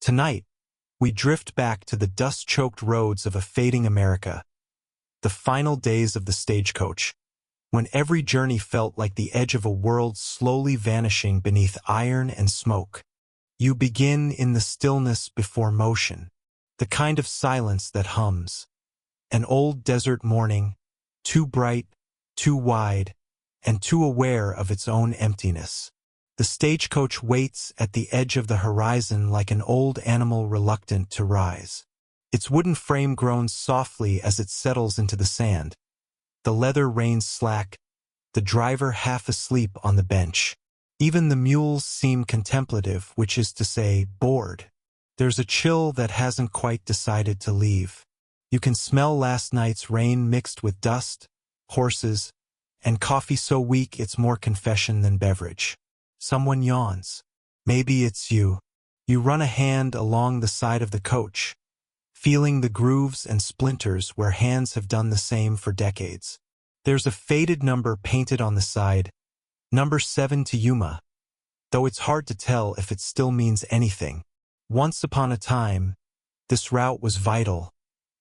Tonight, we drift back to the dust-choked roads of a fading America, the final days of the stagecoach, when every journey felt like the edge of a world slowly vanishing beneath iron and smoke. You begin in the stillness before motion, the kind of silence that hums. An old desert morning, too bright, too wide, and too aware of its own emptiness. The stagecoach waits at the edge of the horizon like an old animal reluctant to rise. Its wooden frame groans softly as it settles into the sand. The leather reins slack, the driver half asleep on the bench. Even the mules seem contemplative, which is to say, bored. There's a chill that hasn't quite decided to leave. You can smell last night's rain mixed with dust, horses, and coffee so weak it's more confession than beverage. Someone yawns. Maybe it's you. You run a hand along the side of the coach, feeling the grooves and splinters where hands have done the same for decades. There's a faded number painted on the side, number 7 to Yuma, though it's hard to tell if it still means anything. Once upon a time, this route was vital,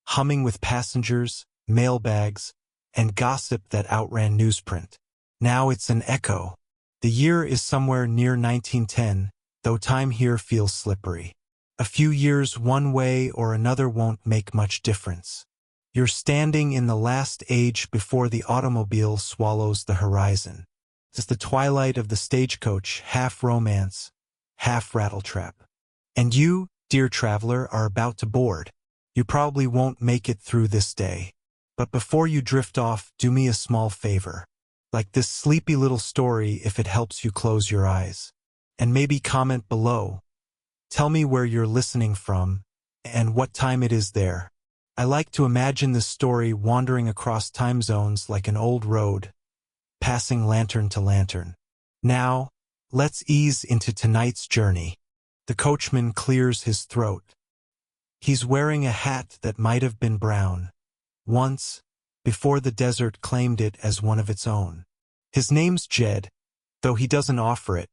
humming with passengers, mailbags, and gossip that outran newsprint. Now it's an echo. The year is somewhere near 1910, though time here feels slippery. A few years one way or another won't make much difference. You're standing in the last age before the automobile swallows the horizon. It's the twilight of the stagecoach, half romance, half rattletrap. And you, dear traveler, are about to board. You probably won't make it through this day. But before you drift off, do me a small favor. Like this sleepy little story if it helps you close your eyes. And maybe comment below. Tell me where you're listening from and what time it is there. I like to imagine this story wandering across time zones like an old road, passing lantern to lantern. Now, let's ease into tonight's journey. The coachman clears his throat. He's wearing a hat that might have been brown, once, before the desert claimed it as one of its own. His name's Jed, though he doesn't offer it,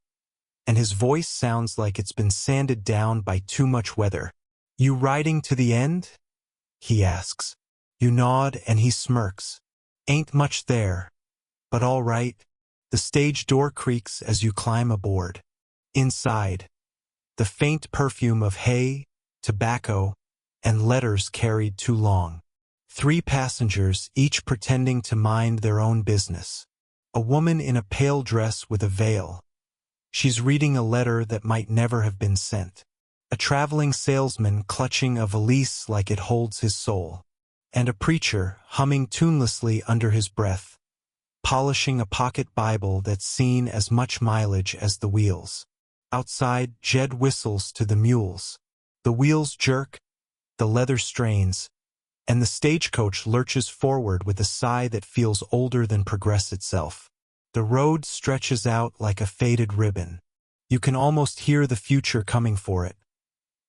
and his voice sounds like it's been sanded down by too much weather. You riding to the end? He asks. You nod and he smirks. Ain't much there, but all right. The stage door creaks as you climb aboard. Inside, the faint perfume of hay, tobacco, and letters carried too long. 3 passengers, each pretending to mind their own business. A woman in a pale dress with a veil. She's reading a letter that might never have been sent. A traveling salesman clutching a valise like it holds his soul. And a preacher humming tunelessly under his breath, polishing a pocket Bible that's seen as much mileage as the wheels. Outside, Jed whistles to the mules. The wheels jerk, the leather strains, and the stagecoach lurches forward with a sigh that feels older than progress itself. The road stretches out like a faded ribbon. You can almost hear the future coming for it.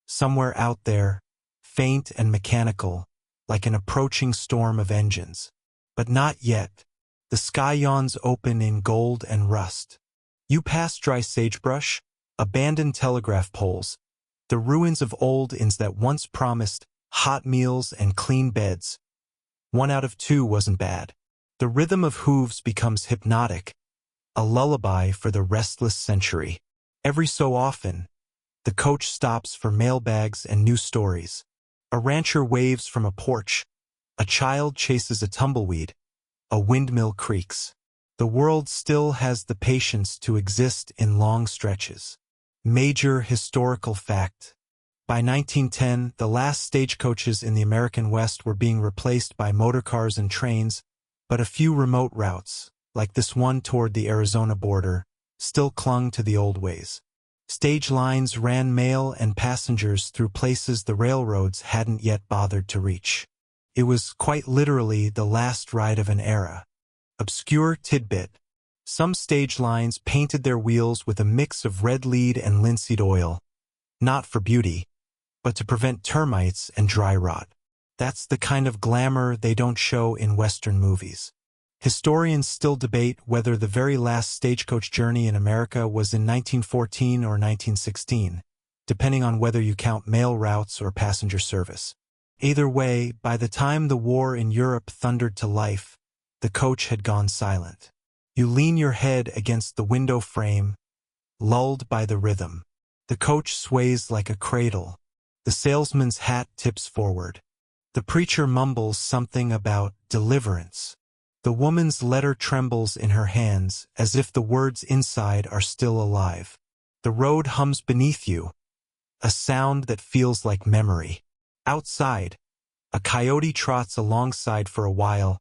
Somewhere out there, faint and mechanical, like an approaching storm of engines. But not yet. The sky yawns open in gold and rust. You pass dry sagebrush, abandoned telegraph poles, the ruins of old inns that once promised hot meals and clean beds. 1 out of 2 wasn't bad. The rhythm of hooves becomes hypnotic, a lullaby for the restless century. Every so often, the coach stops for mailbags and new stories. A rancher waves from a porch. A child chases a tumbleweed. A windmill creaks. The world still has the patience to exist in long stretches. Major historical fact. By 1910, the last stagecoaches in the American West were being replaced by motorcars and trains, but a few remote routes, like this one toward the Arizona border, still clung to the old ways. Stage lines ran mail and passengers through places the railroads hadn't yet bothered to reach. It was quite literally the last ride of an era. Obscure tidbit. Some stage lines painted their wheels with a mix of red lead and linseed oil, not for beauty, but to prevent termites and dry rot. That's the kind of glamour they don't show in Western movies. Historians still debate whether the very last stagecoach journey in America was in 1914 or 1916. depending on whether you count mail routes or passenger service. Either way, by the time the war in Europe thundered to life, the coach had gone silent. You lean your head against the window frame, lulled by the rhythm. The coach sways like a cradle. The salesman's hat tips forward. The preacher mumbles something about deliverance. The woman's letter trembles in her hands as if the words inside are still alive. The road hums beneath you, a sound that feels like memory. Outside, a coyote trots alongside for a while,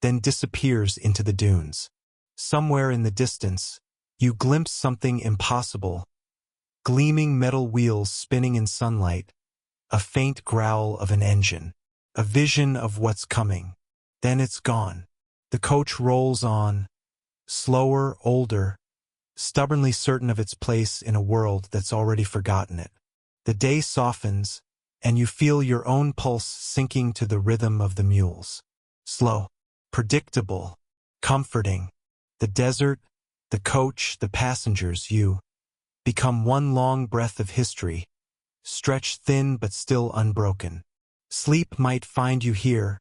then disappears into the dunes. Somewhere in the distance, you glimpse something impossible. Gleaming metal wheels spinning in sunlight, a faint growl of an engine, a vision of what's coming. Then it's gone. The coach rolls on, slower, older, stubbornly certain of its place in a world that's already forgotten it. The day softens, and you feel your own pulse sinking to the rhythm of the mules. Slow, predictable, comforting. The desert, the coach, the passengers, you become one long breath of history, stretched thin but still unbroken. Sleep might find you here,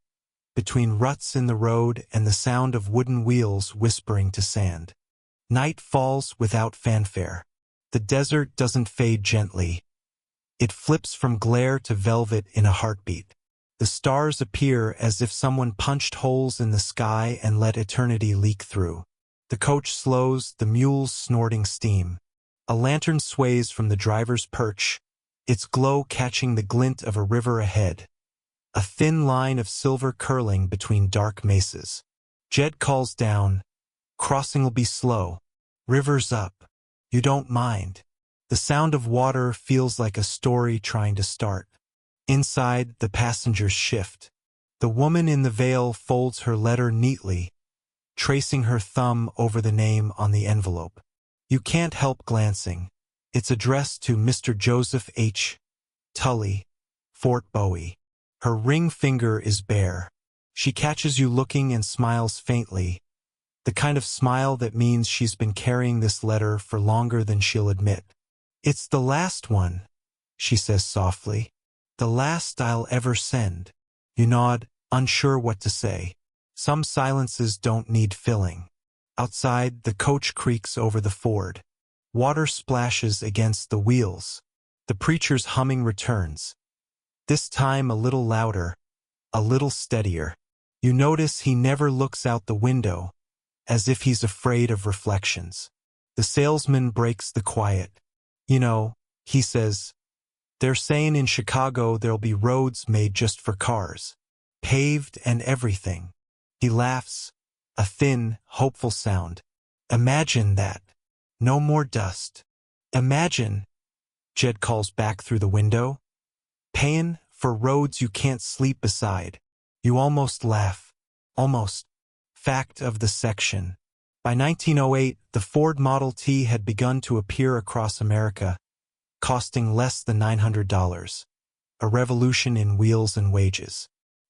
between ruts in the road and the sound of wooden wheels whispering to sand. Night falls without fanfare. The desert doesn't fade gently. It flips from glare to velvet in a heartbeat. The stars appear as if someone punched holes in the sky and let eternity leak through. The coach slows, the mules snorting steam. A lantern sways from the driver's perch, its glow catching the glint of a river ahead. A thin line of silver curling between dark mesas. Jed calls down, "Crossing will be slow. River's up. You don't mind." The sound of water feels like a story trying to start. Inside, the passengers shift. The woman in the veil folds her letter neatly, tracing her thumb over the name on the envelope. You can't help glancing. It's addressed to Mr. Joseph H. Tully, Fort Bowie. Her ring finger is bare. She catches you looking and smiles faintly, the kind of smile that means she's been carrying this letter for longer than she'll admit. "It's the last one," she says softly. "The last I'll ever send." You nod, unsure what to say. Some silences don't need filling. Outside, the coach creaks over the ford. Water splashes against the wheels. The preacher's humming returns. This time a little louder, a little steadier. You notice he never looks out the window, as if he's afraid of reflections. The salesman breaks the quiet. "You know," he says, "they're saying in Chicago there'll be roads made just for cars. Paved and everything." He laughs, a thin, hopeful sound. "Imagine that. No more dust." "Imagine," Jed calls back through the window, "paying for roads you can't sleep beside." You almost laugh. Almost. Fact of the section. By 1908, the Ford Model T had begun to appear across America, costing less than $900. A revolution in wheels and wages.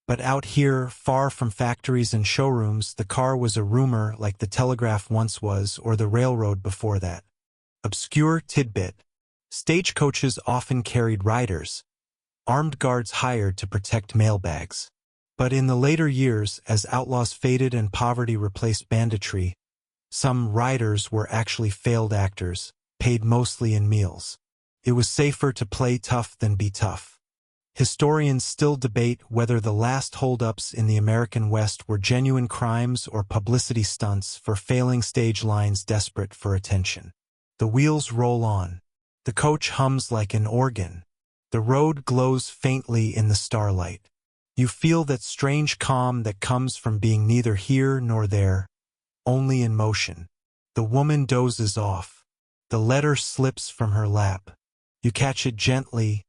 But out here, far from factories and showrooms, the car was a rumor like the telegraph once was or the railroad before that. Obscure tidbit. Stagecoaches often carried riders, armed guards hired to protect mailbags. But in the later years, as outlaws faded and poverty replaced banditry, some riders were actually failed actors, paid mostly in meals. It was safer to play tough than be tough. Historians still debate whether the last holdups in the American West were genuine crimes or publicity stunts for failing stage lines desperate for attention. The wheels roll on. The coach hums like an organ. The road glows faintly in the starlight. You feel that strange calm that comes from being neither here nor there, only in motion. The woman dozes off. The letter slips from her lap. You catch it gently,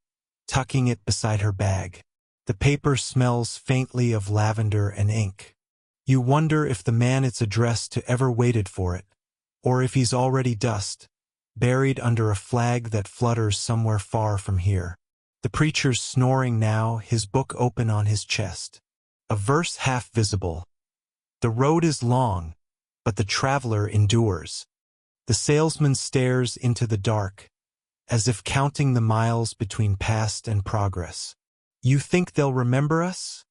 tucking it beside her bag. The paper smells faintly of lavender and ink. You wonder if the man it's addressed to ever waited for it, or if he's already dust, buried under a flag that flutters somewhere far from here. The preacher's snoring now, his book open on his chest. A verse half visible. "The road is long, but the traveler endures." The salesman stares into the dark, as if counting the miles between past and progress. "You think they'll remember us?"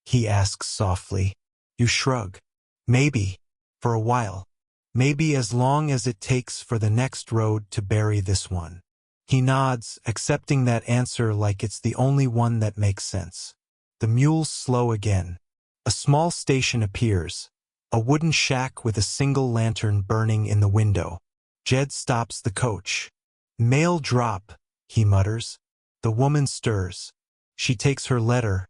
he asks softly. You shrug. "Maybe, for a while. Maybe as long as it takes for the next road to bury this one." He nods, accepting that answer like it's the only one that makes sense. The mules slow again. A small station appears, a wooden shack with a single lantern burning in the window. Jed stops the coach. "Mail drop," he mutters. The woman stirs. She takes her letter,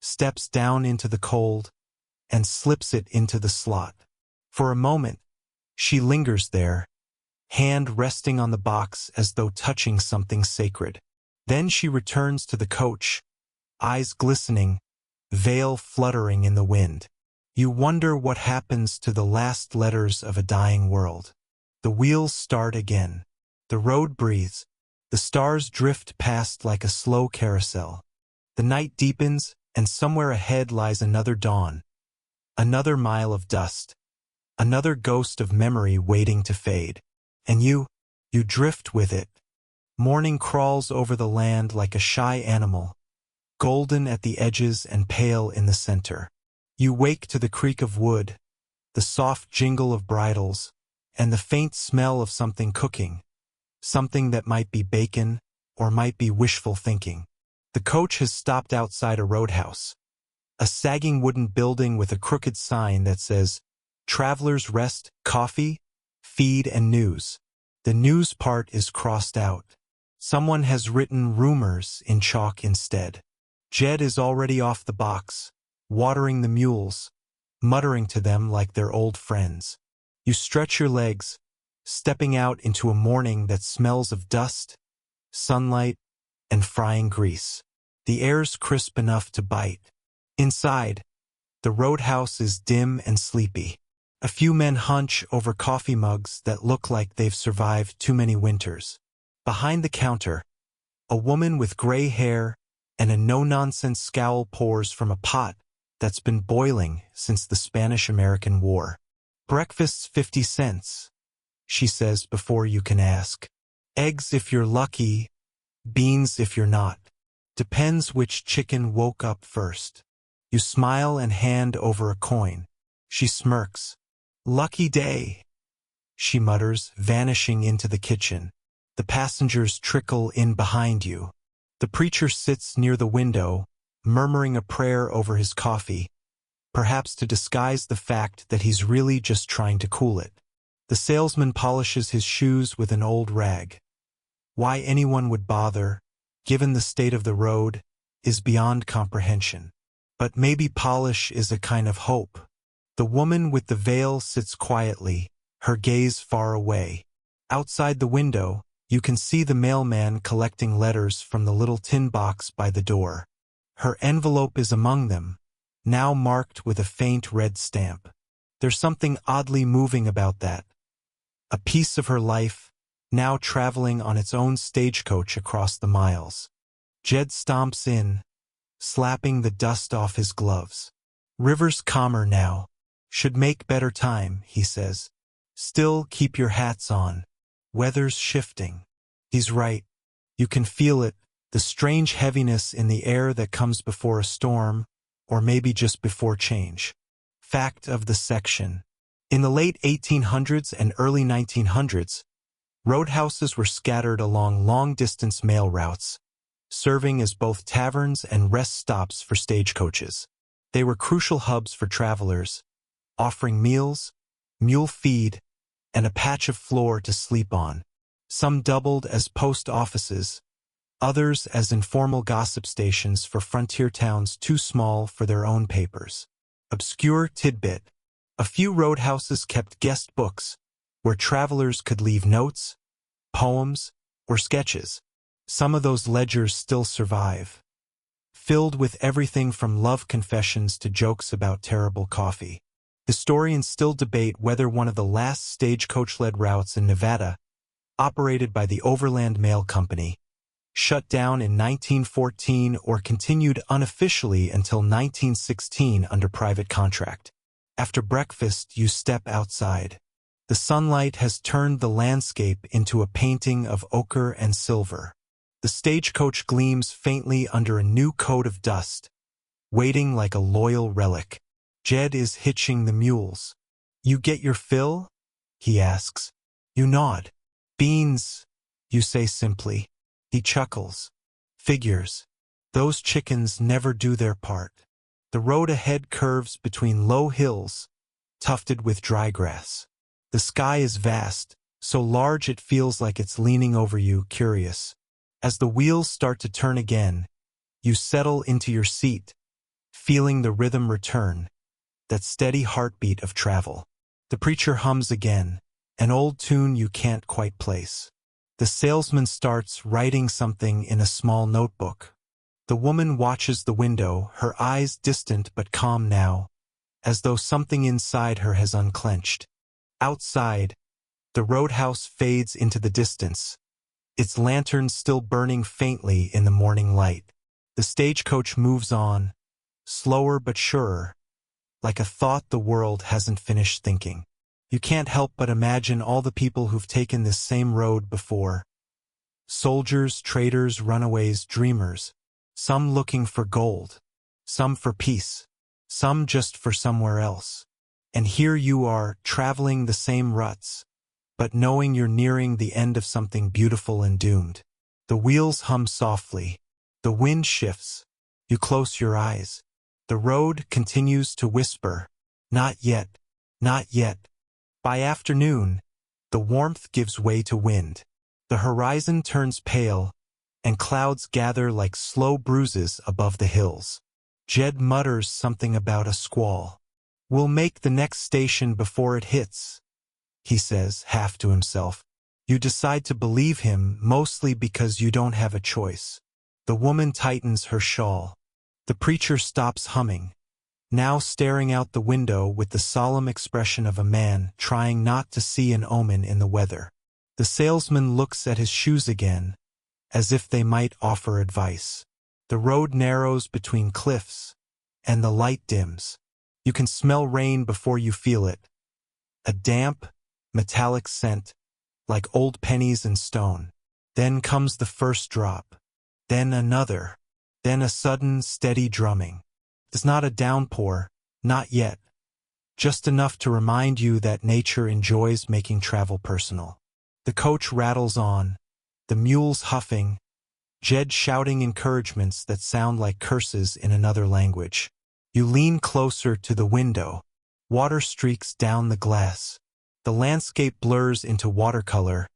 steps down into the cold, and slips it into the slot. For a moment, she lingers there, hand resting on the box as though touching something sacred. Then she returns to the coach, eyes glistening, veil fluttering in the wind. You wonder what happens to the last letters of a dying world. The wheels start again. The road breathes. The stars drift past like a slow carousel. The night deepens, and somewhere ahead lies another dawn. Another mile of dust. Another ghost of memory waiting to fade. And you drift with it. Morning crawls over the land like a shy animal, golden at the edges and pale in the center. You wake to the creak of wood, the soft jingle of bridles, and the faint smell of something cooking, something that might be bacon or might be wishful thinking. The coach has stopped outside a roadhouse, a sagging wooden building with a crooked sign that says, "Travelers rest, coffee, feed and news." The news part is crossed out. Someone has written rumors in chalk instead. Jed is already off the box, watering the mules, muttering to them like they're old friends. You stretch your legs, stepping out into a morning that smells of dust, sunlight, and frying grease. The air's crisp enough to bite. Inside, the roadhouse is dim and sleepy. A few men hunch over coffee mugs that look like they've survived too many winters. Behind the counter, a woman with gray hair and a no-nonsense scowl pours from a pot that's been boiling since the Spanish-American War. "Breakfast's 50 cents, she says before you can ask. "Eggs if you're lucky, beans if you're not. Depends which chicken woke up first." You smile and hand over a coin. She smirks. "Lucky day," she mutters, vanishing into the kitchen. The passengers trickle in behind you. The preacher sits near the window, murmuring a prayer over his coffee, perhaps to disguise the fact that he's really just trying to cool it. The salesman polishes his shoes with an old rag. Why anyone would bother, given the state of the road, is beyond comprehension. But maybe polish is a kind of hope. The woman with the veil sits quietly, her gaze far away. Outside the window, you can see the mailman collecting letters from the little tin box by the door. Her envelope is among them, now marked with a faint red stamp. There's something oddly moving about that. A piece of her life, now traveling on its own stagecoach across the miles. Jed stomps in, slapping the dust off his gloves. "River's calmer now. Should make better time," he says. "Still keep your hats on. Weather's shifting." He's right. You can feel it, the strange heaviness in the air that comes before a storm, or maybe just before change. Fact of the section. In the late 1800s and early 1900s, roadhouses were scattered along long-distance mail routes, serving as both taverns and rest stops for stagecoaches. They were crucial hubs for travelers, offering meals, mule feed, and a patch of floor to sleep on. Some doubled as post offices, others as informal gossip stations for frontier towns too small for their own papers. Obscure tidbit. A few roadhouses kept guest books, where travelers could leave notes, poems, or sketches. Some of those ledgers still survive, filled with everything from love confessions to jokes about terrible coffee. Historians still debate whether one of the last stagecoach-led routes in Nevada, operated by the Overland Mail Company, shut down in 1914 or continued unofficially until 1916 under private contract. After breakfast, you step outside. The The sunlight has turned the landscape into a painting of ochre and silver. The stagecoach gleams faintly under a new coat of dust, waiting like a loyal relic. Jed is hitching the mules. "You get your fill?" he asks. You nod. "Beans," you say simply. He chuckles. "Figures. Those chickens never do their part." The road ahead curves between low hills, tufted with dry grass. The sky is vast, so large it feels like it's leaning over you, curious. As the wheels start to turn again, you settle into your seat, feeling the rhythm return, that steady heartbeat of travel. The preacher hums again, an old tune you can't quite place. The salesman starts writing something in a small notebook. The woman watches the window, her eyes distant but calm now, as though something inside her has unclenched. Outside, the roadhouse fades into the distance, its lantern still burning faintly in the morning light. The stagecoach moves on, slower but surer, like a thought the world hasn't finished thinking. You can't help but imagine all the people who've taken this same road before. Soldiers, traders, runaways, dreamers. Some looking for gold, some for peace, some just for somewhere else. And here you are, traveling the same ruts, but knowing you're nearing the end of something beautiful and doomed. The wheels hum softly. The wind shifts. You close your eyes. The road continues to whisper, "Not yet, not yet." By afternoon, the warmth gives way to wind. The horizon turns pale, and clouds gather like slow bruises above the hills. Jed mutters something about a squall. "We'll make the next station before it hits," he says, half to himself. You decide to believe him, mostly because you don't have a choice. The woman tightens her shawl. The preacher stops humming, now staring out the window with the solemn expression of a man trying not to see an omen in the weather. The salesman looks at his shoes again, as if they might offer advice. The road narrows between cliffs, and the light dims. You can smell rain before you feel it. A damp, metallic scent, like old pennies and stone. Then comes the first drop. Then another. Then a sudden, steady drumming. It's not a downpour, not yet. Just enough to remind you that nature enjoys making travel personal. The coach rattles on, the mules huffing, Jed shouting encouragements that sound like curses in another language. You lean closer to the window. Water streaks down the glass. The landscape blurs into watercolor.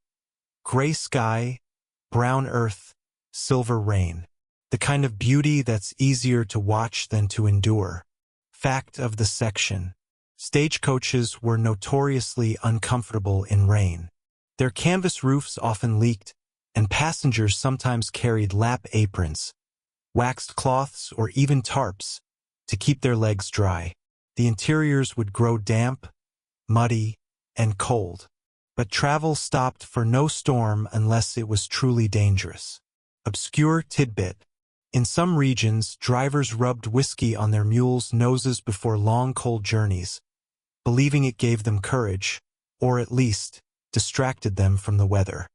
Gray sky, brown earth, silver rain. The kind of beauty that's easier to watch than to endure. Fact of the section. Stagecoaches were notoriously uncomfortable in rain. Their canvas roofs often leaked, and passengers sometimes carried lap aprons, waxed cloths, or even tarps to keep their legs dry. The interiors would grow damp, muddy, and cold. But travel stopped for no storm unless it was truly dangerous. Obscure tidbit. In some regions, drivers rubbed whiskey on their mules' noses before long cold journeys, believing it gave them courage, or at least, distracted them from the weather.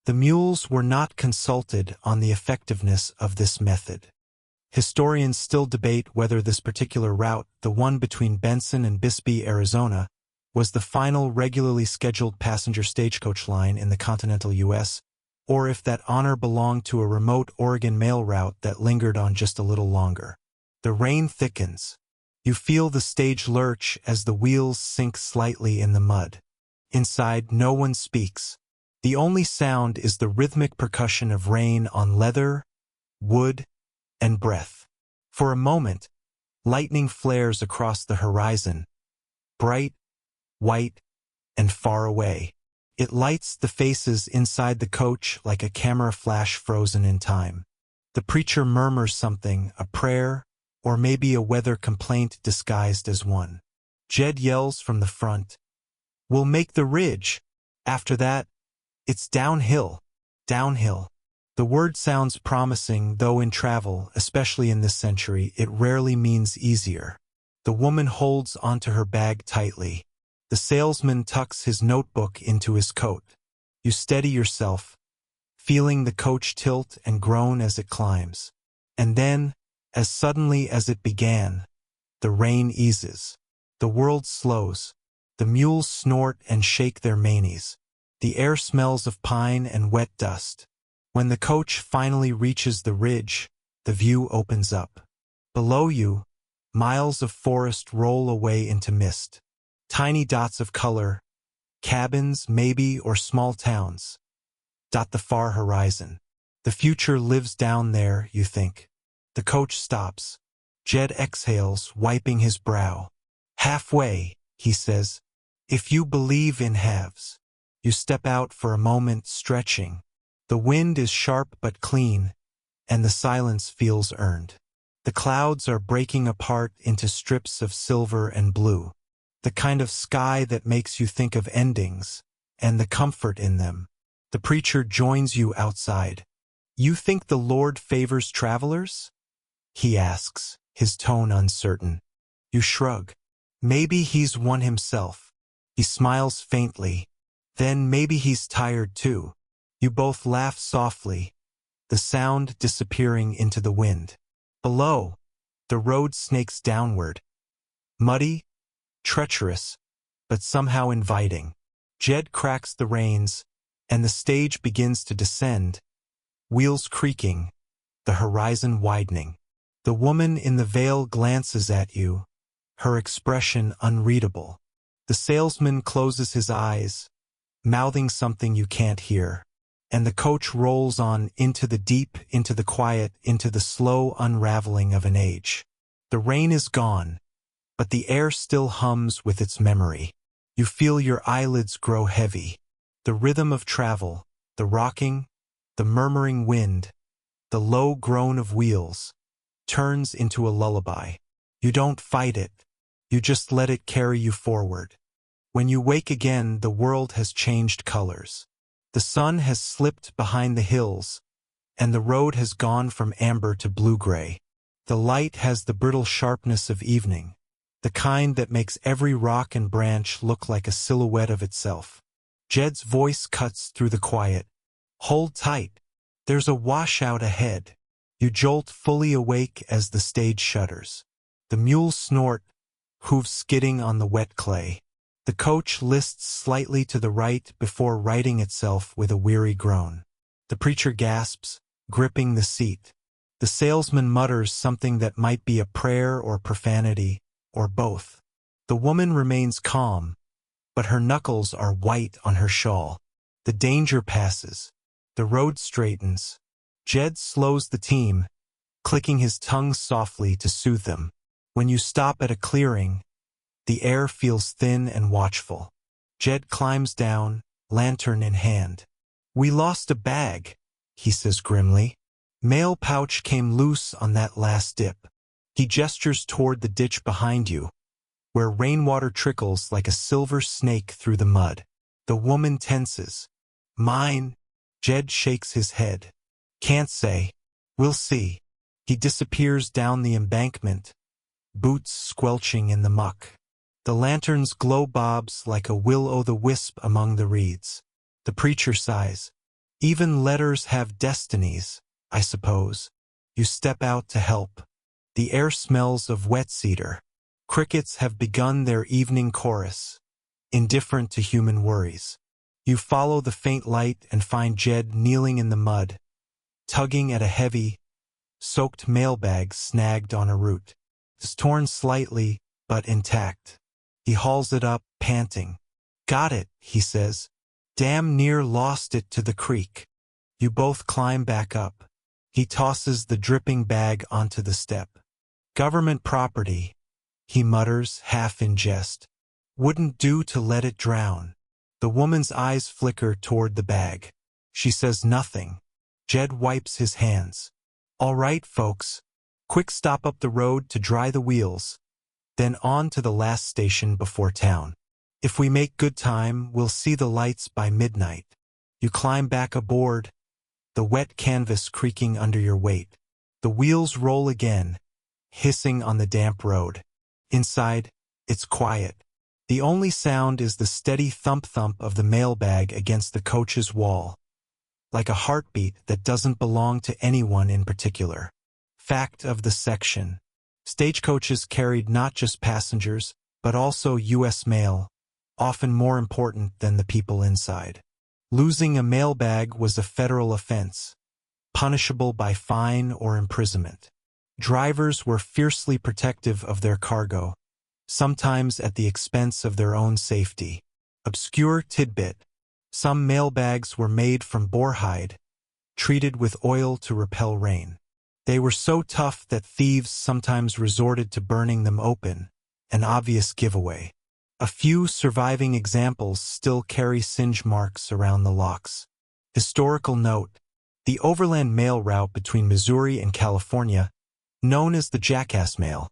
The mules were not consulted on the effectiveness of this method. Historians still debate whether this particular route, the one between Benson and Bisbee, Arizona, was the final regularly scheduled passenger stagecoach line in the continental U.S., or if that honor belonged to a remote Oregon mail route that lingered on just a little longer. The rain thickens. You feel the stage lurch as the wheels sink slightly in the mud. Inside, no one speaks. The only sound is the rhythmic percussion of rain on leather, wood, and breath. For a moment, lightning flares across the horizon, bright, white, and far away. It lights the faces inside the coach like a camera flash frozen in time. The preacher murmurs something, a prayer, or maybe a weather complaint disguised as one. Jed yells from the front, "We'll make the ridge." After that, it's downhill, downhill. The word sounds promising, though in travel, especially in this century, it rarely means easier. The woman holds onto her bag tightly. The The salesman tucks his notebook into his coat. You steady yourself, feeling the coach tilt and groan as it climbs. And then, as suddenly as it began, the rain eases. The world slows. The mules snort and shake their manes. The air smells of pine and wet dust. When the coach finally reaches the ridge, the view opens up. Below you, miles of forest roll away into mist. Tiny dots of color, cabins maybe or small towns, dot the far horizon. The future lives down there, you think. The coach stops. Jed exhales, wiping his brow. Halfway, he says, if you believe in halves. You step out for a moment, stretching. The wind is sharp but clean, and the silence feels earned. The clouds are breaking apart into strips of silver and blue. The kind of sky that makes you think of endings, and the comfort in them. The preacher joins you outside. You think the Lord favors travelers? He asks, his tone uncertain. You shrug. Maybe he's one himself. He smiles faintly. Then maybe he's tired too. You both laugh softly, the sound disappearing into the wind. Below, the road snakes downward. Muddy, treacherous, but somehow inviting. Jed cracks the reins, and the stage begins to descend, wheels creaking, the horizon widening. The woman in the veil glances at you, her expression unreadable. The salesman closes his eyes, mouthing something you can't hear. And the coach rolls on into the deep, into the quiet, into the slow unraveling of an age. The rain is gone, but the air still hums with its memory. You feel your eyelids grow heavy. The rhythm of travel, the rocking, the murmuring wind, the low groan of wheels, turns into a lullaby. You don't fight it. You just let it carry you forward. When you wake again, the world has changed colors. The sun has slipped behind the hills, and the road has gone from amber to blue-gray. The light has the brittle sharpness of evening, the kind that makes every rock and branch look like a silhouette of itself. Jed's voice cuts through the quiet. Hold tight. There's a washout ahead. You jolt fully awake as the stage shudders. The mules snort, hooves skidding on the wet clay. The coach lists slightly to the right before righting itself with a weary groan. The preacher gasps, gripping the seat. The salesman mutters something that might be a prayer or profanity, or both. The woman remains calm, but her knuckles are white on her shawl. The danger passes. The road straightens. Jed slows the team, clicking his tongue softly to soothe them. When you stop at a clearing, the air feels thin and watchful. Jed climbs down, lantern in hand. We lost a bag, he says grimly. Mail pouch came loose on that last dip. He gestures toward the ditch behind you, where rainwater trickles like a silver snake through the mud. The woman tenses. Mine? Jed shakes his head. Can't say. We'll see. He disappears down the embankment, boots squelching in the muck. The lantern's glow bobs like a will-o'-the-wisp among the reeds. The preacher sighs. Even letters have destinies, I suppose. You step out to help. The air smells of wet cedar. Crickets have begun their evening chorus, indifferent to human worries. You follow the faint light and find Jed kneeling in the mud, tugging at a heavy, soaked mailbag snagged on a root. It's torn slightly, but intact. He hauls it up, panting. Got it, he says. Damn near lost it to the creek. You both climb back up. He tosses the dripping bag onto the step. Government property, he mutters, half in jest. Wouldn't do to let it drown. The woman's eyes flicker toward the bag. She says nothing. Jed wipes his hands. All right, folks. Quick stop up the road to dry the wheels, then on to the last station before town. If we make good time, we'll see the lights by midnight. You climb back aboard, the wet canvas creaking under your weight. The wheels roll again, hissing on the damp road. Inside, it's quiet. The only sound is the steady thump-thump of the mailbag against the coach's wall, like a heartbeat that doesn't belong to anyone in particular. Fact of the section. Stagecoaches carried not just passengers, but also U.S. mail, often more important than the people inside. Losing a mailbag was a federal offense, punishable by fine or imprisonment. Drivers were fiercely protective of their cargo, sometimes at the expense of their own safety. Obscure tidbit. Some mailbags were made from boar hide, treated with oil to repel rain. They were so tough that thieves sometimes resorted to burning them open, an obvious giveaway. A few surviving examples still carry singe marks around the locks. Historical note. The overland mail route between Missouri and California, known as the Jackass Mail,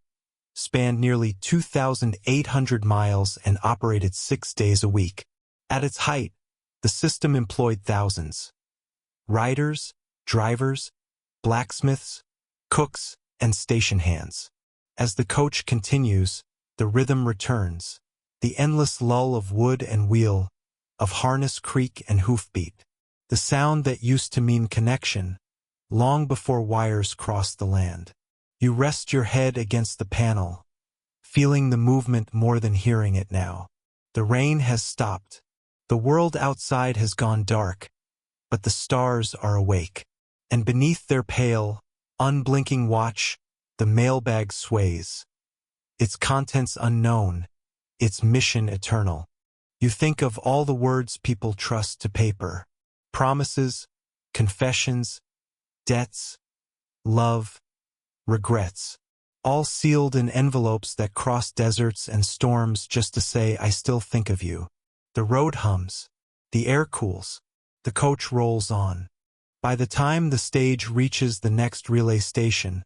spanned nearly 2,800 miles and operated 6 days a week. At its height, the system employed thousands. Riders, drivers, blacksmiths, cooks, and station hands. As the coach continues, the rhythm returns, the endless lull of wood and wheel, of harness creak and hoofbeat. The sound that used to mean connection, long before wires crossed the land. You rest your head against the panel, feeling the movement more than hearing it now. The rain has stopped. The world outside has gone dark, but the stars are awake. And beneath their pale, unblinking watch, the mailbag sways. Its contents unknown, its mission eternal. You think of all the words people trust to paper. Promises, confessions, debts, love, regrets, all sealed in envelopes that cross deserts and storms just to say, I still think of you. The road hums, the air cools, the coach rolls on. By the time the stage reaches the next relay station,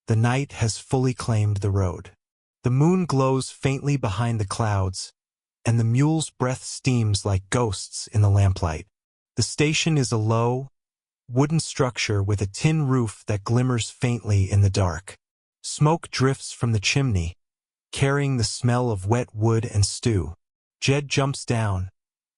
the night has fully claimed the road. The moon glows faintly behind the clouds, and the mule's breath steams like ghosts in the lamplight. The station is a low, wooden structure with a tin roof that glimmers faintly in the dark. Smoke drifts from the chimney, carrying the smell of wet wood and stew. Jed jumps down,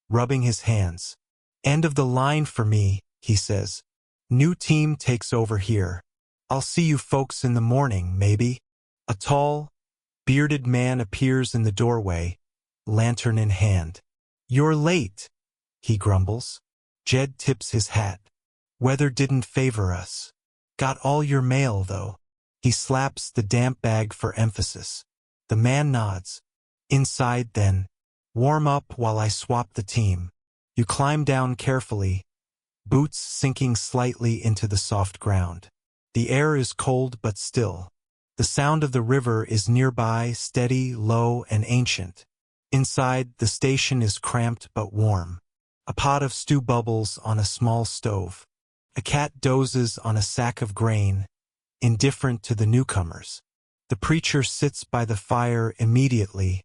rubbing his hands. End of the line for me, he says. New team takes over here. I'll see you folks in the morning, maybe. A tall, bearded man appears in the doorway, lantern in hand. You're late, he grumbles. Jed tips his hat. Weather didn't favor us. Got all your mail, though. He slaps the damp bag for emphasis. The man nods. Inside, then. Warm up while I swap the team. You climb down carefully, boots sinking slightly into the soft ground. The air is cold but still. The sound of the river is nearby, steady, low, and ancient. Inside, the station is cramped but warm. A pot of stew bubbles on a small stove. A cat dozes on a sack of grain, indifferent to the newcomers. The preacher sits by the fire immediately,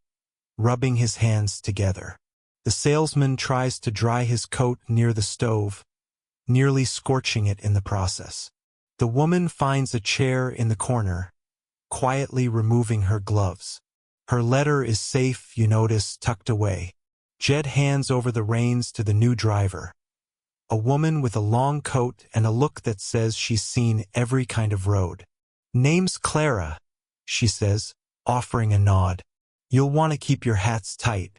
rubbing his hands together. The salesman tries to dry his coat near the stove, nearly scorching it in the process. The woman finds a chair in the corner, quietly removing her gloves. Her letter is safe, you notice, tucked away. Jed hands over the reins to the new driver. A woman with a long coat and a look that says she's seen every kind of road. Name's Clara, she says, offering a nod. You'll want to keep your hats tight.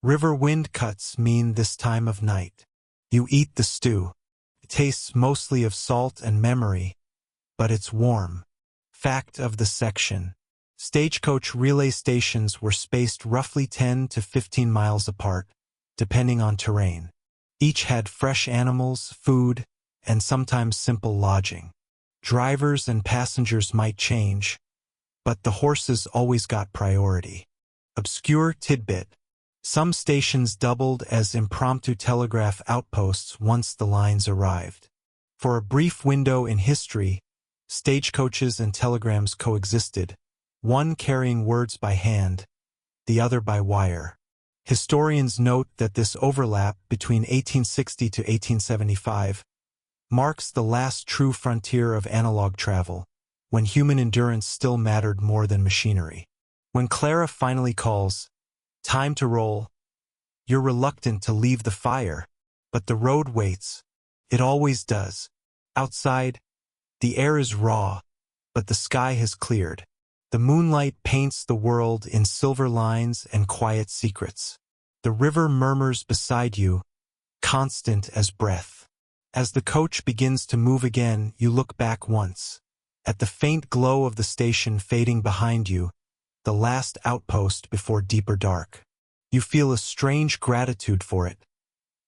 River wind cuts mean this time of night. You eat the stew. It tastes mostly of salt and memory, but it's warm. Fact of the section. Stagecoach relay stations were spaced roughly 10 to 15 miles apart, depending on terrain. Each had fresh animals, food, and sometimes simple lodging. Drivers and passengers might change, but the horses always got priority. Obscure tidbit. Some stations doubled as impromptu telegraph outposts once the lines arrived. For a brief window in history, stagecoaches and telegrams coexisted, one carrying words by hand, the other by wire. Historians note that this overlap between 1860 to 1875 marks the last true frontier of analog travel, when human endurance still mattered more than machinery. When Clara finally calls, Time to roll. You're reluctant to leave the fire, but the road waits. It always does. Outside, the air is raw, but the sky has cleared. The moonlight paints the world in silver lines and quiet secrets. The river murmurs beside you, constant as breath. As the coach begins to move again, you look back once. At the faint glow of the station fading behind you, the last outpost before deeper dark. You feel a strange gratitude for it.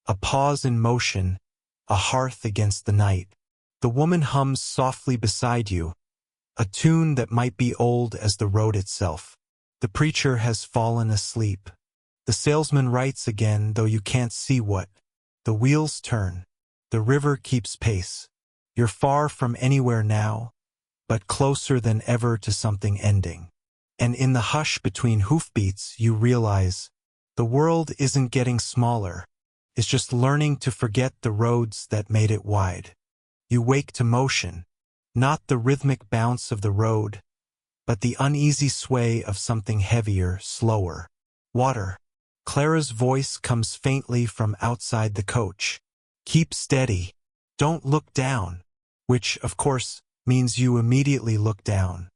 A pause in motion, a hearth against the night. The woman hums softly beside you, a tune that might be old as the road itself. The preacher has fallen asleep. The salesman writes again, though you can't see what. The wheels turn. The river keeps pace. You're far from anywhere now, but closer than ever to something ending. And in the hush between hoofbeats, you realize the world isn't getting smaller. It's just learning to forget the roads that made it wide. You wake to motion, not the rhythmic bounce of the road, but the uneasy sway of something heavier, slower. Water. Clara's voice comes faintly from outside the coach. Keep steady. Don't look down. Which, of course, means you immediately look down.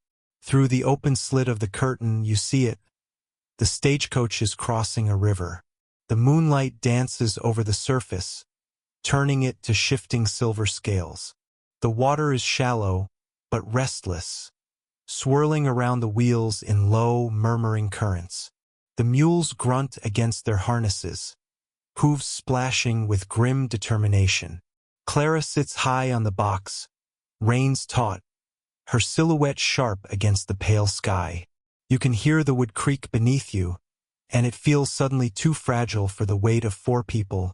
Through the open slit of the curtain, you see it. The stagecoach is crossing a river. The moonlight dances over the surface, turning it to shifting silver scales. The water is shallow, but restless, swirling around the wheels in low, murmuring currents. The mules grunt against their harnesses, hooves splashing with grim determination. Clara sits high on the box, reins taut, her silhouette sharp against the pale sky. You can hear the wood creak beneath you, and it feels suddenly too fragile for the weight of 4 people,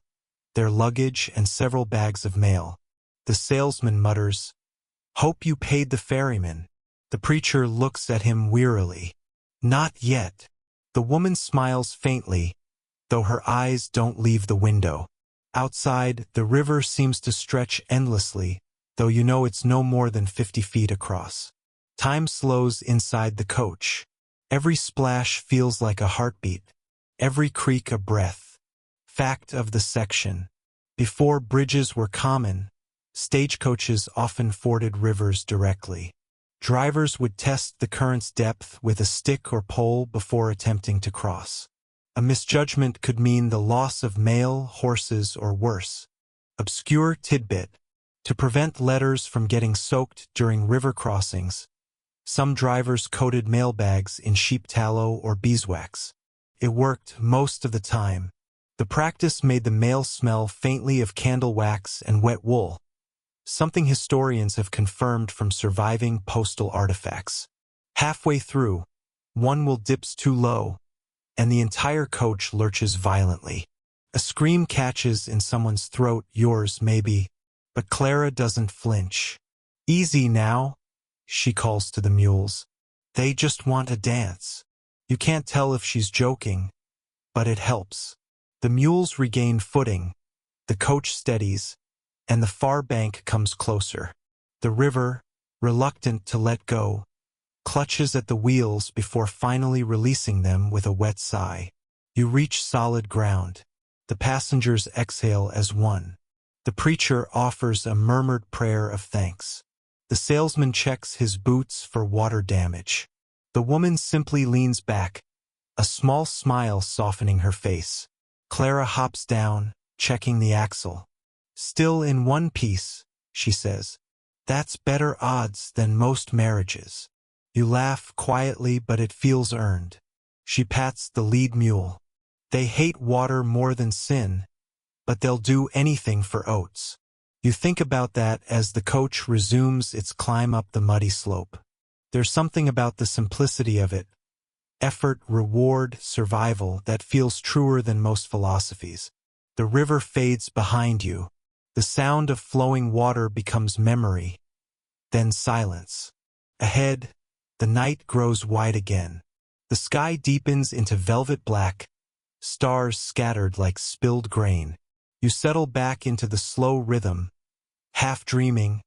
their luggage and several bags of mail. The salesman mutters, "Hope you paid the ferryman." The preacher looks at him wearily. "Not yet." The woman smiles faintly, though her eyes don't leave the window. Outside, the river seems to stretch endlessly, though you know it's no more than 50 feet across. Time slows inside the coach. Every splash feels like a heartbeat, every creak a breath. Fact of the section. Before bridges were common, stagecoaches often forded rivers directly. Drivers would test the current's depth with a stick or pole before attempting to cross. A misjudgment could mean the loss of mail, horses, or worse. Obscure tidbit. To prevent letters from getting soaked during river crossings, some drivers coated mailbags in sheep tallow or beeswax. It worked most of the time. The practice made the mail smell faintly of candle wax and wet wool, something historians have confirmed from surviving postal artifacts. Halfway through, one wool dips too low, and the entire coach lurches violently. A scream catches in someone's throat, yours maybe, but Clara doesn't flinch. "Easy now," she calls to the mules. "They just want a dance." You can't tell if she's joking, but it helps. The mules regain footing, the coach steadies, and the far bank comes closer. The river, reluctant to let go, clutches at the wheels before finally releasing them with a wet sigh. You reach solid ground. The passengers exhale as one. The preacher offers a murmured prayer of thanks. The salesman checks his boots for water damage. The woman simply leans back, a small smile softening her face. Clara hops down, checking the axle. "Still in one piece," she says. "That's better odds than most marriages." You laugh quietly, but it feels earned. She pats the lead mule. "They hate water more than sin, but they'll do anything for oats." You think about that as the coach resumes its climb up the muddy slope. There's something about the simplicity of it, effort, reward, survival, that feels truer than most philosophies. The river fades behind you. The sound of flowing water becomes memory, then silence. Ahead, the night grows wide again. The sky deepens into velvet black, stars scattered like spilled grain. You settle back into the slow rhythm, half dreaming,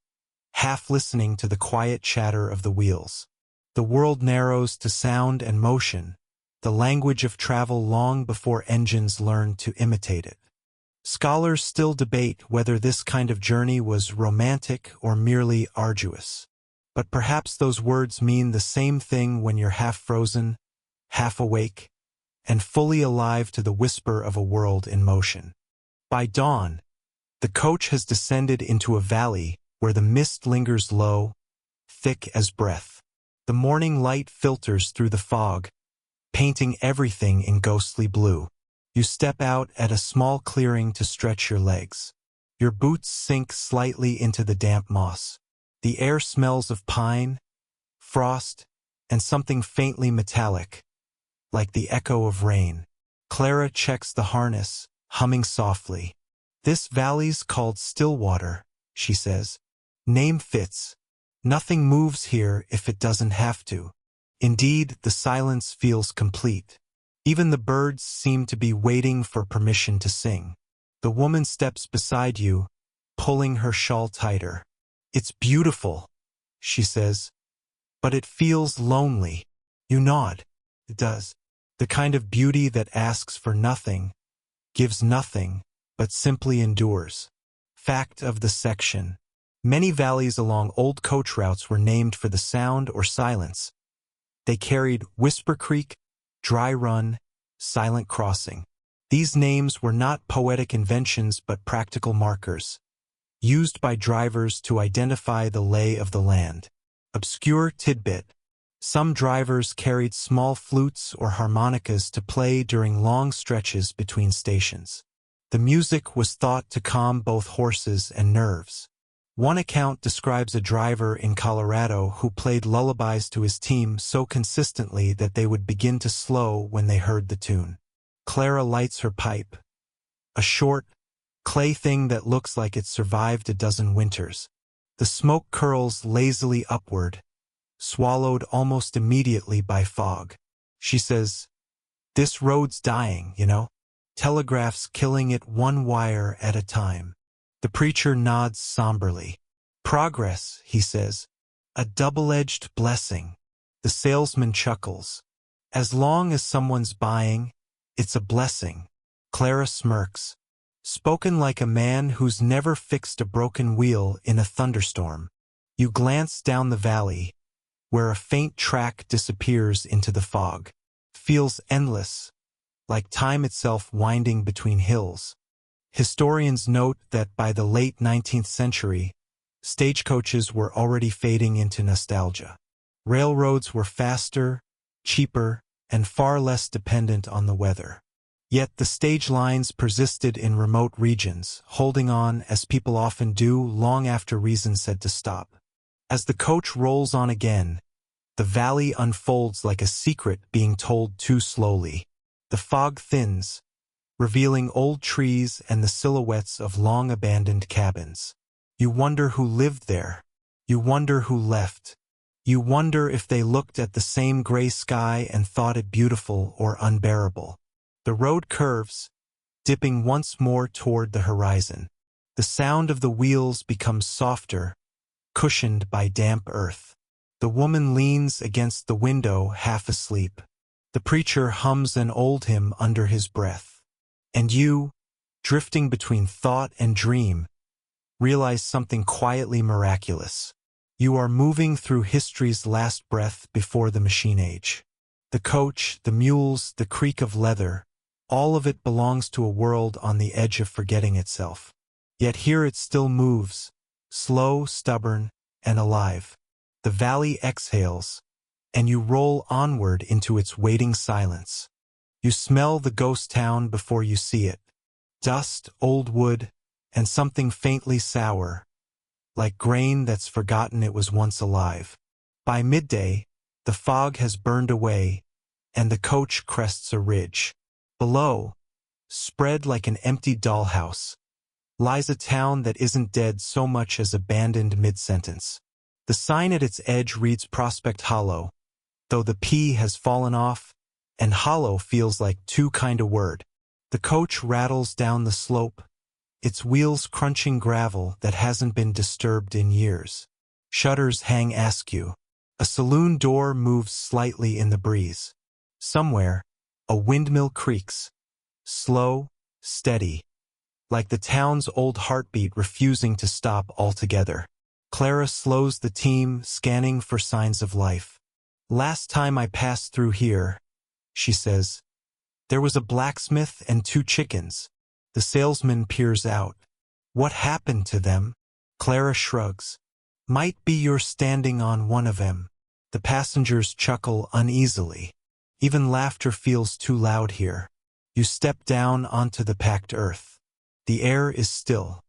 half listening to the quiet chatter of the wheels. The world narrows to sound and motion, the language of travel long before engines learned to imitate it. Scholars still debate whether this kind of journey was romantic or merely arduous. But perhaps those words mean the same thing when you're half frozen, half awake, and fully alive to the whisper of a world in motion. By dawn, the coach has descended into a valley where the mist lingers low, thick as breath. The morning light filters through the fog, painting everything in ghostly blue. You step out at a small clearing to stretch your legs. Your boots sink slightly into the damp moss. The air smells of pine, frost, and something faintly metallic, like the echo of rain. Clara checks the harness, humming softly. "This valley's called Stillwater," she says. "Name fits. Nothing moves here if it doesn't have to." Indeed, the silence feels complete. Even the birds seem to be waiting for permission to sing. The woman steps beside you, pulling her shawl tighter. "It's beautiful," she says, "but it feels lonely." You nod. It does. The kind of beauty that asks for nothing, gives nothing, but simply endures. Fact of the section. Many valleys along old coach routes were named for the sound or silence. They carried Whisper Creek, Dry Run, Silent Crossing. These names were not poetic inventions but practical markers, used by drivers to identify the lay of the land. Obscure tidbit. Some drivers carried small flutes or harmonicas to play during long stretches between stations. The music was thought to calm both horses and nerves. One account describes a driver in Colorado who played lullabies to his team so consistently that they would begin to slow when they heard the tune. Clara lights her pipe, a short, clay thing that looks like it survived a dozen winters. The smoke curls lazily upward, swallowed almost immediately by fog. She says, "This road's dying, you know? Telegraph's killing it one wire at a time." The preacher nods somberly. "Progress," he says, "a double-edged blessing." The salesman chuckles. "As long as someone's buying, it's a blessing." Clara smirks. Spoken like a man who's never fixed a broken wheel in a thunderstorm. You glance down the valley, where a faint track disappears into the fog. Feels endless, like time itself winding between hills. Historians note that by the late 19th century, stagecoaches were already fading into nostalgia. Railroads were faster, cheaper, and far less dependent on the weather. Yet the stage lines persisted in remote regions, holding on as people often do long after reason said to stop. As the coach rolls on again, the valley unfolds like a secret being told too slowly. The fog thins, revealing old trees and the silhouettes of long-abandoned cabins. You wonder who lived there. You wonder who left. You wonder if they looked at the same gray sky and thought it beautiful or unbearable. The road curves, dipping once more toward the horizon. The sound of the wheels becomes softer, cushioned by damp earth. The woman leans against the window, half asleep. The preacher hums an old hymn under his breath. And you, drifting between thought and dream, realize something quietly miraculous. You are moving through history's last breath before the machine age. The coach, the mules, the creak of leather, all of it belongs to a world on the edge of forgetting itself. Yet here it still moves, slow, stubborn, and alive. The valley exhales, and you roll onward into its waiting silence. You smell the ghost town before you see it. Dust, old wood, and something faintly sour, like grain that's forgotten it was once alive. By midday, the fog has burned away, and the coach crests a ridge. Below, spread like an empty dollhouse, lies a town that isn't dead so much as abandoned mid-sentence. The sign at its edge reads Prospect Hollow, though the P has fallen off, and hollow feels like too kind a word. The coach rattles down the slope, its wheels crunching gravel that hasn't been disturbed in years. Shutters hang askew. A saloon door moves slightly in the breeze. Somewhere, A windmill creaks. Slow, steady, like the town's old heartbeat refusing to stop altogether. Clara slows the team, scanning for signs of life. "Last time I passed through here," she says, "there was a blacksmith and 2 chickens." The salesman peers out. "What happened to them?" Clara shrugs. "Might be you're standing on one of them." The passengers chuckle uneasily. Even laughter feels too loud here. You step down onto the packed earth. The air is still.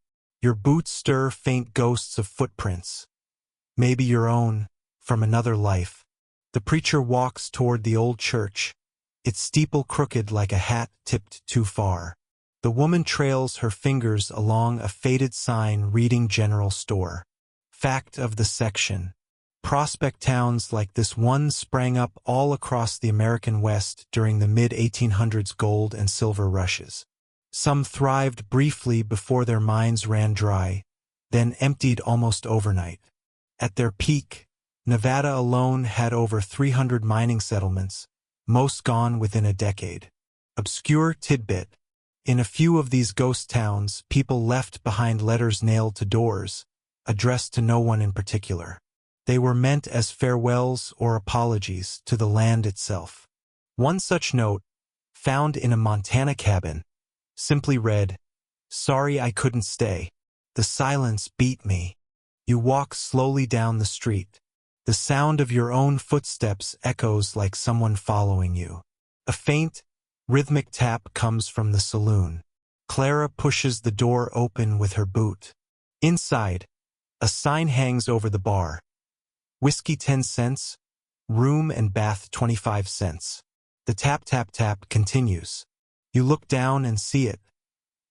Your boots stir faint ghosts of footprints. Maybe your own, from another life. The preacher walks toward the old church, its steeple crooked like a hat tipped too far. The woman trails her fingers along a faded sign reading general store. Fact of the section. Prospect towns like this one sprang up all across the American West during the mid-1800s gold and silver rushes. Some thrived briefly before their mines ran dry, then emptied almost overnight. At their peak, Nevada alone had over 300 mining settlements, most gone within a decade. Obscure tidbit. In a few of these ghost towns, people left behind letters nailed to doors, addressed to no one in particular. They were meant as farewells or apologies to the land itself. One such note, found in a Montana cabin, simply read, "Sorry I couldn't stay. The silence beat me." You walk slowly down the street. The sound of your own footsteps echoes like someone following you. A faint, rhythmic tap comes from the saloon. Clara pushes the door open with her boot. Inside, a sign hangs over the bar. Whiskey 10 cents, room and bath 25 cents. The tap tap tap continues. You look down and see it.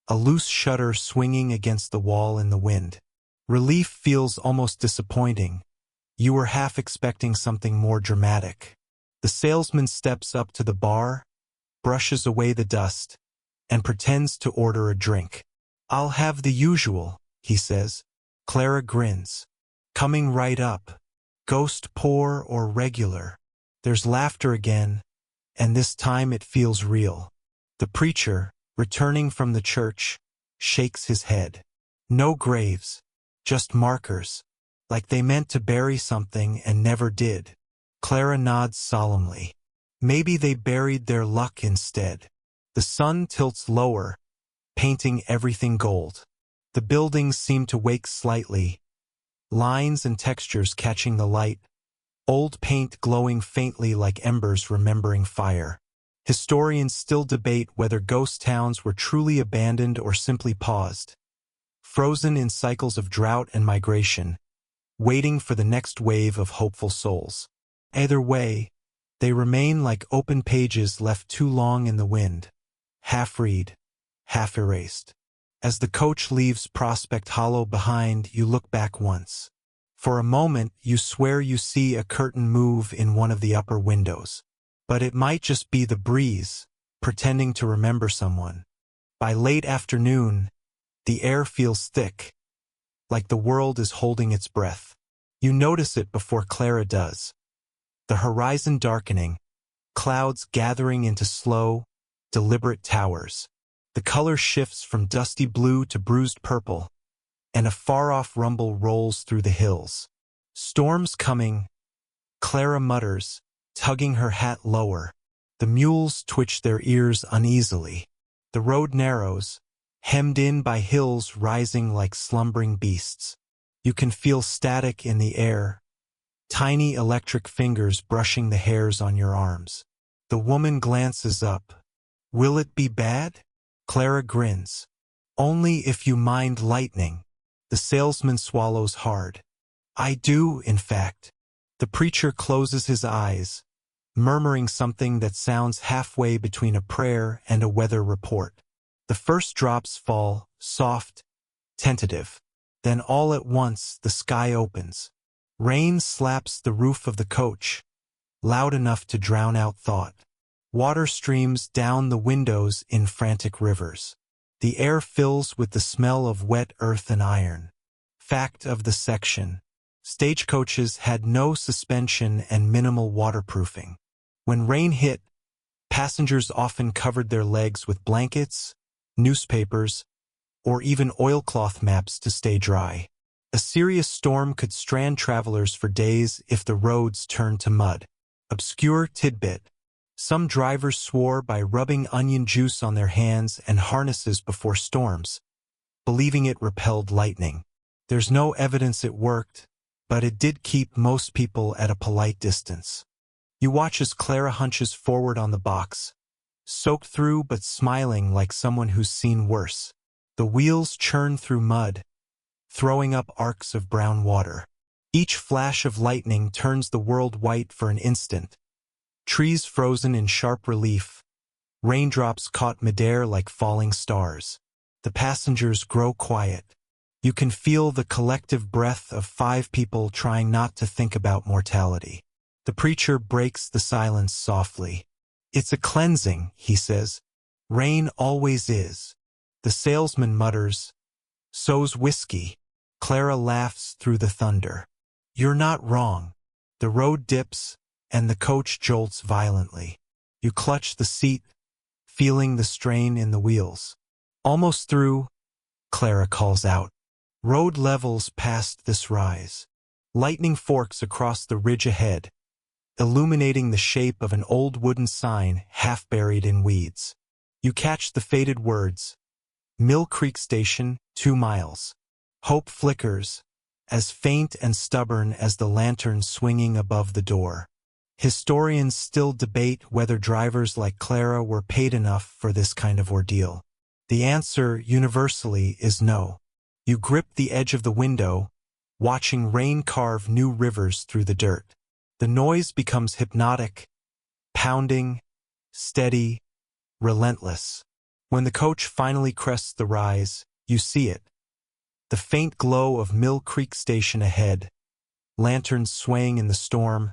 A loose shutter swinging against the wall in the wind. Relief feels almost disappointing. You were half expecting something more dramatic. The salesman steps up to the bar, brushes away the dust, and pretends to order a drink. "I'll have the usual," he says. Clara grins. "Coming right up. Ghost pour or regular?" There's laughter again, and this time it feels real. The preacher, returning from the church, shakes his head. "No graves, just markers, like they meant to bury something and never did." Clara nods solemnly. Maybe they buried their luck instead. The sun tilts lower, painting everything gold. The buildings seem to wake slightly, lines and textures catching the light, old paint glowing faintly like embers remembering fire. Historians still debate whether ghost towns were truly abandoned or simply paused, frozen in cycles of drought and migration, waiting for the next wave of hopeful souls. Either way, they remain like open pages left too long in the wind, half-read, half-erased. As the coach leaves Prospect Hollow behind, you look back once. For a moment, you swear you see a curtain move in one of the upper windows. But it might just be the breeze, pretending to remember someone. By late afternoon, the air feels thick, like the world is holding its breath. You notice it before Clara does. The horizon darkening, clouds gathering into slow, deliberate towers. The color shifts from dusty blue to bruised purple, and a far-off rumble rolls through the hills. "Storm's coming," Clara mutters, tugging her hat lower. The mules twitch their ears uneasily. The road narrows, hemmed in by hills rising like slumbering beasts. You can feel static in the air, tiny electric fingers brushing the hairs on your arms. The woman glances up. "Will it be bad?" Clara grins. "Only if you mind lightning." The salesman swallows hard. "I do, in fact." The preacher closes his eyes, murmuring something that sounds halfway between a prayer and a weather report. The first drops fall, soft, tentative. Then all at once the sky opens. Rain slaps the roof of the coach, loud enough to drown out thought. Water streams down the windows in frantic rivers. The air fills with the smell of wet earth and iron. Fact of the section. Stagecoaches had no suspension and minimal waterproofing. When rain hit, Passengers often covered their legs with blankets, newspapers, or even oilcloth maps to stay dry. A serious storm could strand travelers for days if the roads turned to mud. Obscure tidbit. Some drivers swore by rubbing onion juice on their hands and harnesses before storms, believing it repelled lightning. There's no evidence it worked, but it did keep most people at a polite distance. You watch as Clara hunches forward on the box, soaked through but smiling like someone who's seen worse. The wheels churn through mud, throwing up arcs of brown water. Each flash of lightning turns the world white for an instant. Trees frozen in sharp relief, raindrops caught midair like falling stars. The passengers grow quiet. You can feel the collective breath of 5 people trying not to think about mortality. The preacher breaks the silence softly. "It's a cleansing," he says. "Rain always is." The salesman mutters, "So's whiskey." Clara laughs through the thunder. "You're not wrong." The road dips, and the coach jolts violently. You clutch the seat, feeling the strain in the wheels. "Almost through," Clara calls out. Road levels past this rise. Lightning forks across the ridge ahead, illuminating the shape of an old wooden sign half buried in weeds. You catch the faded words, "Mill Creek Station, 2 miles. Hope flickers, as faint and stubborn as the lantern swinging above the door. Historians still debate whether drivers like Clara were paid enough for this kind of ordeal. The answer, universally, is no. You grip the edge of the window, watching rain carve new rivers through the dirt. The noise becomes hypnotic, pounding, steady, relentless. When the coach finally crests the rise, you see it. The faint glow of Mill Creek Station ahead, lanterns swaying in the storm,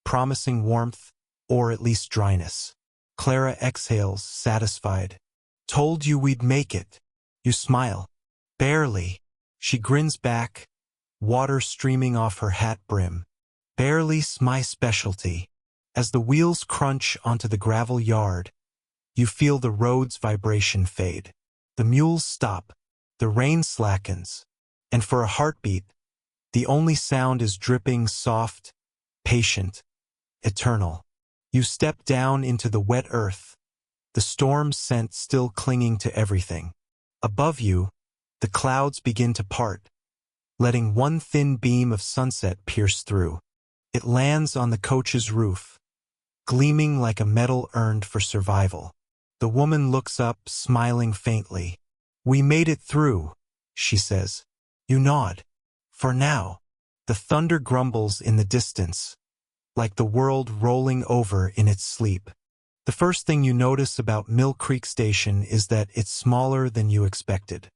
promising warmth, or at least dryness. Clara exhales, satisfied. "Told you we'd make it." You smile. "Barely." She grins back, water streaming off her hat brim. "Barely's my specialty." As the wheels crunch onto the gravel yard, you feel the road's vibration fade. The mules stop, the rain slackens, and for a heartbeat, the only sound is dripping, soft, patient, eternal. You step down into the wet earth, the storm scent still clinging to everything. Above you, the clouds begin to part, letting one thin beam of sunset pierce through. It lands on the coach's roof, gleaming like a medal earned for survival. The woman looks up, smiling faintly. "We made it through," she says. You nod. "For now." The thunder grumbles in the distance, like the world rolling over in its sleep. The first thing you notice about Mill Creek Station is that it's smaller than you expected.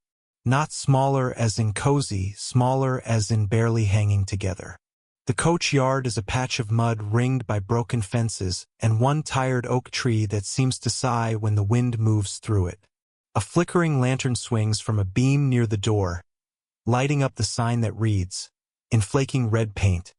Not smaller as in cozy, smaller as in barely hanging together. The coach yard is a patch of mud ringed by broken fences and one tired oak tree that seems to sigh when the wind moves through it. A flickering lantern swings from a beam near the door, lighting up the sign that reads, in flaking red paint,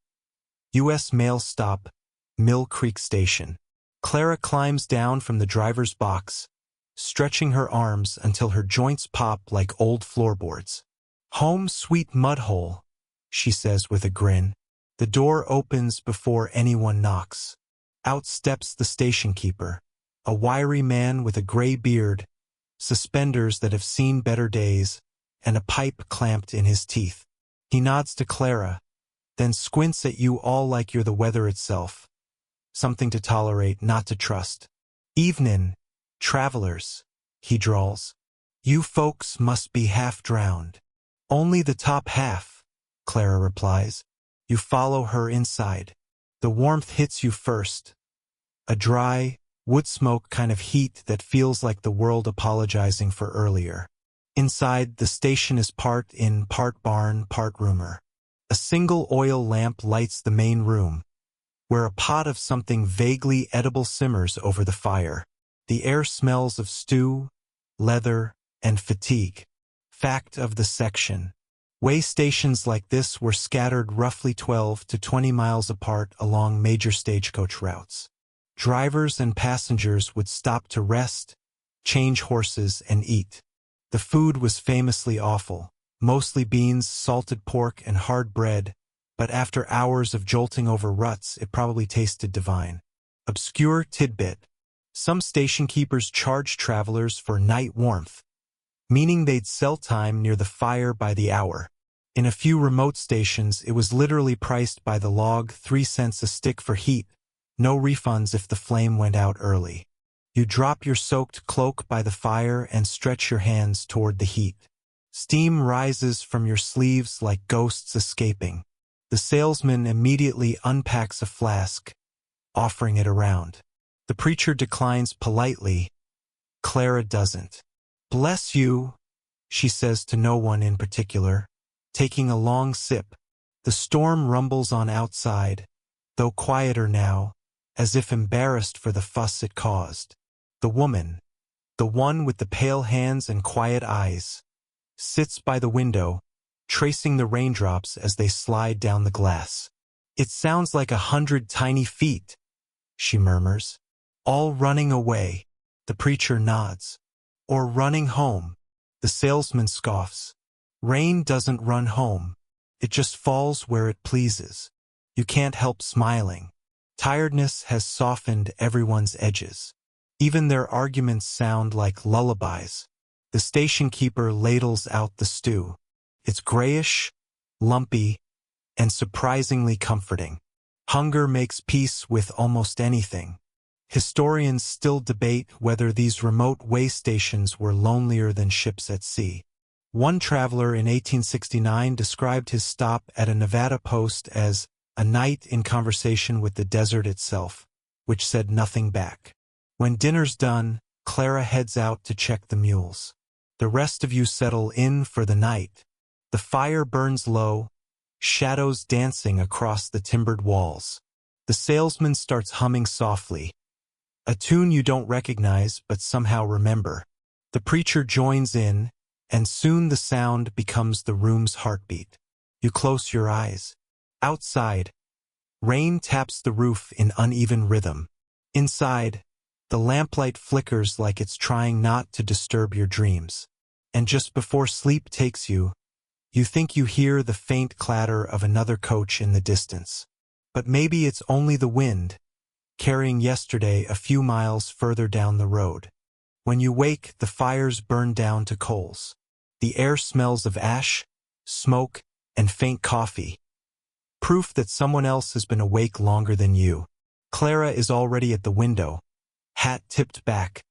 U.S. Mail Stop, Mill Creek Station. Clara climbs down from the driver's box, stretching her arms until her joints pop like old floorboards. "Home sweet mudhole," she says with a grin. The door opens before anyone knocks. Out steps the station keeper, a wiry man with a gray beard, suspenders that have seen better days, and a pipe clamped in his teeth. He nods to Clara, then squints at you all like you're the weather itself. Something to tolerate, not to trust. "Evenin', travelers," he drawls. "You folks must be half drowned." "Only the top half," Clara replies. You follow her inside. The warmth hits you first. A dry, wood smoke kind of heat that feels like the world apologizing for earlier. Inside, the station is part inn, part barn, part rumor. A single oil lamp lights the main room, where a pot of something vaguely edible simmers over the fire. The air smells of stew, leather, and fatigue. Fact of the section. Way stations like this were scattered roughly 12 to 20 miles apart along major stagecoach routes. Drivers and passengers would stop to rest, change horses, and eat. The food was famously awful, mostly beans, salted pork, and hard bread, but after hours of jolting over ruts, it probably tasted divine. Obscure tidbit. Some station keepers charged travelers for night warmth, meaning they'd sell time near the fire by the hour. In a few remote stations, it was literally priced by the log, 3 cents a stick for heat, no refunds if the flame went out early. You drop your soaked cloak by the fire and stretch your hands toward the heat. Steam rises from your sleeves like ghosts escaping. The salesman immediately unpacks a flask, offering it around. The preacher declines politely. Clara doesn't. "Bless you," she says to no one in particular, taking a long sip. The storm rumbles on outside, though quieter now, as if embarrassed for the fuss it caused. The woman, the one with the pale hands and quiet eyes, sits by the window, tracing the raindrops as they slide down the glass. "It sounds like 100 tiny feet," she murmurs. "All running away." The preacher nods. "Or running home." The salesman scoffs. "Rain doesn't run home. It just falls where it pleases." You can't help smiling. Tiredness has softened everyone's edges. Even their arguments sound like lullabies. The station keeper ladles out the stew. It's grayish, lumpy, and surprisingly comforting. Hunger makes peace with almost anything. Historians still debate whether these remote way stations were lonelier than ships at sea. One traveler in 1869 described his stop at a Nevada post as a night in conversation with the desert itself, which said nothing back. When dinner's done, Clara heads out to check the mules. The rest of you settle in for the night. The fire burns low, shadows dancing across the timbered walls. The salesman starts humming softly, a tune you don't recognize but somehow remember. The preacher joins in, and soon the sound becomes the room's heartbeat. You close your eyes. Outside, rain taps the roof in uneven rhythm. Inside, the lamplight flickers like it's trying not to disturb your dreams. And just before sleep takes you, you think you hear the faint clatter of another coach in the distance. But maybe it's only the wind, carrying yesterday a few miles further down the road. When you wake, the fire's burned down to coals. The air smells of ash, smoke, and faint coffee. Proof that someone else has been awake longer than you. Clara is already at the window, hat tipped back,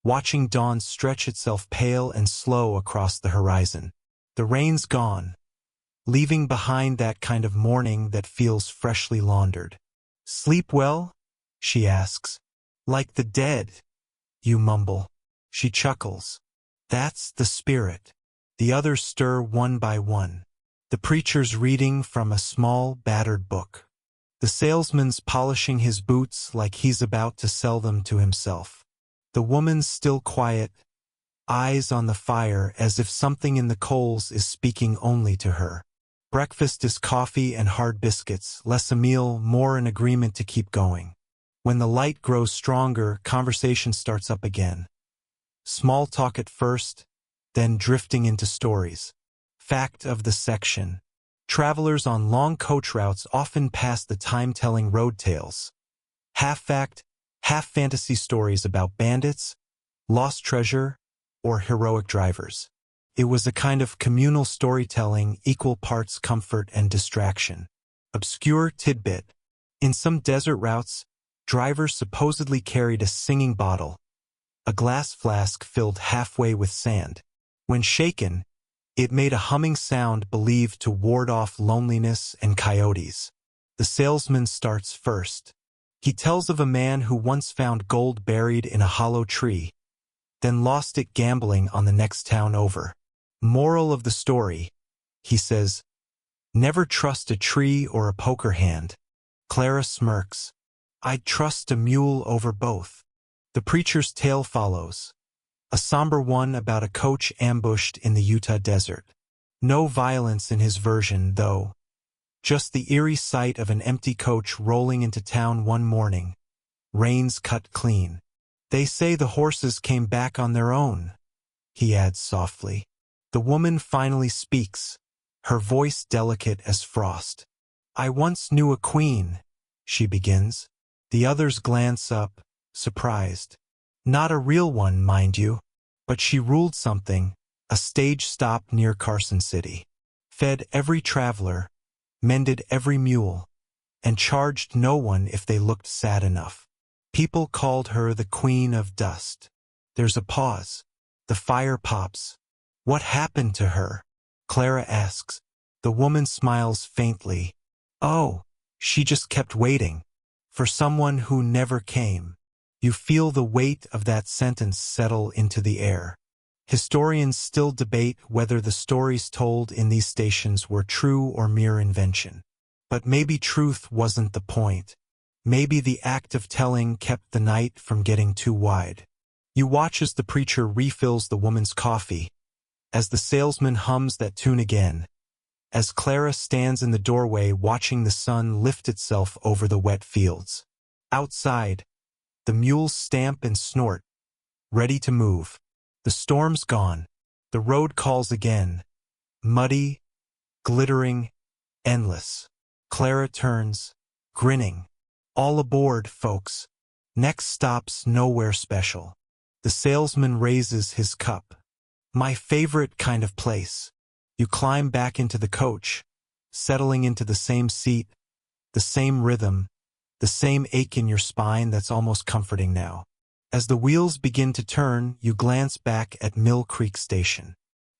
watching dawn stretch itself pale and slow across the horizon. The rain's gone, leaving behind that kind of morning that feels freshly laundered. "Sleep well?" she asks. "Like the dead," you mumble. She chuckles. "That's the spirit." The others stir one by one. The preacher's reading from a small, battered book. The salesman's polishing his boots like he's about to sell them to himself. The woman's still quiet, eyes on the fire as if something in the coals is speaking only to her. Breakfast is coffee and hard biscuits, less a meal, more an agreement to keep going. When the light grows stronger, conversation starts up again. Small talk at first, then drifting into stories. Fact of the section. Travelers on long coach routes often pass the time-telling road tales. Half fact, half fantasy stories about bandits, lost treasure, or heroic drivers. It was a kind of communal storytelling, equal parts comfort and distraction. Obscure tidbit. In some desert routes, drivers supposedly carried a singing bottle, a glass flask filled halfway with sand. When shaken, it made a humming sound believed to ward off loneliness and coyotes. The salesman starts first. He tells of a man who once found gold buried in a hollow tree, then lost it gambling on the next town over. Moral of the story, he says, never trust a tree or a poker hand. Clara smirks. I'd trust a mule over both. The preacher's tale follows. A somber one about a coach ambushed in the Utah desert. No violence in his version, though. Just the eerie sight of an empty coach rolling into town one morning, reins cut clean. They say the horses came back on their own, he adds softly. The woman finally speaks, her voice delicate as frost. I once knew a queen, she begins. The others glance up, surprised. Not a real one, mind you, but she ruled something, a stage stop near Carson City. Fed every traveler, mended every mule, and charged no one if they looked sad enough. People called her the Queen of Dust. There's a pause. The fire pops. What happened to her? Clara asks. The woman smiles faintly. Oh, she just kept waiting. For someone who never came. You feel the weight of that sentence settle into the air. Historians still debate whether the stories told in these stations were true or mere invention. But maybe truth wasn't the point. Maybe the act of telling kept the night from getting too wide. You watch as the preacher refills the woman's coffee, as the salesman hums that tune again, as Clara stands in the doorway watching the sun lift itself over the wet fields. Outside, the mules stamp and snort, ready to move. The storm's gone. The road calls again. Muddy, glittering, endless. Clara turns, grinning. All aboard, folks. Next stop's nowhere special. The salesman raises his cup. My favorite kind of place. You climb back into the coach, settling into the same seat, the same rhythm, the same ache in your spine that's almost comforting now. As the wheels begin to turn, you glance back at Mill Creek Station.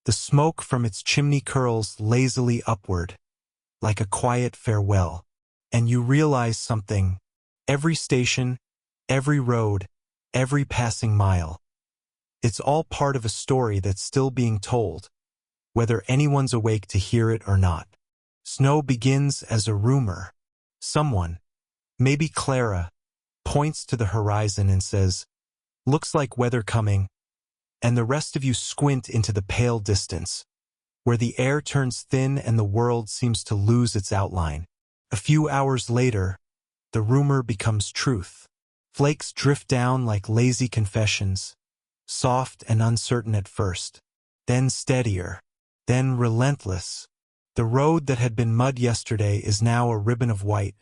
The smoke from its chimney curls lazily upward, like a quiet farewell. And you realize something. Every station, every road, every passing mile. It's all part of a story that's still being told, whether anyone's awake to hear it or not. Snow begins as a rumor. Someone, maybe Clara, points to the horizon and says, "Looks like weather coming," and the rest of you squint into the pale distance, where the air turns thin and the world seems to lose its outline. A few hours later, the rumor becomes truth. Flakes drift down like lazy confessions, soft and uncertain at first, then steadier, then relentless. The road that had been mud yesterday is now a ribbon of white,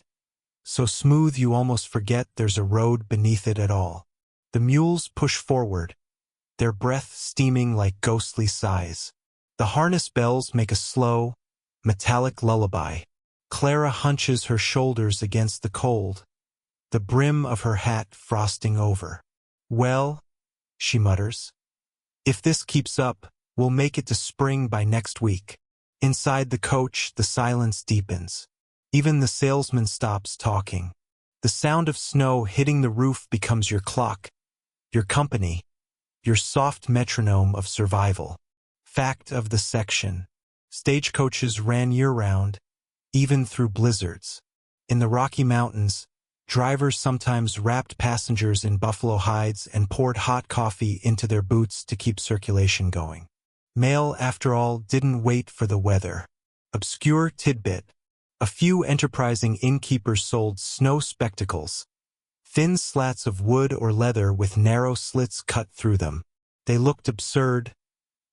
so smooth you almost forget there's a road beneath it at all. The mules push forward, their breath steaming like ghostly sighs. The harness bells make a slow, metallic lullaby. Clara hunches her shoulders against the cold, the brim of her hat frosting over. Well, she mutters, if this keeps up, we'll make it to spring by next week. Inside the coach, the silence deepens. Even the salesman stops talking. The sound of snow hitting the roof becomes your clock, your company, your soft metronome of survival. Fact of the section. Stagecoaches ran year-round, even through blizzards. In the Rocky Mountains, drivers sometimes wrapped passengers in buffalo hides and poured hot coffee into their boots to keep circulation going. Mail, after all, didn't wait for the weather. Obscure tidbit. A few enterprising innkeepers sold snow spectacles, thin slats of wood or leather with narrow slits cut through them. They looked absurd,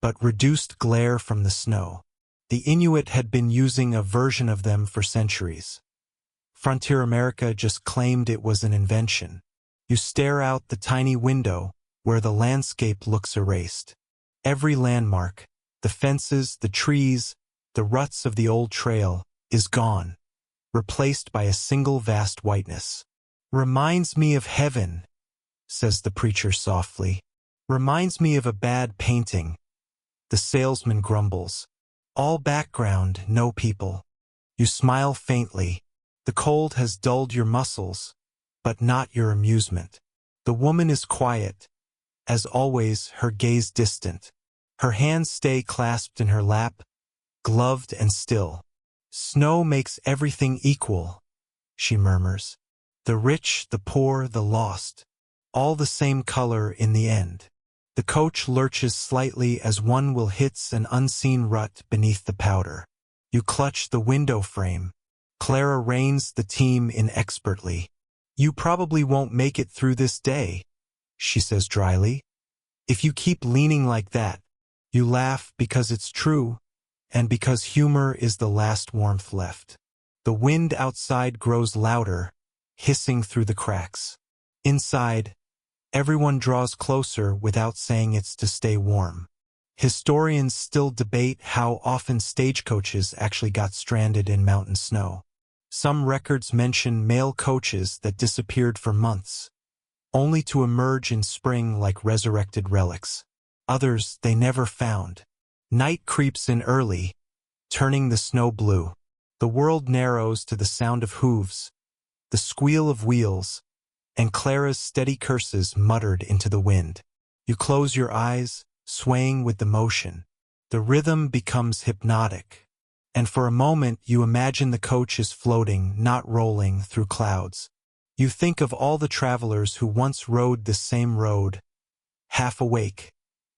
but reduced glare from the snow. The Inuit had been using a version of them for centuries. Frontier America just claimed it was an invention. You stare out the tiny window, where the landscape looks erased. Every landmark, the fences, the trees, the ruts of the old trail, is gone, replaced by a single vast whiteness. Reminds me of heaven, says the preacher softly. Reminds me of a bad painting. The salesman grumbles. All background, no people. You smile faintly. The cold has dulled your muscles, but not your amusement. The woman is quiet, as always, her gaze distant. Her hands stay clasped in her lap, gloved and still. Snow makes everything equal, she murmurs. The rich, the poor, the lost, all the same color in the end. The coach lurches slightly as one will hits an unseen rut beneath the powder. You clutch the window frame. Clara reins the team in expertly. "You probably won't make it through this day," she says dryly. "If you keep leaning like that." You laugh because it's true, and because humor is the last warmth left. The wind outside grows louder, hissing through the cracks. Inside, everyone draws closer without saying it's to stay warm. Historians still debate how often stagecoaches actually got stranded in mountain snow. Some records mention mail coaches that disappeared for months, only to emerge in spring like resurrected relics. Others they never found. Night creeps in early, turning the snow blue. The world narrows to the sound of hooves, the squeal of wheels, and Clara's steady curses muttered into the wind. You close your eyes, swaying with the motion. The rhythm becomes hypnotic, and for a moment you imagine the coach is floating, not rolling, through clouds. You think of all the travelers who once rode this same road, half awake,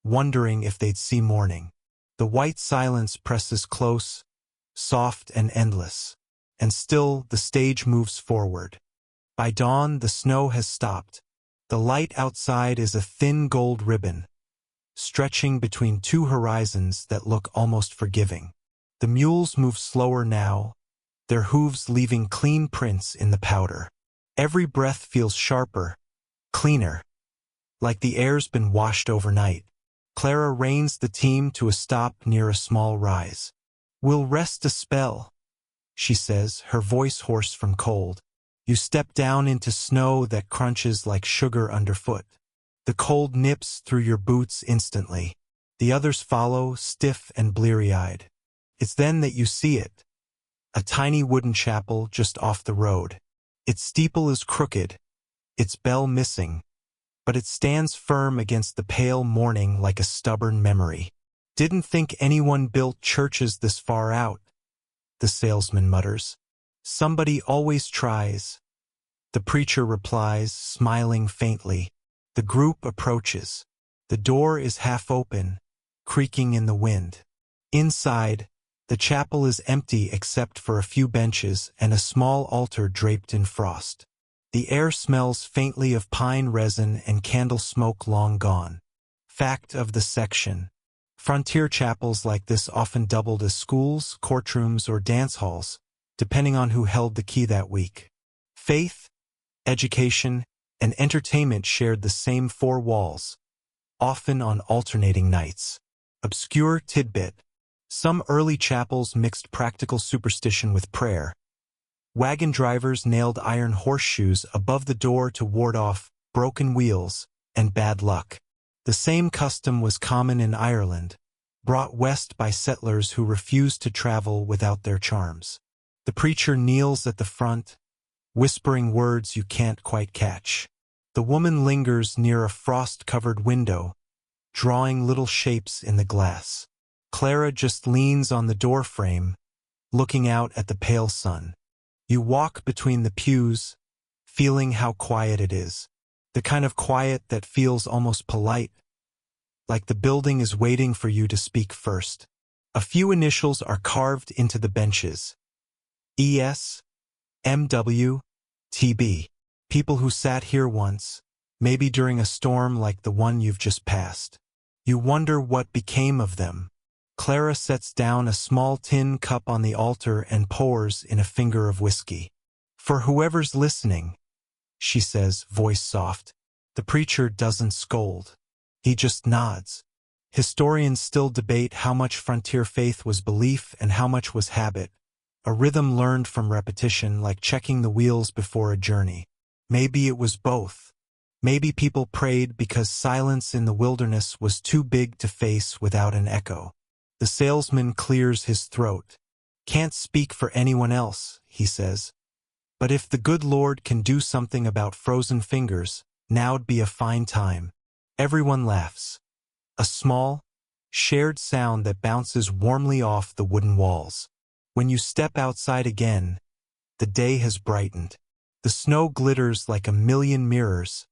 wondering if they'd see morning. The white silence presses close, soft and endless, and still the stage moves forward. By dawn, the snow has stopped. The light outside is a thin gold ribbon, stretching between two horizons that look almost forgiving. The mules move slower now, their hooves leaving clean prints in the powder. Every breath feels sharper, cleaner, like the air's been washed overnight. Clara reins the team to a stop near a small rise. "We'll rest a spell," she says, her voice hoarse from cold. You step down into snow that crunches like sugar underfoot. The cold nips through your boots instantly. The others follow, stiff and bleary-eyed. It's then that you see it. A tiny wooden chapel just off the road. Its steeple is crooked, its bell missing, but it stands firm against the pale morning like a stubborn memory. "Didn't think anyone built churches this far out," the salesman mutters. "Somebody always tries." The preacher replies, smiling faintly. The group approaches. The door is half open, creaking in the wind. Inside, the chapel is empty except for a few benches and a small altar draped in frost. The air smells faintly of pine resin and candle smoke long gone. Fact of the section: frontier chapels like this often doubled as schools, courtrooms, or dance halls, depending on who held the key that week. Faith, education, and entertainment shared the same four walls, often on alternating nights. Obscure tidbit: some early chapels mixed practical superstition with prayer. Wagon drivers nailed iron horseshoes above the door to ward off broken wheels and bad luck. The same custom was common in Ireland, brought west by settlers who refused to travel without their charms. The preacher kneels at the front, whispering words you can't quite catch. The woman lingers near a frost-covered window, drawing little shapes in the glass. Clara just leans on the doorframe, looking out at the pale sun. You walk between the pews, feeling how quiet it is. The kind of quiet that feels almost polite, like the building is waiting for you to speak first. A few initials are carved into the benches. E.S., M.W., T.B. People who sat here once, maybe during a storm like the one you've just passed. You wonder what became of them. Clara sets down a small tin cup on the altar and pours in a finger of whiskey. "For whoever's listening," she says, voice soft. The preacher doesn't scold. He just nods. Historians still debate how much frontier faith was belief and how much was habit, a rhythm learned from repetition, like checking the wheels before a journey. Maybe it was both. Maybe people prayed because silence in the wilderness was too big to face without an echo. The salesman clears his throat. "Can't speak for anyone else," he says. "But if the good Lord can do something about frozen fingers, now'd be a fine time." Everyone laughs. A small, shared sound that bounces warmly off the wooden walls. When you step outside again, the day has brightened. The snow glitters like a million mirrors,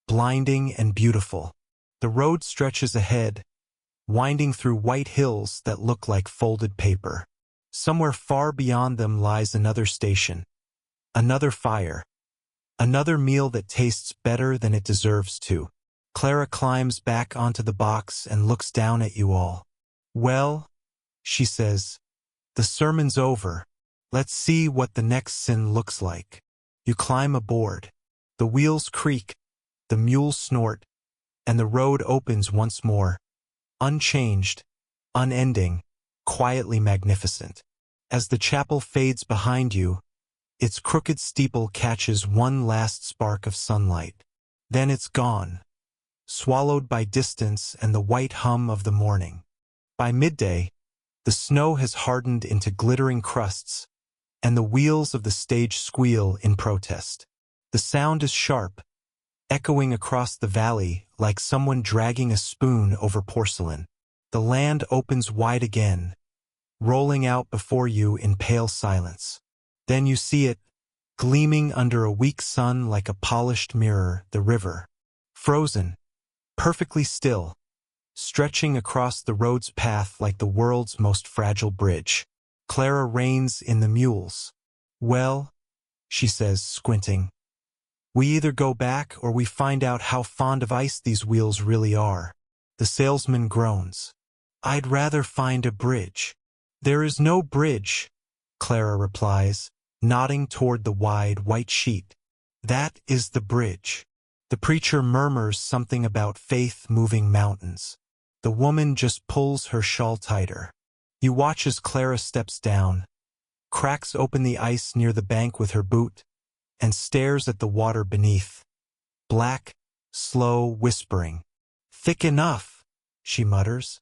blinding and beautiful. The road stretches ahead, winding through white hills that look like folded paper. Somewhere far beyond them lies another station, another fire, Another meal that tastes better than it deserves to. Clara climbs back onto the box and looks down at you all. Well, she says, the sermon's over. Let's see what the next sin looks like. You climb aboard. The wheels creak, the mules snort, and the road opens once more. Unchanged, unending, quietly magnificent. As the chapel fades behind you, its crooked steeple catches one last spark of sunlight. Then it's gone, swallowed by distance and the white hum of the morning. By midday, the snow has hardened into glittering crusts, and the wheels of the stage squeal in protest. The sound is sharp, echoing across the valley like someone dragging a spoon over porcelain. The land opens wide again, rolling out before you in pale silence. Then you see it, gleaming under a weak sun like a polished mirror, the river. Frozen, perfectly still, stretching across the road's path like the world's most fragile bridge. Clara reins in the mules. Well, she says, squinting, we either go back or we find out how fond of ice these wheels really are. The salesman groans. I'd rather find a bridge. There is no bridge, Clara replies, nodding toward the wide white sheet. That is the bridge. The preacher murmurs something about faith moving mountains. The woman just pulls her shawl tighter. You watch as Clara steps down, cracks open the ice near the bank with her boot, and stares at the water beneath. Black, slow, whispering. Thick enough, she mutters.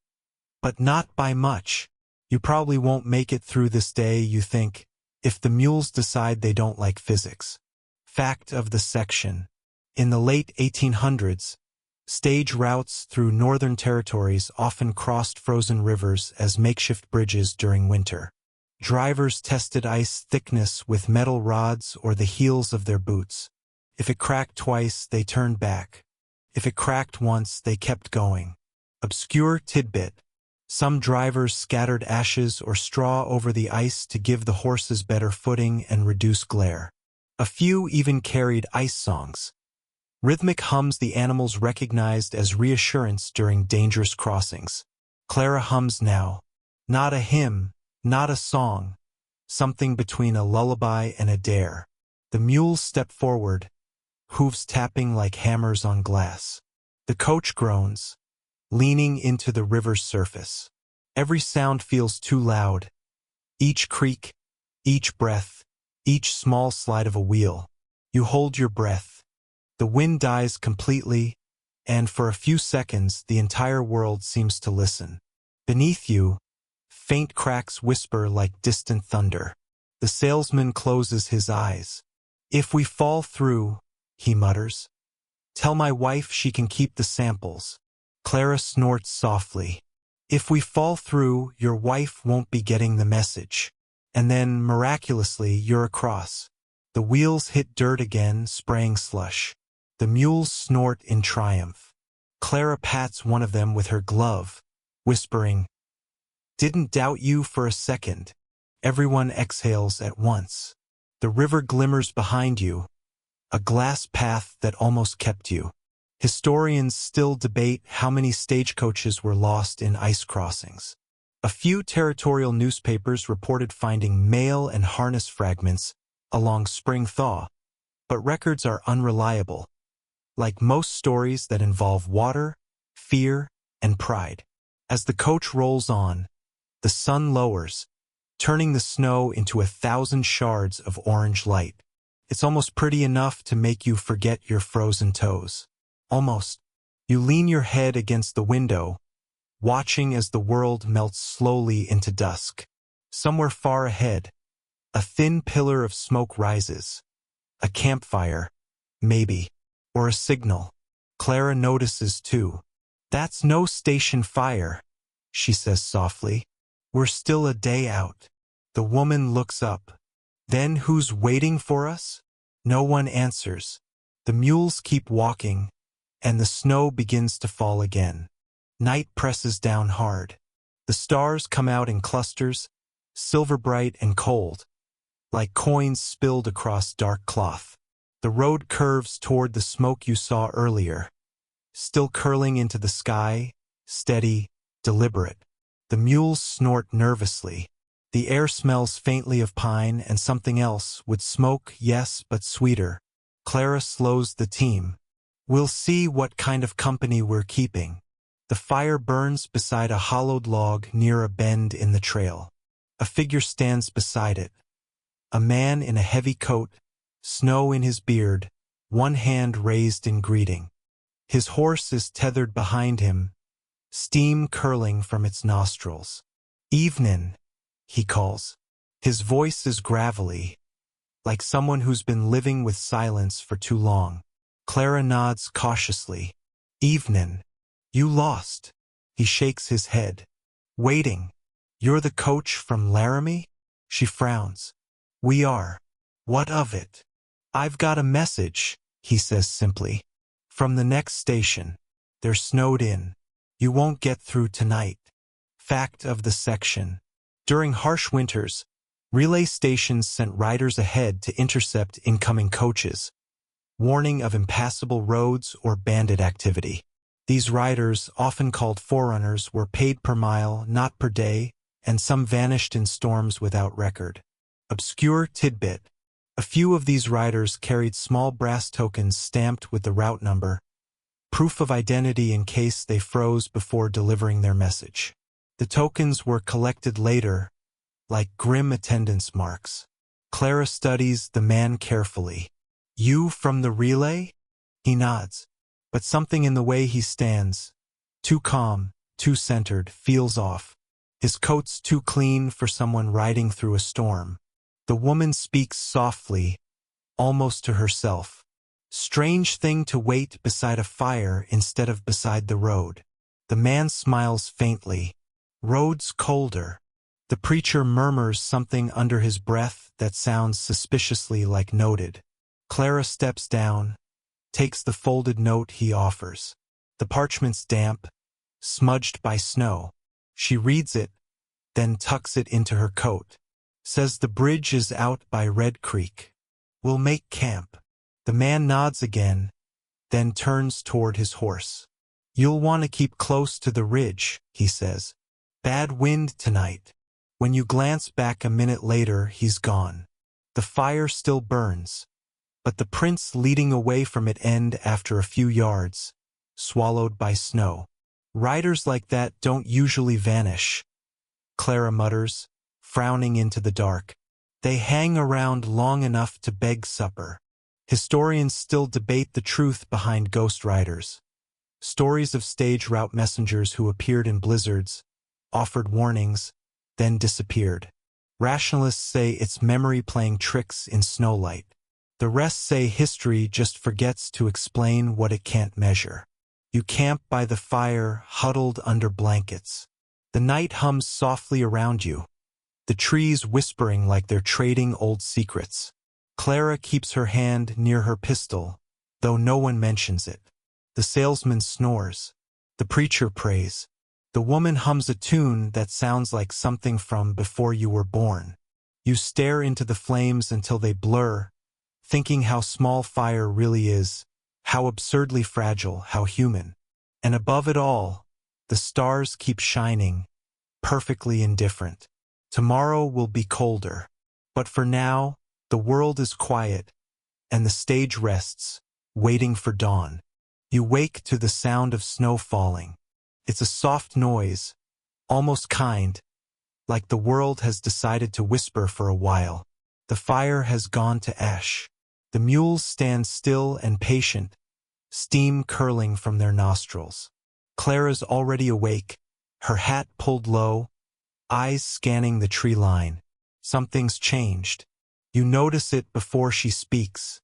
But not by much. You probably won't make it through this day, you think, if the mules decide they don't like physics. Fact of the section. In the late 1800s, stage routes through northern territories often crossed frozen rivers as makeshift bridges during winter. Drivers tested ice thickness with metal rods or the heels of their boots. If it cracked twice, they turned back. If it cracked once, they kept going. Obscure tidbit. Some drivers scattered ashes or straw over the ice to give the horses better footing and reduce glare. A few even carried ice songs. Rhythmic hums the animals recognized as reassurance during dangerous crossings. Clara hums now. Not a hymn, not a song. Something between a lullaby and a dare. The mules step forward, hooves tapping like hammers on glass. The coach groans, leaning into the river's surface. Every sound feels too loud. Each creak, each breath, each small slide of a wheel. You hold your breath. The wind dies completely, and for a few seconds the entire world seems to listen. Beneath you, faint cracks whisper like distant thunder. The salesman closes his eyes. If we fall through, he mutters. Tell my wife she can keep the samples. Clara snorts softly. If we fall through, your wife won't be getting the message. And then, miraculously, you're across. The wheels hit dirt again, spraying slush. The mules snort in triumph. Clara pats one of them with her glove, whispering, Didn't doubt you for a second. Everyone exhales at once. The river glimmers behind you, a glass path that almost kept you. Historians still debate how many stagecoaches were lost in ice crossings. A few territorial newspapers reported finding mail and harness fragments along spring thaw, but records are unreliable, like most stories that involve water, fear, and pride. As the coach rolls on, the sun lowers, turning the snow into 1,000 shards of orange light. It's almost pretty enough to make you forget your frozen toes. Almost. You lean your head against the window, watching as the world melts slowly into dusk. Somewhere far ahead, a thin pillar of smoke rises. A campfire, maybe, or a signal. Clara notices too. That's no station fire, she says softly. We're still a day out. The woman looks up. Then who's waiting for us? No one answers. The mules keep walking, and the snow begins to fall again. Night presses down hard. The stars come out in clusters, silver bright and cold, like coins spilled across dark cloth. The road curves toward the smoke you saw earlier, still curling into the sky, steady, deliberate. The mules snort nervously. The air smells faintly of pine and something else, with smoke, yes, but sweeter. Clara slows the team. We'll see what kind of company we're keeping. The fire burns beside a hollowed log near a bend in the trail. A figure stands beside it. A man in a heavy coat, snow in his beard, one hand raised in greeting. His horse is tethered behind him, steam curling from its nostrils. "Evenin'," he calls. His voice is gravelly, like someone who's been living with silence for too long. Clara nods cautiously. "Evenin'. You lost." He shakes his head. "Waiting. You're the coach from Laramie?" She frowns. "We are." "What of it?" "I've got a message," he says simply. "From the next station. They're snowed in. You won't get through tonight." Fact of the section. During harsh winters, relay stations sent riders ahead to intercept incoming coaches, warning of impassable roads or bandit activity. These riders, often called forerunners, were paid per mile, not per day, and some vanished in storms without record. Obscure tidbit. A few of these riders carried small brass tokens stamped with the route number, proof of identity in case they froze before delivering their message. The tokens were collected later, like grim attendance marks. Clara studies the man carefully. "You from the relay?" He nods, but something in the way he stands, too calm, too centered, feels off. His coat's too clean for someone riding through a storm. The woman speaks softly, almost to herself. "Strange thing to wait beside a fire instead of beside the road." The man smiles faintly. "Road's colder." The preacher murmurs something under his breath that sounds suspiciously like noted. Clara steps down, takes the folded note he offers. The parchment's damp, smudged by snow. She reads it, then tucks it into her coat. Says the bridge is out by Red Creek. "We'll make camp." The man nods again, then turns toward his horse. "You'll want to keep close to the ridge," he says. "Bad wind tonight." When you glance back a minute later, he's gone. The fire still burns, but the prints leading away from it end after a few yards, swallowed by snow. "Riders like that don't usually vanish," Clara mutters, frowning into the dark. "They hang around long enough to beg supper." Historians still debate the truth behind ghost riders. Stories of stage route messengers who appeared in blizzards, offered warnings, then disappeared. Rationalists say it's memory playing tricks in snowlight. The rest say history just forgets to explain what it can't measure. You camp by the fire, huddled under blankets. The night hums softly around you, the trees whispering like they're trading old secrets. Clara keeps her hand near her pistol, though no one mentions it. The salesman snores. The preacher prays. The woman hums a tune that sounds like something from before you were born. You stare into the flames until they blur, thinking how small fire really is, how absurdly fragile, how human. And above it all, the stars keep shining, perfectly indifferent. Tomorrow will be colder. But for now, the world is quiet, and the stage rests, waiting for dawn. You wake to the sound of snow falling. It's a soft noise, almost kind, like the world has decided to whisper for a while. The fire has gone to ash. The mules stand still and patient, steam curling from their nostrils. Clara's already awake, her hat pulled low, eyes scanning the tree line. Something's changed. You notice it before she speaks.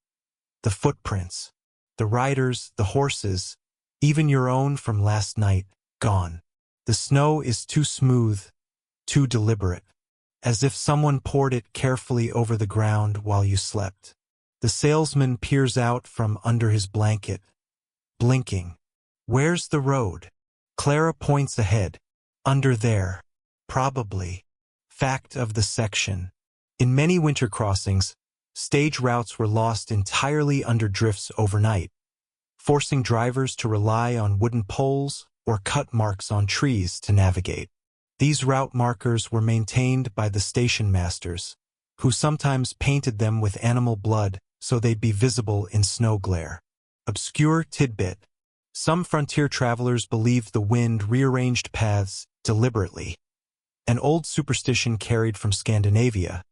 The footprints, the riders, the horses, even your own from last night, gone. The snow is too smooth, too deliberate, as if someone poured it carefully over the ground while you slept. The salesman peers out from under his blanket, blinking. "Where's the road?" Clara points ahead. "Under there. Probably." Fact of the section. In many winter crossings, Stage routes were lost entirely under drifts overnight, forcing drivers to rely on wooden poles or cut marks on trees to navigate. These route markers were maintained by the station masters, who sometimes painted them with animal blood so they'd be visible in snow glare. Obscure tidbit: some frontier travelers believed the wind rearranged paths deliberately, an old superstition carried from Scandinavia,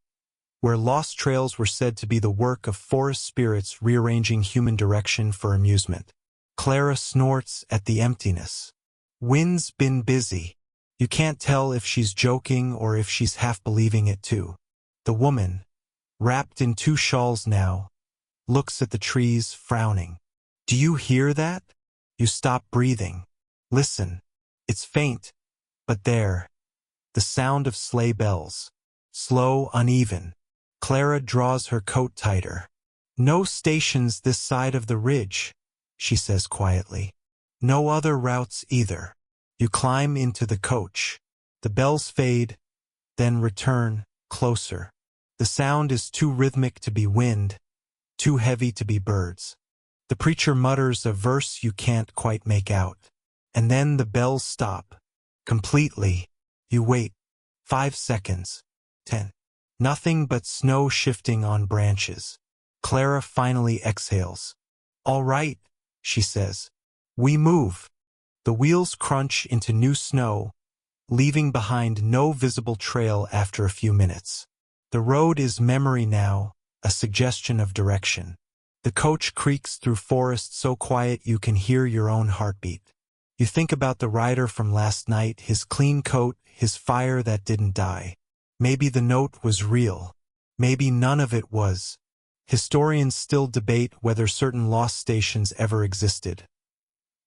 where lost trails were said to be the work of forest spirits rearranging human direction for amusement. Clara snorts at the emptiness. Wind's been busy. You can't tell if she's joking or if she's half believing it too. The woman, wrapped in 2 shawls now, looks at the trees, frowning. Do you hear that? You stop breathing. Listen. It's faint, but there. The sound of sleigh bells. Slow, uneven. Clara draws her coat tighter. No stations this side of the ridge, she says quietly. No other routes either. You climb into the coach. The bells fade, then return, closer. The sound is too rhythmic to be wind, too heavy to be birds. The preacher mutters a verse you can't quite make out. And then the bells stop. Completely. You wait. 5 seconds. 10. Nothing but snow shifting on branches. Clara finally exhales. All right, she says. We move. The wheels crunch into new snow, leaving behind no visible trail after a few minutes. The road is memory now, a suggestion of direction. The coach creaks through forest so quiet you can hear your own heartbeat. You think about the rider from last night, his clean coat, his fire that didn't die. Maybe the note was real. Maybe none of it was. Historians still debate whether certain lost stations ever existed.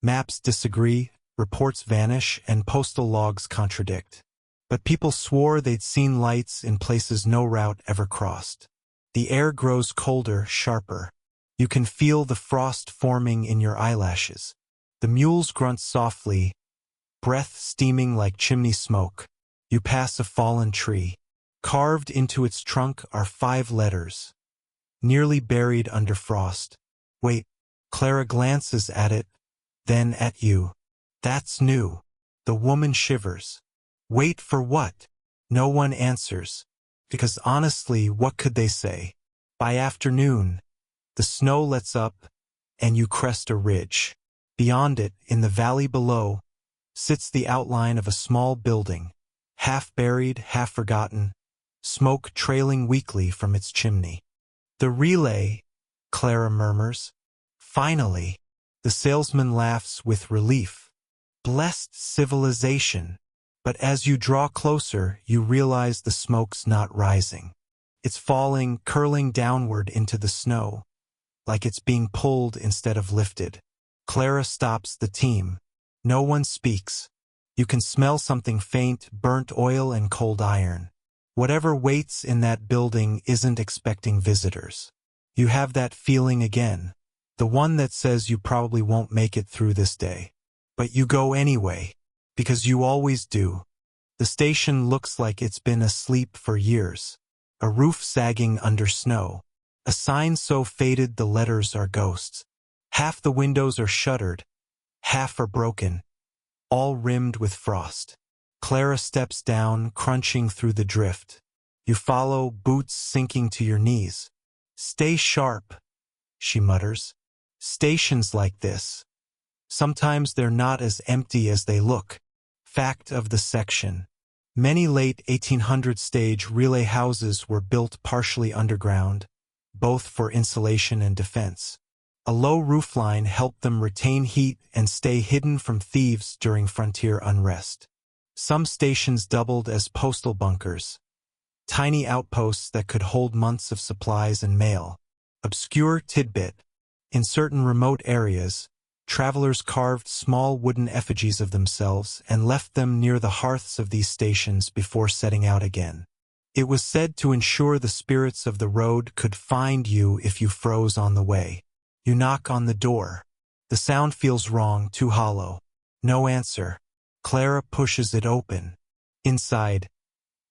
Maps disagree, reports vanish, and postal logs contradict. But people swore they'd seen lights in places no route ever crossed. The air grows colder, sharper. You can feel the frost forming in your eyelashes. The mules grunt softly, breath steaming like chimney smoke. You pass a fallen tree. Carved into its trunk are 5 letters, nearly buried under frost. Wait, Clara glances at it, then at you. That's new. The woman shivers. Wait for what? No one answers. Because honestly, what could they say? By afternoon, the snow lets up, and you crest a ridge. Beyond it, in the valley below, sits the outline of a small building, half buried, half forgotten, smoke trailing weakly from its chimney. The relay, Clara murmurs. Finally. The salesman laughs with relief. Blessed civilization. But as you draw closer, you realize the smoke's not rising. It's falling, curling downward into the snow, like it's being pulled instead of lifted. Clara stops the team. No one speaks. You can smell something faint, burnt oil and cold iron. Whatever waits in that building isn't expecting visitors. You have that feeling again. The one that says you probably won't make it through this day. But you go anyway, because you always do. The station looks like it's been asleep for years. A roof sagging under snow. A sign so faded the letters are ghosts. Half the windows are shuttered, half are broken, all rimmed with frost. Clara steps down, crunching through the drift. You follow, boots sinking to your knees. Stay sharp, she mutters. Stations like this. Sometimes they're not as empty as they look. Fact of the section. Many late 1800 stage relay houses were built partially underground, both for insulation and defense. A low roofline helped them retain heat and stay hidden from thieves during frontier unrest. Some stations doubled as postal bunkers, tiny outposts that could hold months of supplies and mail. Obscure tidbit. In certain remote areas, travelers carved small wooden effigies of themselves and left them near the hearths of these stations before setting out again. It was said to ensure the spirits of the road could find you if you froze on the way. You knock on the door. The sound feels wrong, too hollow. No answer. Clara pushes it open. Inside,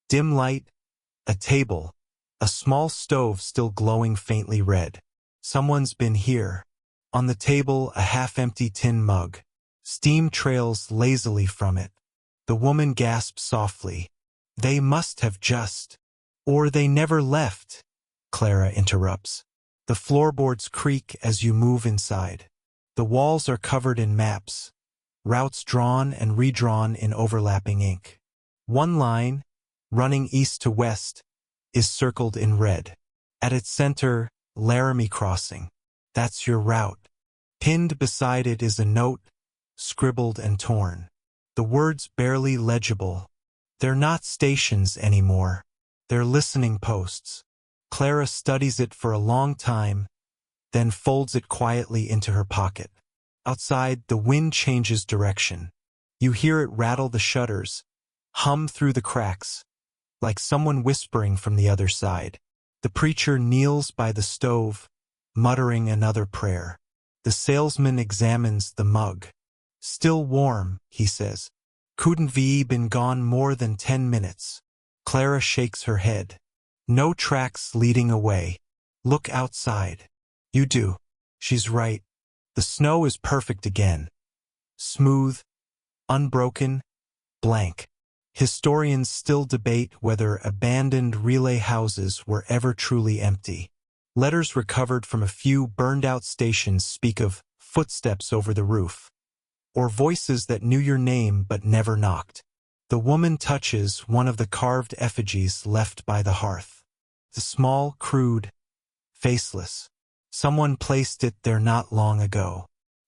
dim light, a table, a small stove still glowing faintly red. Someone's been here. On the table, a half-empty tin mug. Steam trails lazily from it. The woman gasps softly. They must have just. Or they never left, Clara interrupts. The floorboards creak as you move inside. The walls are covered in maps, routes drawn and redrawn in overlapping ink. One line, running east to west, is circled in red. At its center, Laramie Crossing. That's your route. Pinned beside it is a note, scribbled and torn. The words barely legible. They're not stations anymore. They're listening posts. Clara studies it for a long time, then folds it quietly into her pocket. Outside, the wind changes direction. You hear it rattle the shutters, hum through the cracks, like someone whispering from the other side. The preacher kneels by the stove, muttering another prayer. The salesman examines the mug. Still warm, he says. Couldn't we been gone more than 10 minutes? Clara shakes her head. No tracks leading away. Look outside. You do. She's right. The snow is perfect again. Smooth, unbroken, blank. Historians still debate whether abandoned relay houses were ever truly empty. Letters recovered from a few burned-out stations speak of footsteps over the roof, or voices that knew your name but never knocked. The woman touches one of the carved effigies left by the hearth. The small, crude, faceless. Someone placed it there not long ago.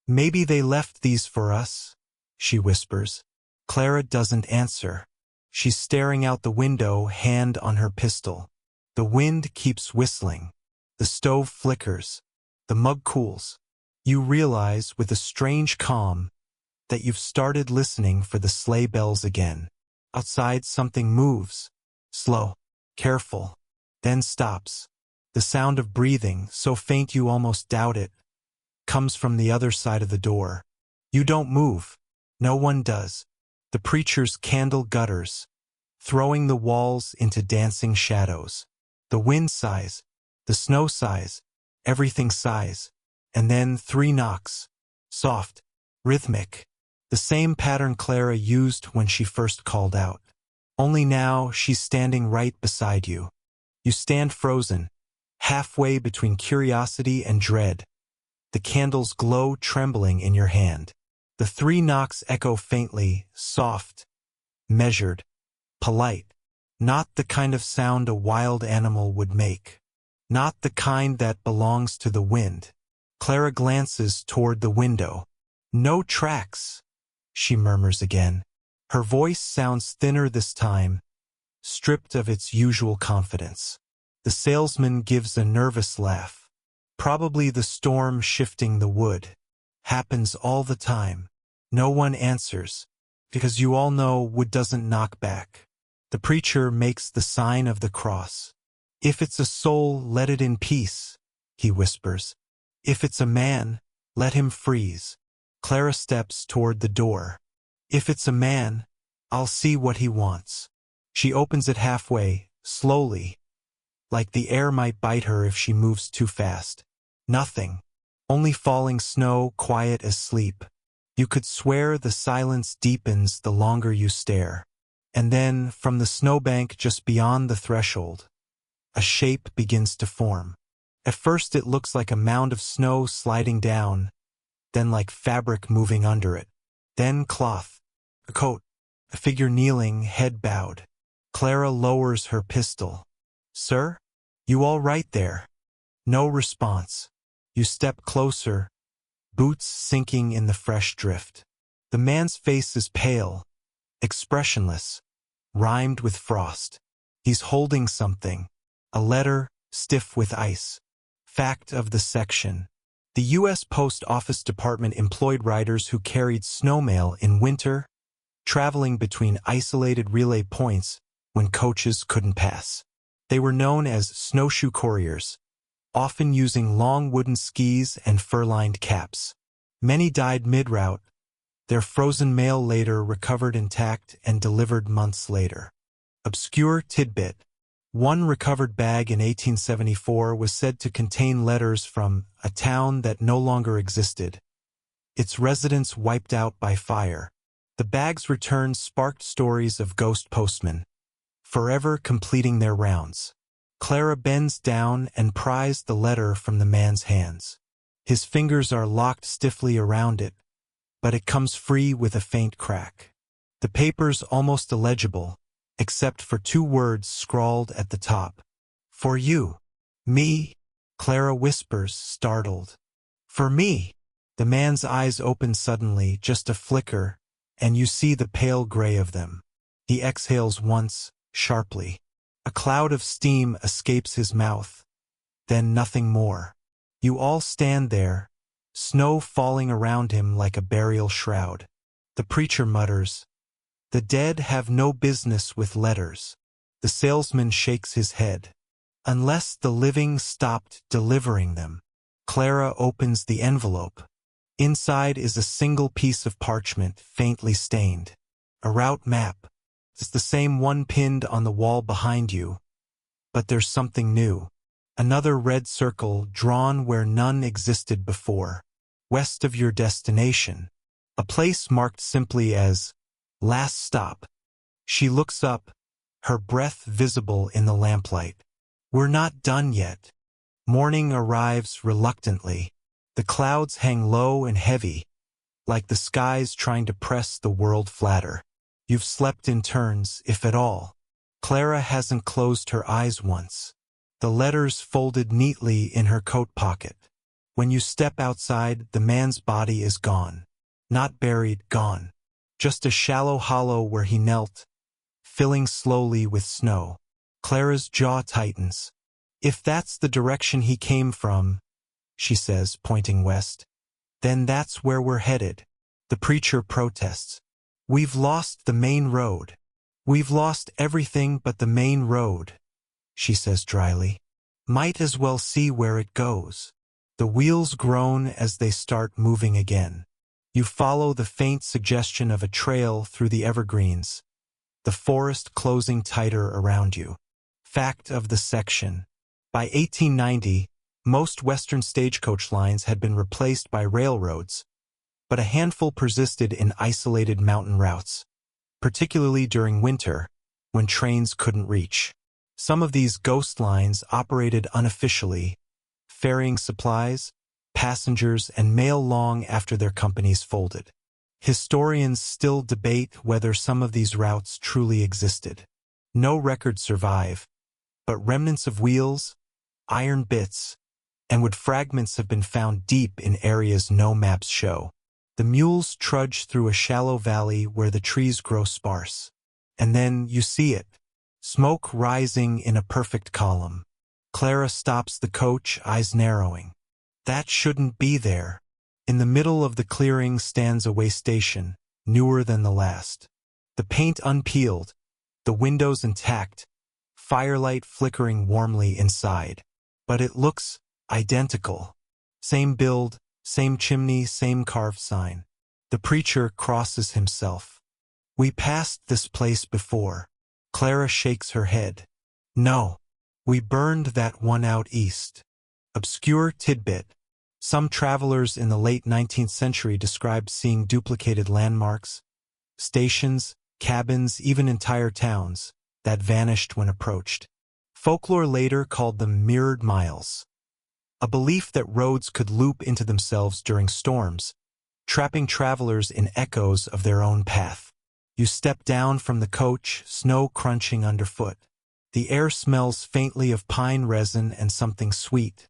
Maybe they left these for us, she whispers. Clara doesn't answer. She's staring out the window, hand on her pistol. The wind keeps whistling. The stove flickers. The mug cools. You realize, with a strange calm, that you've started listening for the sleigh bells again. Outside, something moves. Slow, careful, then stops. The sound of breathing, so faint you almost doubt it, comes from the other side of the door. You don't move. No one does. The preacher's candle gutters, throwing the walls into dancing shadows. The wind sighs, the snow sighs, everything sighs. And then 3 knocks. Soft, rhythmic. The same pattern Clara used when she first called out. Only now she's standing right beside you. You stand frozen, halfway between curiosity and dread. The candles glow trembling in your hand. The 3 knocks echo faintly, soft, measured, polite. Not the kind of sound a wild animal would make. Not the kind that belongs to the wind. Clara glances toward the window. No tracks, she murmurs again. Her voice sounds thinner this time, stripped of its usual confidence. The salesman gives a nervous laugh. Probably the storm shifting the wood. Happens all the time. No one answers, because you all know wood doesn't knock back. The preacher makes the sign of the cross. If it's a soul, let it in peace, he whispers. If it's a man, let him freeze. Clara steps toward the door. If it's a man, I'll see what he wants. She opens it halfway, slowly, like the air might bite her if she moves too fast. Nothing. Only falling snow, quiet as sleep. You could swear the silence deepens the longer you stare. And then, from the snowbank just beyond the threshold, a shape begins to form. At first it looks like a mound of snow sliding down, then like fabric moving under it. Then cloth, a coat, a figure kneeling, head bowed. Clara lowers her pistol. Sir? You all right there? No response. You step closer, boots sinking in the fresh drift. The man's face is pale, expressionless, rimed with frost. He's holding something, a letter stiff with ice. Fact of the section. The U.S. Post Office Department employed riders who carried snowmail in winter, traveling between isolated relay points when coaches couldn't pass. They were known as snowshoe couriers, often using long wooden skis and fur-lined caps. Many died mid-route, their frozen mail later recovered intact and delivered months later. Obscure tidbit. One recovered bag in 1874 was said to contain letters from a town that no longer existed, its residents wiped out by fire. The bag's return sparked stories of ghost postmen, forever completing their rounds. Clara bends down and pries the letter from the man's hands. His fingers are locked stiffly around it, but it comes free with a faint crack. The paper's almost illegible, except for 2 words scrawled at the top. For you. Me? Clara whispers, startled. For me? The man's eyes open suddenly, just a flicker, and you see the pale gray of them. He exhales once, sharply. A cloud of steam escapes his mouth. Then nothing more. You all stand there, snow falling around him like a burial shroud. The preacher mutters, "The dead have no business with letters." The salesman shakes his head. Unless the living stopped delivering them. Clara opens the envelope. Inside is a single piece of parchment, faintly stained. A route map. It's the same one pinned on the wall behind you. But there's something new. Another red circle drawn where none existed before. West of your destination. A place marked simply as last stop. She looks up, her breath visible in the lamplight. We're not done yet. Morning arrives reluctantly. The clouds hang low and heavy, like the skies trying to press the world flatter. You've slept in turns, if at all. Clara hasn't closed her eyes once. The letters folded neatly in her coat pocket. When you step outside, the man's body is gone. Not buried, gone. Just a shallow hollow where he knelt, filling slowly with snow. Clara's jaw tightens. If that's the direction he came from, she says, pointing west, then that's where we're headed. The preacher protests. We've lost the main road. We've lost everything but the main road, she says dryly. Might as well see where it goes. The wheels groan as they start moving again. You follow the faint suggestion of a trail through the evergreens, the forest closing tighter around you. Fact of the section. By 1890, most western stagecoach lines had been replaced by railroads, but a handful persisted in isolated mountain routes, particularly during winter, when trains couldn't reach. Some of these ghost lines operated unofficially, ferrying supplies, passengers, and mail long after their companies folded. Historians still debate whether some of these routes truly existed. No records survive, but remnants of wheels, iron bits, and wood fragments have been found deep in areas no maps show. The mules trudge through a shallow valley where the trees grow sparse. And then you see it, smoke rising in a perfect column. Clara stops the coach, eyes narrowing. That shouldn't be there. In the middle of the clearing stands a way station, newer than the last. The paint unpeeled, the windows intact, firelight flickering warmly inside. But it looks identical. Same build, same chimney, same carved sign. The preacher crosses himself. We passed this place before. Clara shakes her head. No, we burned that one out east. Obscure tidbit. Some travelers in the late 19th century described seeing duplicated landmarks, stations, cabins, even entire towns, that vanished when approached. Folklore later called them mirrored miles. A belief that roads could loop into themselves during storms, trapping travelers in echoes of their own path. You step down from the coach, snow crunching underfoot. The air smells faintly of pine resin and something sweet,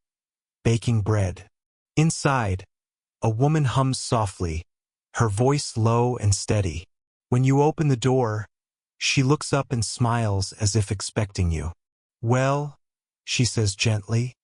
baking bread. Inside, a woman hums softly, her voice low and steady. When you open the door, she looks up and smiles as if expecting you. Well, she says gently,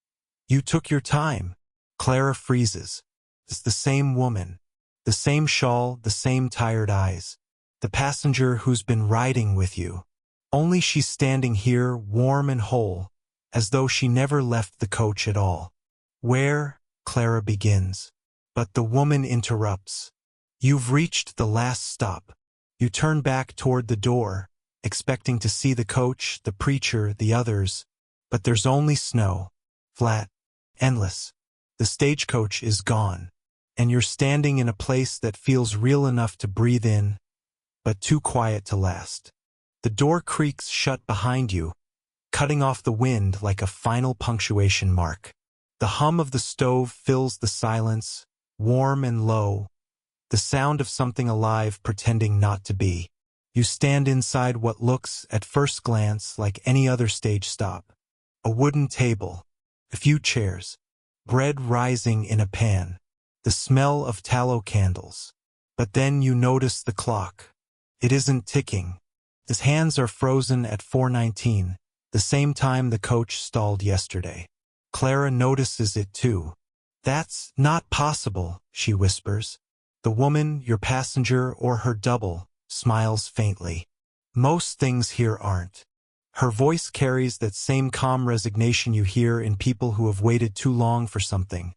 you took your time. Clara freezes. It's the same woman, the same shawl, the same tired eyes. The passenger who's been riding with you. Only she's standing here warm and whole, as though she never left the coach at all. Where? Clara begins. But the woman interrupts. You've reached the last stop. You turn back toward the door, expecting to see the coach, the preacher, the others, but there's only snow, flat, endless. The stagecoach is gone, and you're standing in a place that feels real enough to breathe in, but too quiet to last. The door creaks shut behind you, cutting off the wind like a final punctuation mark. The hum of the stove fills the silence, warm and low, the sound of something alive pretending not to be. You stand inside what looks, at first glance, like any other stage stop. A wooden table, a few chairs, bread rising in a pan, the smell of tallow candles. But then you notice the clock. It isn't ticking. His hands are frozen at 4:19, the same time the coach stalled yesterday. Clara notices it too. "That's not possible," she whispers. The woman, your passenger or her double, smiles faintly. "Most things here aren't." Her voice carries that same calm resignation you hear in people who have waited too long for something.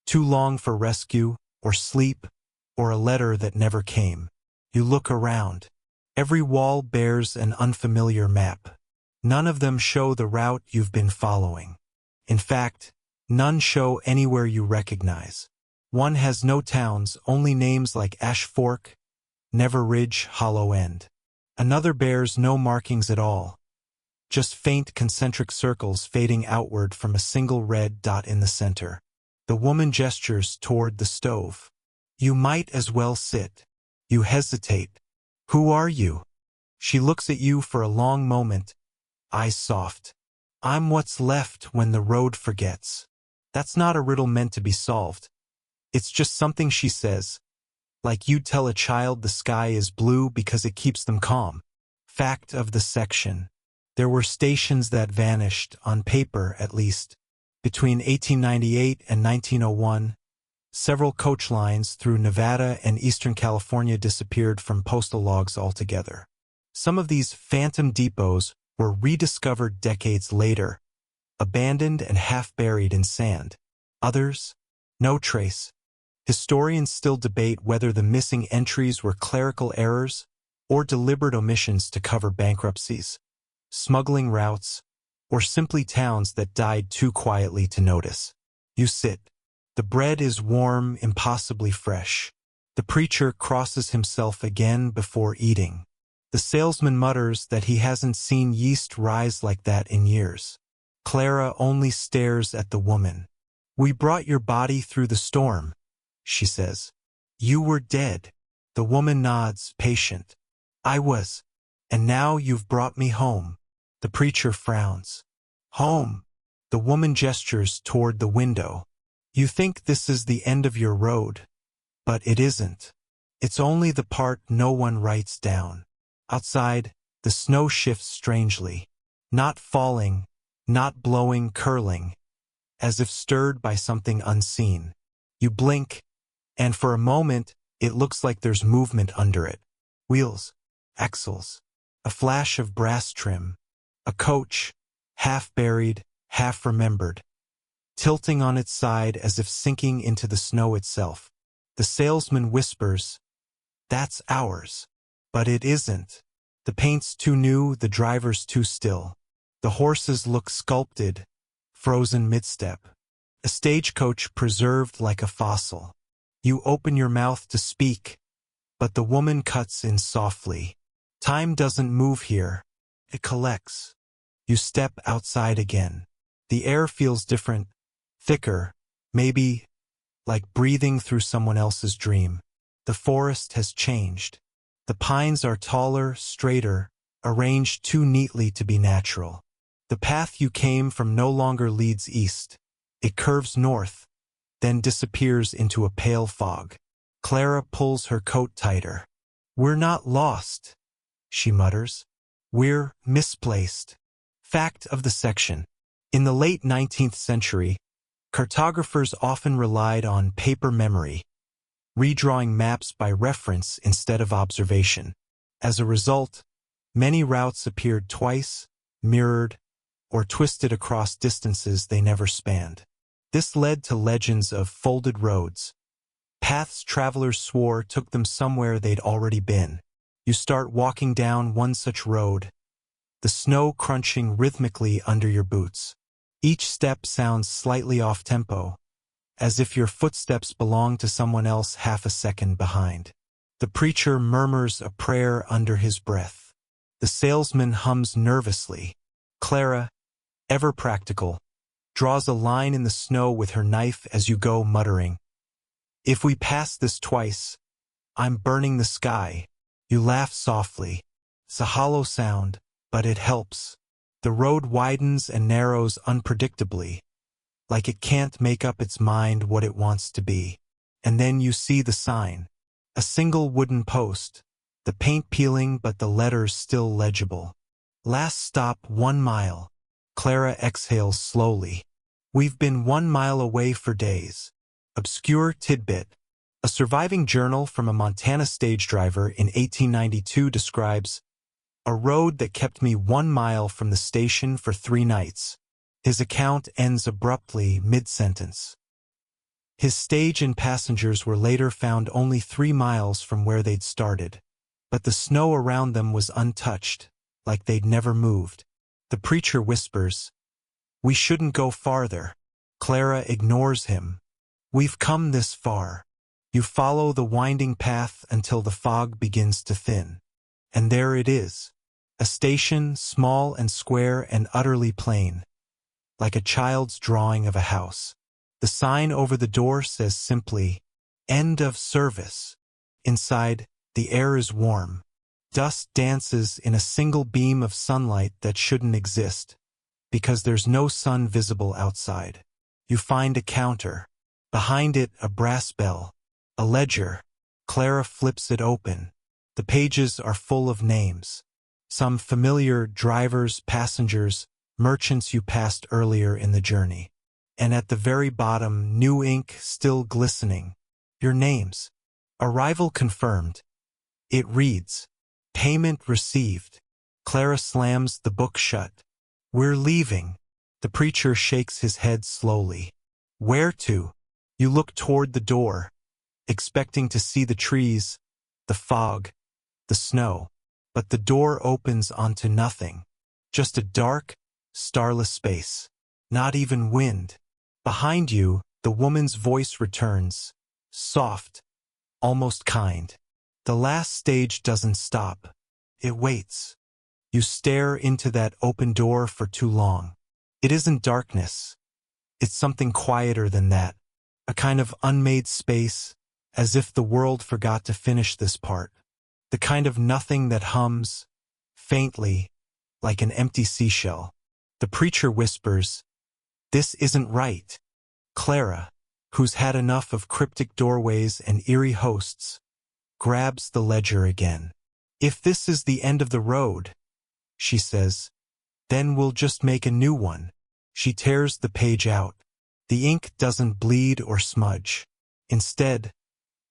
Too long for rescue, or sleep, or a letter that never came. You look around. Every wall bears an unfamiliar map. None of them show the route you've been following. In fact, none show anywhere you recognize. One has no towns, only names like Ash Fork, Never Ridge, Hollow End. Another bears no markings at all, just faint concentric circles fading outward from a single red dot in the center. The woman gestures toward the stove. "You might as well sit." You hesitate. "Who are you?" She looks at you for a long moment, eyes soft. "I'm what's left when the road forgets." That's not a riddle meant to be solved. It's just something she says, like you'd tell a child the sky is blue because it keeps them calm. Fact of the section. There were stations that vanished, on paper at least. Between 1898 and 1901, several coach lines through Nevada and Eastern California disappeared from postal logs altogether. Some of these phantom depots were rediscovered decades later, abandoned and half-buried in sand. Others, no trace. Historians still debate whether the missing entries were clerical errors or deliberate omissions to cover bankruptcies, smuggling routes, or simply towns that died too quietly to notice. You sit. The bread is warm, impossibly fresh. The preacher crosses himself again before eating. The salesman mutters that he hasn't seen yeast rise like that in years. Clara only stares at the woman. "We brought your body through the storm," she says. "You were dead." The woman nods, patient. "I was. And now you've brought me home." The preacher frowns. "Home." The woman gestures toward the window. "You think this is the end of your road, but it isn't. It's only the part no one writes down." Outside, the snow shifts strangely. Not falling, not blowing, curling, as if stirred by something unseen. You blink, and for a moment, it looks like there's movement under it. Wheels, axles, a flash of brass trim, a coach, half buried, half remembered, tilting on its side as if sinking into the snow itself. The salesman whispers, "That's ours." But it isn't. The paint's too new, the driver's too still. The horses look sculpted, frozen mid-step. A stagecoach preserved like a fossil. You open your mouth to speak, but the woman cuts in softly. "Time doesn't move here. It collects." You step outside again. The air feels different, thicker, maybe like breathing through someone else's dream. The forest has changed. The pines are taller, straighter, arranged too neatly to be natural. The path you came from no longer leads east. It curves north, then disappears into a pale fog. Clara pulls her coat tighter. "We're not lost," she mutters. "We're misplaced." Fact of the section. In the late 19th century, cartographers often relied on paper memory, redrawing maps by reference instead of observation. As a result, many routes appeared twice, mirrored, or twisted across distances they never spanned. This led to legends of folded roads, paths travelers swore took them somewhere they'd already been. You start walking down one such road, the snow crunching rhythmically under your boots. Each step sounds slightly off-tempo, as if your footsteps belong to someone else half a second behind. The preacher murmurs a prayer under his breath. The salesman hums nervously. Clara, ever practical, draws a line in the snow with her knife as you go, muttering, "If we pass this twice, I'm burning the sky." You laugh softly. It's a hollow sound, but it helps. The road widens and narrows unpredictably, like it can't make up its mind what it wants to be. And then you see the sign. A single wooden post, the paint peeling but the letters still legible. Last stop 1 mile. Clara exhales slowly. We've been 1 mile away for days. Obscure tidbit. A surviving journal from a Montana stage driver in 1892 describes a road that kept me 1 mile from the station for 3 nights. His account ends abruptly mid-sentence. His stage and passengers were later found only 3 miles from where they'd started, but the snow around them was untouched, like they'd never moved. The preacher whispers, "We shouldn't go farther." Clara ignores him. "We've come this far." You follow the winding path until the fog begins to thin. And there it is. A station, small and square and utterly plain, like a child's drawing of a house. The sign over the door says simply, "End of service." Inside, the air is warm. Dust dances in a single beam of sunlight that shouldn't exist, because there's no sun visible outside. You find a counter. Behind it, a brass bell. A ledger. Clara flips it open. The pages are full of names. Some familiar drivers, passengers, merchants you passed earlier in the journey. And at the very bottom, new ink still glistening. Your names. Arrival confirmed. It reads, "Payment received." Clara slams the book shut. "We're leaving." The preacher shakes his head slowly. "Where to?" You look toward the door, expecting to see the trees, the fog, the snow. But the door opens onto nothing. Just a dark, starless space. Not even wind. Behind you, the woman's voice returns, soft, almost kind. The last stage doesn't stop. It waits. You stare into that open door for too long. It isn't darkness. It's something quieter than that. A kind of unmade space, as if the world forgot to finish this part. The kind of nothing that hums, faintly, like an empty seashell. The preacher whispers, "This isn't right." Clara, who's had enough of cryptic doorways and eerie hosts, grabs the ledger again. "If this is the end of the road," she says, "then we'll just make a new one." She tears the page out. The ink doesn't bleed or smudge. Instead,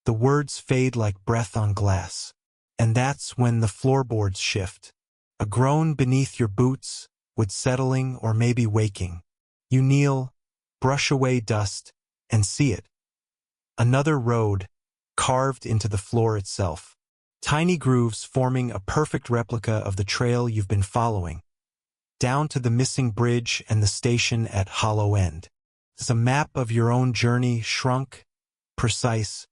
the words fade like breath on glass. And that's when the floorboards shift. A groan beneath your boots, wood settling or maybe waking. You kneel, brush away dust, and see it. Another road, carved into the floor itself. Tiny grooves forming a perfect replica of the trail you've been following. Down to the missing bridge and the station at Hollow End. It's a map of your own journey, shrunk, precise,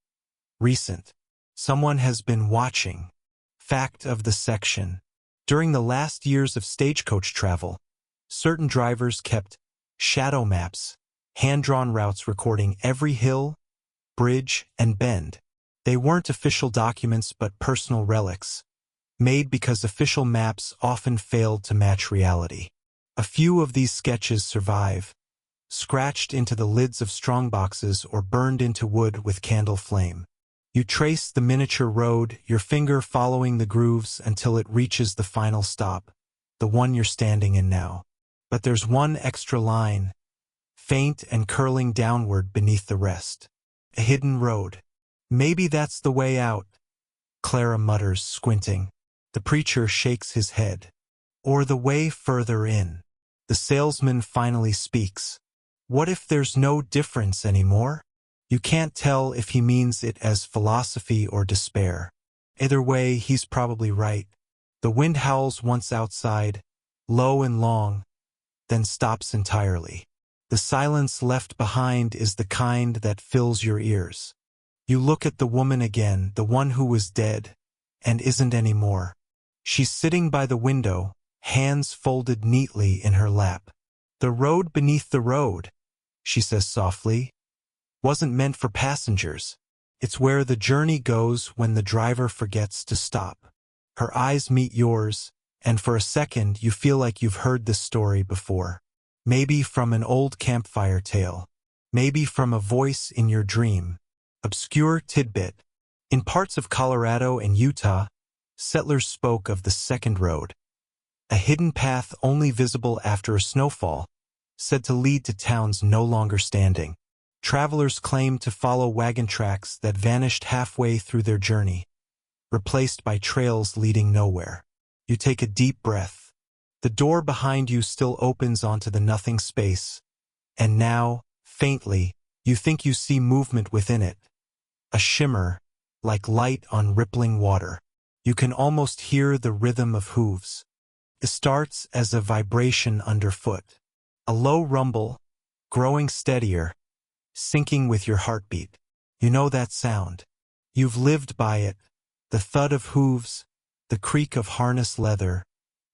recent. Someone has been watching. Fact of the section. During the last years of stagecoach travel, certain drivers kept shadow maps, hand-drawn routes recording every hill, bridge, and bend. They weren't official documents but personal relics, made because official maps often failed to match reality. A few of these sketches survive, scratched into the lids of strongboxes or burned into wood with candle flame. You trace the miniature road, your finger following the grooves until it reaches the final stop, the one you're standing in now. But there's one extra line, faint and curling downward beneath the rest. A hidden road. "Maybe that's the way out," Clara mutters, squinting. The preacher shakes his head. "Or the way further in." The salesman finally speaks. What if there's no difference anymore? You can't tell if he means it as philosophy or despair. Either way, he's probably right. The wind howls once outside, low and long, then stops entirely. The silence left behind is the kind that fills your ears. You look at the woman again, the one who was dead, and isn't anymore. She's sitting by the window, hands folded neatly in her lap. "The road beneath the road," she says softly, "wasn't meant for passengers. It's where the journey goes when the driver forgets to stop." Her eyes meet yours, and for a second you feel like you've heard this story before. Maybe from an old campfire tale. Maybe from a voice in your dream. Obscure tidbit. In parts of Colorado and Utah, settlers spoke of the second road, a hidden path only visible after a snowfall, said to lead to towns no longer standing. Travelers claimed to follow wagon tracks that vanished halfway through their journey, replaced by trails leading nowhere. You take a deep breath. The door behind you still opens onto the nothing space, and now, faintly, you think you see movement within it. A shimmer, like light on rippling water. You can almost hear the rhythm of hooves. It starts as a vibration underfoot. A low rumble, growing steadier, syncing with your heartbeat. You know that sound. You've lived by it. The thud of hooves, the creak of harness leather,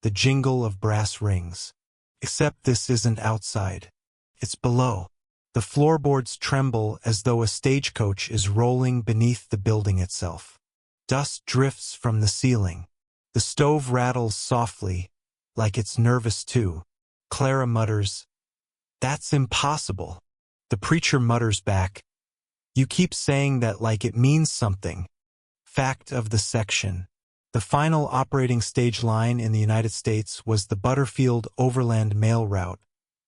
the jingle of brass rings. Except this isn't outside. It's below. The floorboards tremble as though a stagecoach is rolling beneath the building itself. Dust drifts from the ceiling. The stove rattles softly, like it's nervous too. Clara mutters, "That's impossible." The preacher mutters back, "You keep saying that like it means something." Fact of the section. The final operating stage line in the United States was the Butterfield Overland Mail Route,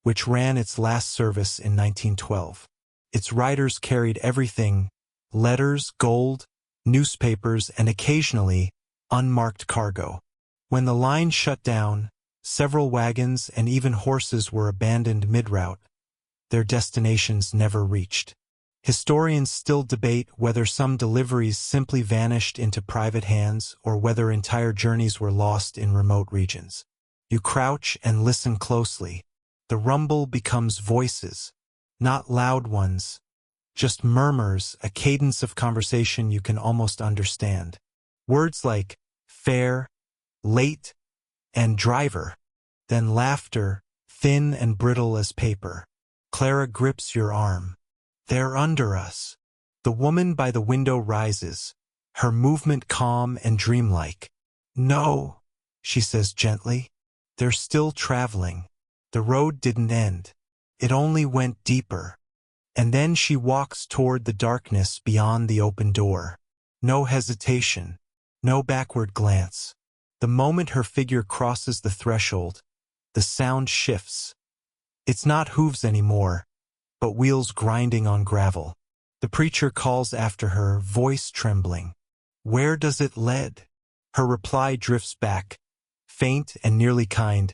which ran its last service in 1912. Its riders carried everything: letters, gold, newspapers, and occasionally unmarked cargo. When the line shut down, several wagons and even horses were abandoned mid-route, their destinations never reached. Historians still debate whether some deliveries simply vanished into private hands or whether entire journeys were lost in remote regions. You crouch and listen closely. The rumble becomes voices, not loud ones, just murmurs, a cadence of conversation you can almost understand. Words like fare, late, and driver. Then laughter, thin and brittle as paper. Clara grips your arm. "They're under us." The woman by the window rises, her movement calm and dreamlike. "No," she says gently. "They're still traveling. The road didn't end. It only went deeper." And then she walks toward the darkness beyond the open door. No hesitation, no backward glance. The moment her figure crosses the threshold, the sound shifts. It's not hooves anymore, but wheels grinding on gravel. The preacher calls after her, voice trembling. "Where does it lead?" Her reply drifts back, faint and nearly kind.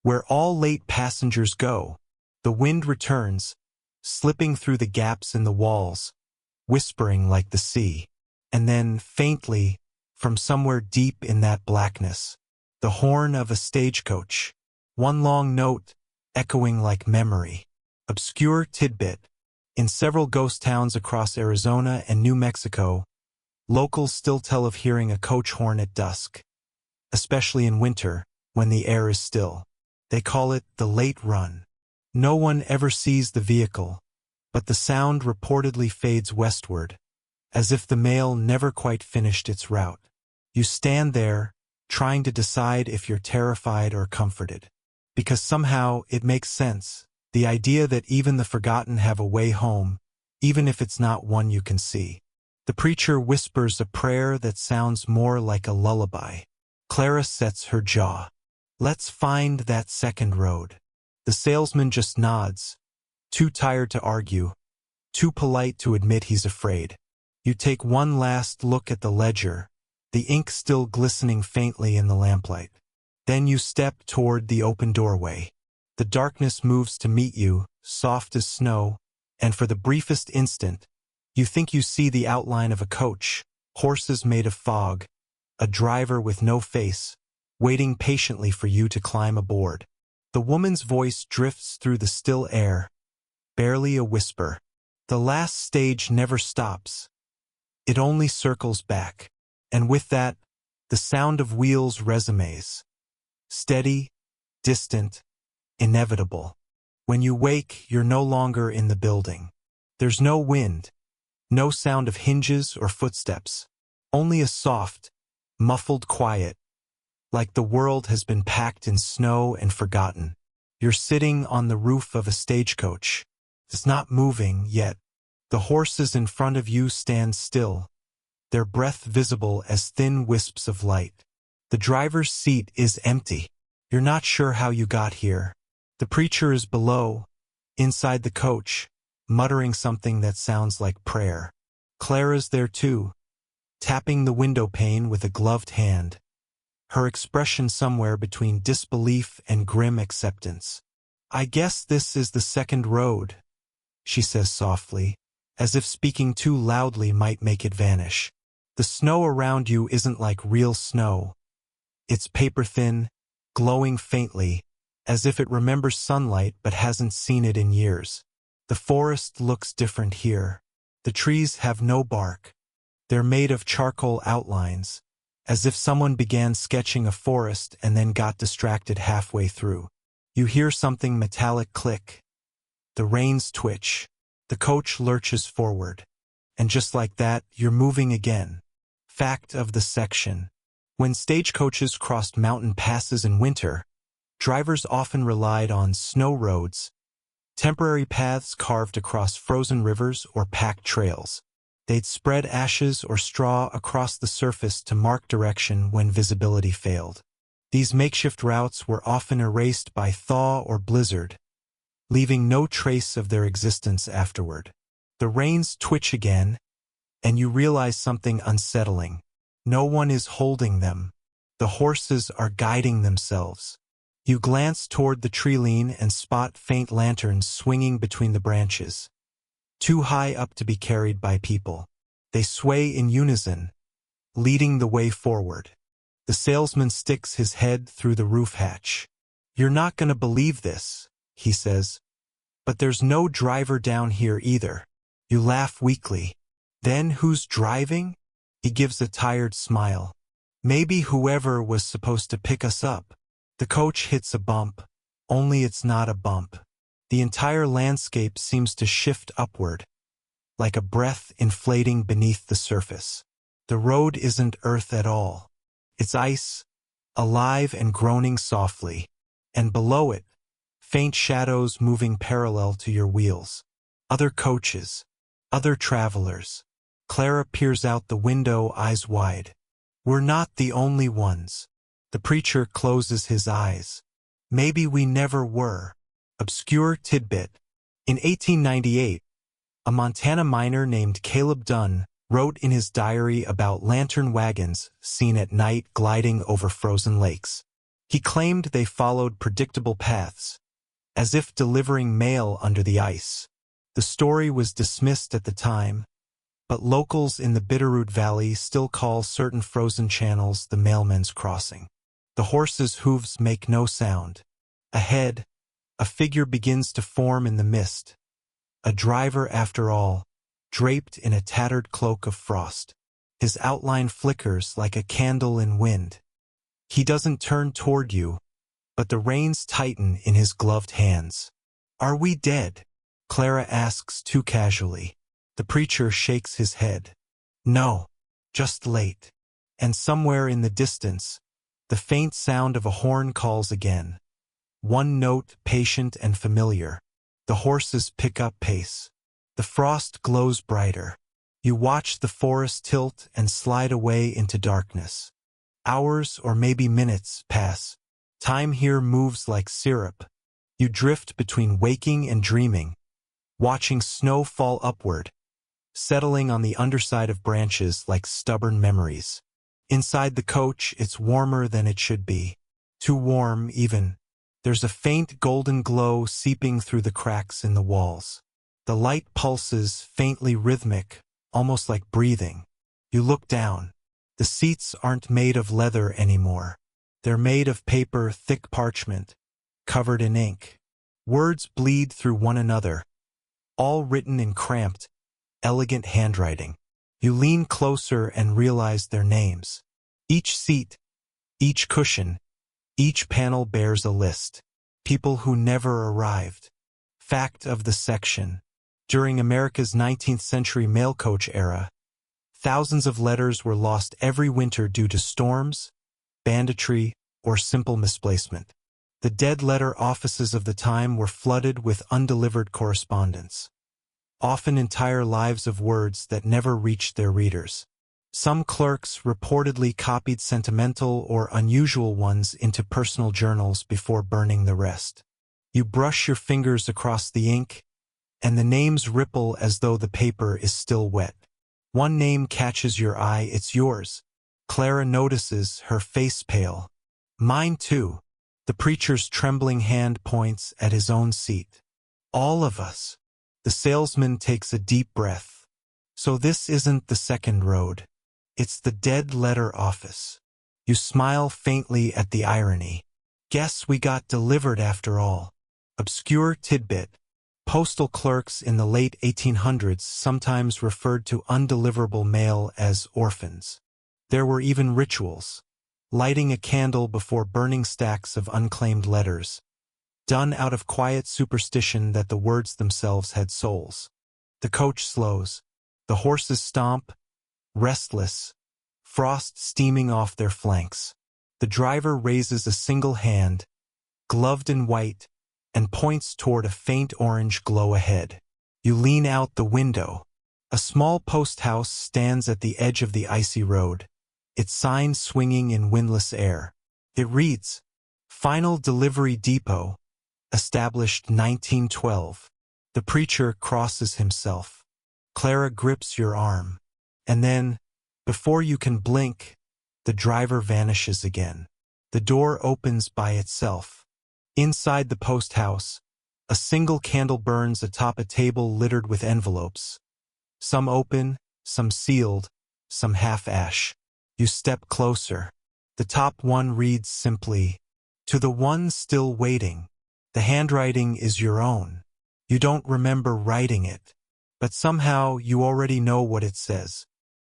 "Where all late passengers go." The wind returns, slipping through the gaps in the walls, whispering like the sea. And then, faintly, from somewhere deep in that blackness, the horn of a stagecoach. One long note, echoing like memory. Obscure tidbit. In several ghost towns across Arizona and New Mexico, locals still tell of hearing a coach horn at dusk, especially in winter, when the air is still. They call it the late run. No one ever sees the vehicle, but the sound reportedly fades westward, as if the mail never quite finished its route. You stand there, trying to decide if you're terrified or comforted. Because somehow it makes sense. The idea that even the forgotten have a way home, even if it's not one you can see. The preacher whispers a prayer that sounds more like a lullaby. Clara sets her jaw. "Let's find that second road." The salesman just nods, too tired to argue, too polite to admit he's afraid. You take one last look at the ledger, the ink still glistening faintly in the lamplight. Then you step toward the open doorway. The darkness moves to meet you, soft as snow, and for the briefest instant, you think you see the outline of a coach, horses made of fog, a driver with no face, waiting patiently for you to climb aboard. The woman's voice drifts through the still air, barely a whisper. The last stage never stops. It only circles back. And with that, the sound of wheels resumes. Steady, distant, inevitable. When you wake, you're no longer in the building. There's no wind, no sound of hinges or footsteps. Only a soft, muffled quiet, like the world has been packed in snow and forgotten. You're sitting on the roof of a stagecoach. It's not moving yet. The horses in front of you stand still, their breath visible as thin wisps of light. The driver's seat is empty. You're not sure how you got here. The preacher is below, inside the coach, muttering something that sounds like prayer. Clara's there too, tapping the window pane with a gloved hand, her expression somewhere between disbelief and grim acceptance. "I guess this is the second road," she says softly, as if speaking too loudly might make it vanish. The snow around you isn't like real snow. It's paper-thin, glowing faintly, as if it remembers sunlight but hasn't seen it in years. The forest looks different here. The trees have no bark. They're made of charcoal outlines, as if someone began sketching a forest and then got distracted halfway through. You hear something metallic click. The reins twitch. The coach lurches forward. And just like that, you're moving again. Fact of the section. When stagecoaches crossed mountain passes in winter, drivers often relied on snow roads, temporary paths carved across frozen rivers or packed trails. They'd spread ashes or straw across the surface to mark direction when visibility failed. These makeshift routes were often erased by thaw or blizzard, leaving no trace of their existence afterward. The reins twitch again, and you realize something unsettling. No one is holding them. The horses are guiding themselves. You glance toward the tree-line and spot faint lanterns swinging between the branches, too high up to be carried by people. They sway in unison, leading the way forward. The salesman sticks his head through the roof hatch. "You're not gonna believe this," he says. "But there's no driver down here either." You laugh weakly. "Then who's driving?" He gives a tired smile. "Maybe whoever was supposed to pick us up." The coach hits a bump, only it's not a bump. The entire landscape seems to shift upward, like a breath inflating beneath the surface. The road isn't earth at all. It's ice, alive and groaning softly, and below it, faint shadows moving parallel to your wheels. Other coaches, other travelers. Clara peers out the window, eyes wide. We're not the only ones. The preacher closes his eyes. Maybe we never were. Obscure tidbit. In 1898, a Montana miner named Caleb Dunn wrote in his diary about lantern wagons seen at night gliding over frozen lakes. He claimed they followed predictable paths, as if delivering mail under the ice. The story was dismissed at the time, but locals in the Bitterroot Valley still call certain frozen channels the Mailman's Crossing. The horses' hooves make no sound. Ahead, a figure begins to form in the mist. A driver, after all, draped in a tattered cloak of frost. His outline flickers like a candle in wind. He doesn't turn toward you, but the reins tighten in his gloved hands. "Are we dead?" Clara asks too casually. The preacher shakes his head. "No, just late." And somewhere in the distance, the faint sound of a horn calls again. One note, patient and familiar. The horses pick up pace. The frost glows brighter. You watch the forest tilt and slide away into darkness. Hours or maybe minutes pass. Time here moves like syrup. You drift between waking and dreaming, watching snow fall upward, settling on the underside of branches like stubborn memories. Inside the coach, it's warmer than it should be. Too warm, even. There's a faint golden glow seeping through the cracks in the walls. The light pulses, faintly rhythmic, almost like breathing. You look down. The seats aren't made of leather anymore. They're made of paper, thick parchment, covered in ink. Words bleed through one another, all written in cramped, elegant handwriting. You lean closer and realize their names. Each seat, each cushion, each panel bears a list. People who never arrived. Fact of the section. During America's 19th century mail coach era, thousands of letters were lost every winter due to storms, banditry, or simple misplacement. The dead letter offices of the time were flooded with undelivered correspondence, often entire lives of words that never reached their readers. Some clerks reportedly copied sentimental or unusual ones into personal journals before burning the rest. You brush your fingers across the ink, and the names ripple as though the paper is still wet. One name catches your eye, it's yours. Clara notices, her face pale. Mine too. The preacher's trembling hand points at his own seat. All of us. The salesman takes a deep breath. So this isn't the second road. It's the dead letter office. You smile faintly at the irony. Guess we got delivered after all. Obscure tidbit. Postal clerks in the late 1800s sometimes referred to undeliverable mail as orphans. There were even rituals. Lighting a candle before burning stacks of unclaimed letters, done out of quiet superstition that the words themselves had souls. The coach slows. The horses stomp, restless, frost steaming off their flanks. The driver raises a single hand, gloved in white, and points toward a faint orange glow ahead. You lean out the window. A small post house stands at the edge of the icy road, its sign swinging in windless air. It reads, Final Delivery Depot, established 1912. The preacher crosses himself. Clara grips your arm. And then, before you can blink, the driver vanishes again. The door opens by itself. Inside the post house, a single candle burns atop a table littered with envelopes. Some open, some sealed, some half-ash. You step closer. The top one reads simply, To the one still waiting. The handwriting is your own. You don't remember writing it, but somehow you already know what it says.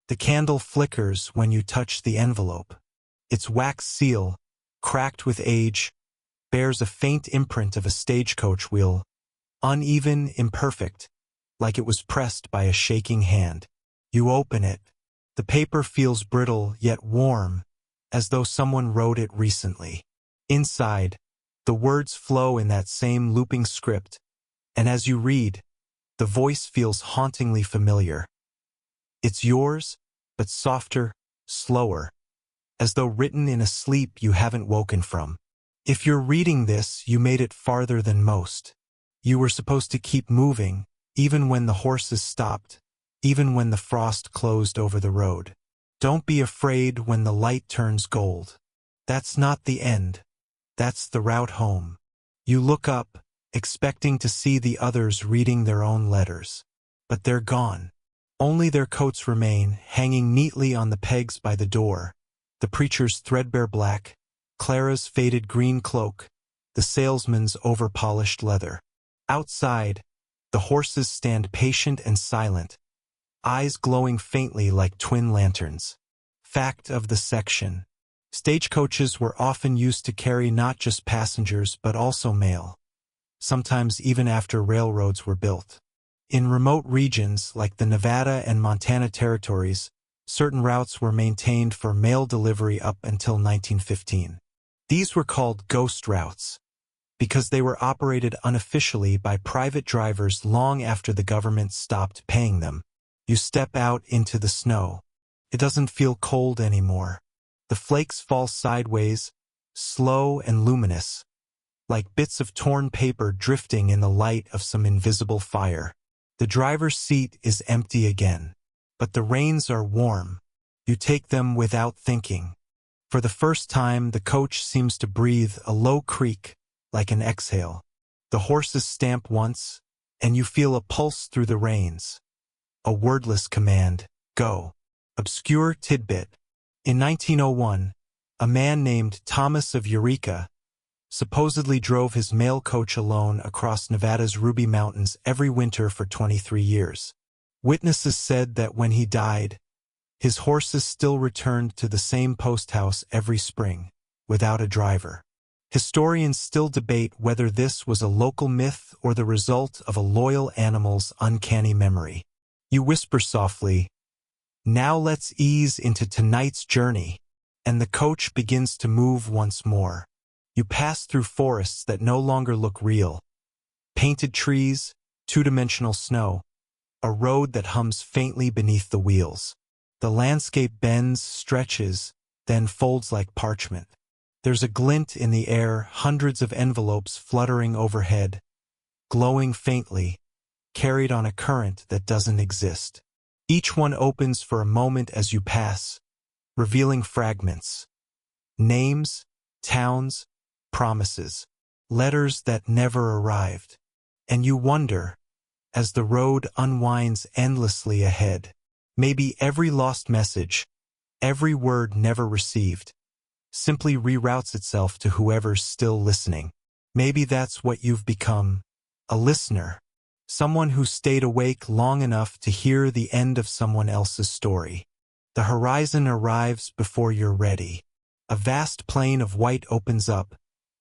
The candle flickers when you touch the envelope. Its wax seal, cracked with age, bears a faint imprint of a stagecoach wheel, uneven, imperfect, like it was pressed by a shaking hand. You open it. The paper feels brittle yet warm, as though someone wrote it recently. Inside, the words flow in that same looping script, and as you read, the voice feels hauntingly familiar. It's yours, but softer, slower, as though written in a sleep you haven't woken from. If you're reading this, you made it farther than most. You were supposed to keep moving, even when the horses stopped, even when the frost closed over the road. Don't be afraid when the light turns gold. That's not the end. That's the route home. You look up, expecting to see the others reading their own letters. But they're gone. Only their coats remain, hanging neatly on the pegs by the door. The preacher's threadbare black, Clara's faded green cloak, the salesman's over-polished leather. Outside, the horses stand patient and silent, eyes glowing faintly like twin lanterns. Fact of the section. Stagecoaches were often used to carry not just passengers but also mail, sometimes even after railroads were built. In remote regions like the Nevada and Montana territories, certain routes were maintained for mail delivery up until 1915. These were called ghost routes, because they were operated unofficially by private drivers long after the government stopped paying them. You step out into the snow. It doesn't feel cold anymore. The flakes fall sideways, slow and luminous, like bits of torn paper drifting in the light of some invisible fire. The driver's seat is empty again, but the reins are warm. You take them without thinking. For the first time, the coach seems to breathe a low creak, like an exhale. The horses stamp once, and you feel a pulse through the reins. A wordless command, go. Obscure tidbit. In 1901, a man named Thomas of Eureka supposedly drove his mail coach alone across Nevada's Ruby Mountains every winter for 23 years. Witnesses said that when he died, his horses still returned to the same post house every spring, without a driver. Historians still debate whether this was a local myth or the result of a loyal animal's uncanny memory. You whisper softly, "Now let's ease into tonight's journey," and the coach begins to move once more. You pass through forests that no longer look real. Painted trees, two-dimensional snow, a road that hums faintly beneath the wheels. The landscape bends, stretches, then folds like parchment. There's a glint in the air, hundreds of envelopes fluttering overhead, glowing faintly, carried on a current that doesn't exist. Each one opens for a moment as you pass, revealing fragments. Names, towns, promises, letters that never arrived. And you wonder, as the road unwinds endlessly ahead, maybe every lost message, every word never received, simply reroutes itself to whoever's still listening. Maybe that's what you've become, a listener, someone who stayed awake long enough to hear the end of someone else's story. The horizon arrives before you're ready. A vast plain of white opens up,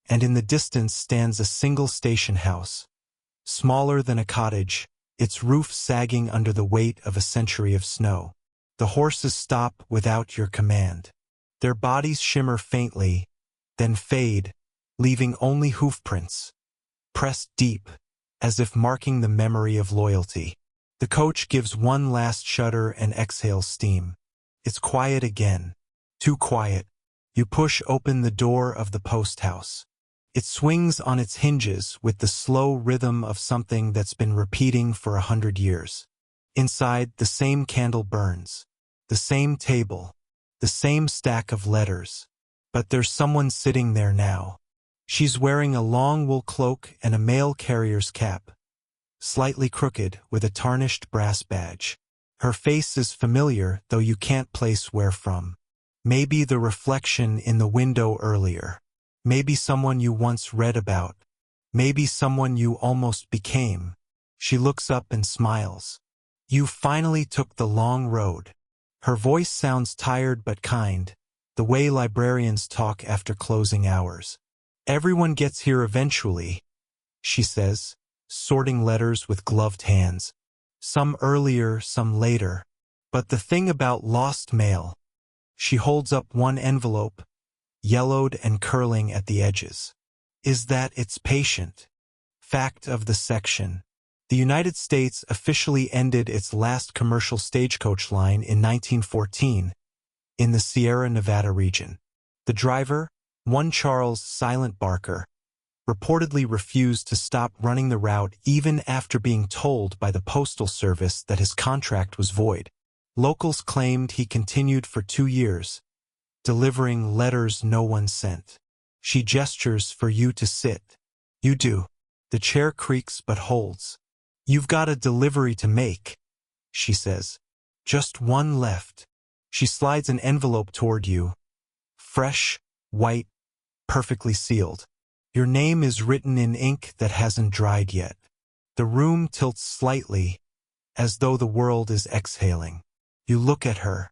and in the distance stands a single station house, smaller than a cottage, its roof sagging under the weight of a century of snow. The horses stop without your command. Their bodies shimmer faintly, then fade, leaving only hoofprints, pressed deep, as if marking the memory of loyalty. The coach gives one last shudder and exhales steam. It's quiet again. Too quiet. You push open the door of the post house. It swings on its hinges with the slow rhythm of something that's been repeating for 100 years. Inside, the same candle burns, the same table, the same stack of letters. But there's someone sitting there now. She's wearing a long wool cloak and a mail carrier's cap, slightly crooked with a tarnished brass badge. Her face is familiar, though you can't place where from. Maybe the reflection in the window earlier. Maybe someone you once read about. Maybe someone you almost became. She looks up and smiles. You finally took the long road. Her voice sounds tired but kind, the way librarians talk after closing hours. Everyone gets here eventually, she says, sorting letters with gloved hands. Some earlier, some later. But the thing about lost mail. She holds up one envelope, yellowed and curling at the edges, is that it's patient. Fact of the section. The United States officially ended its last commercial stagecoach line in 1914 in the Sierra Nevada region. The driver, one Charles Silent Barker, reportedly refused to stop running the route even after being told by the Postal Service that his contract was void. Locals claimed he continued for 2 years, delivering letters no one sent. She gestures for you to sit. You do. The chair creaks but holds. You've got a delivery to make, she says. Just one left. She slides an envelope toward you. Fresh, white, perfectly sealed. Your name is written in ink that hasn't dried yet. The room tilts slightly, as though the world is exhaling. You look at her.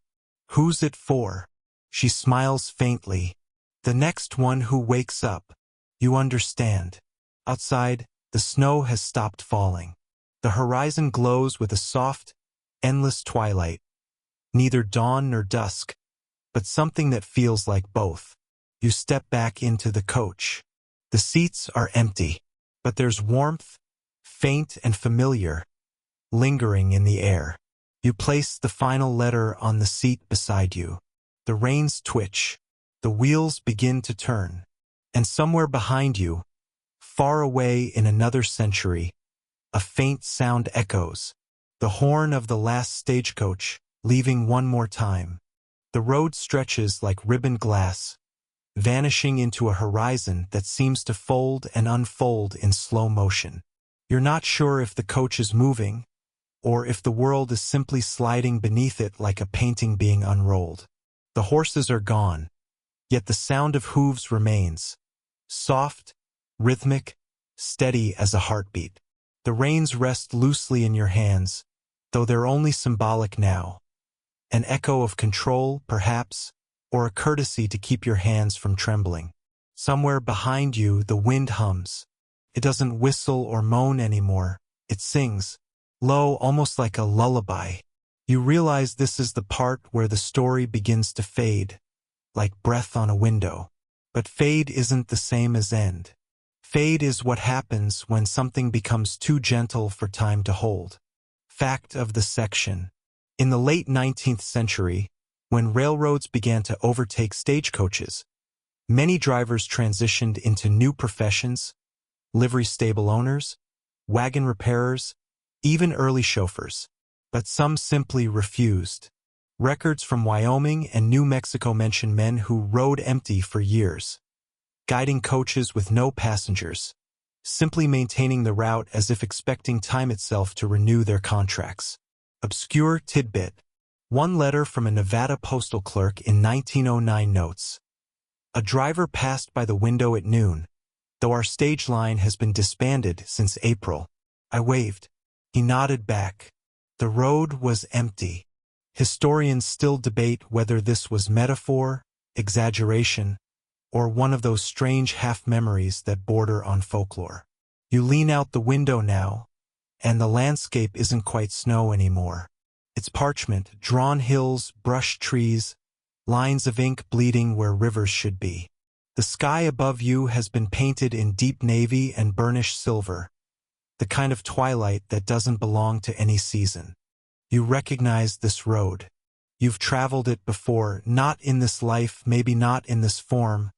Who's it for? She smiles faintly. The next one who wakes up. You understand. Outside, the snow has stopped falling. The horizon glows with a soft, endless twilight. Neither dawn nor dusk, but something that feels like both. You step back into the coach. The seats are empty, but there's warmth, faint and familiar, lingering in the air. You place the final letter on the seat beside you. The reins twitch, the wheels begin to turn, and somewhere behind you, far away in another century, a faint sound echoes, the horn of the last stagecoach, leaving one more time. The road stretches like ribboned glass, vanishing into a horizon that seems to fold and unfold in slow motion. You're not sure if the coach is moving, or if the world is simply sliding beneath it like a painting being unrolled. The horses are gone, yet the sound of hooves remains, soft, rhythmic, steady as a heartbeat. The reins rest loosely in your hands, though they're only symbolic now. An echo of control, perhaps, or a courtesy to keep your hands from trembling. Somewhere behind you, the wind hums. It doesn't whistle or moan anymore. It sings, low, almost like a lullaby. You realize this is the part where the story begins to fade, like breath on a window. But fade isn't the same as end. Fade is what happens when something becomes too gentle for time to hold. Fact of the section. In the late 19th century, when railroads began to overtake stagecoaches, many drivers transitioned into new professions: livery stable owners, wagon repairers, even early chauffeurs. But some simply refused. Records from Wyoming and New Mexico mention men who rode empty for years, guiding coaches with no passengers, simply maintaining the route as if expecting time itself to renew their contracts. Obscure tidbit. One letter from a Nevada postal clerk in 1909 notes, "A driver passed by the window at noon, though our stage line has been disbanded since April. I waved. He nodded back. The road was empty." Historians still debate whether this was metaphor, exaggeration, or one of those strange half-memories that border on folklore. You lean out the window now, and the landscape isn't quite snow anymore. It's parchment, drawn hills, brushed trees, lines of ink bleeding where rivers should be. The sky above you has been painted in deep navy and burnished silver, the kind of twilight that doesn't belong to any season. You recognize this road. You've traveled it before, not in this life, maybe not in this form,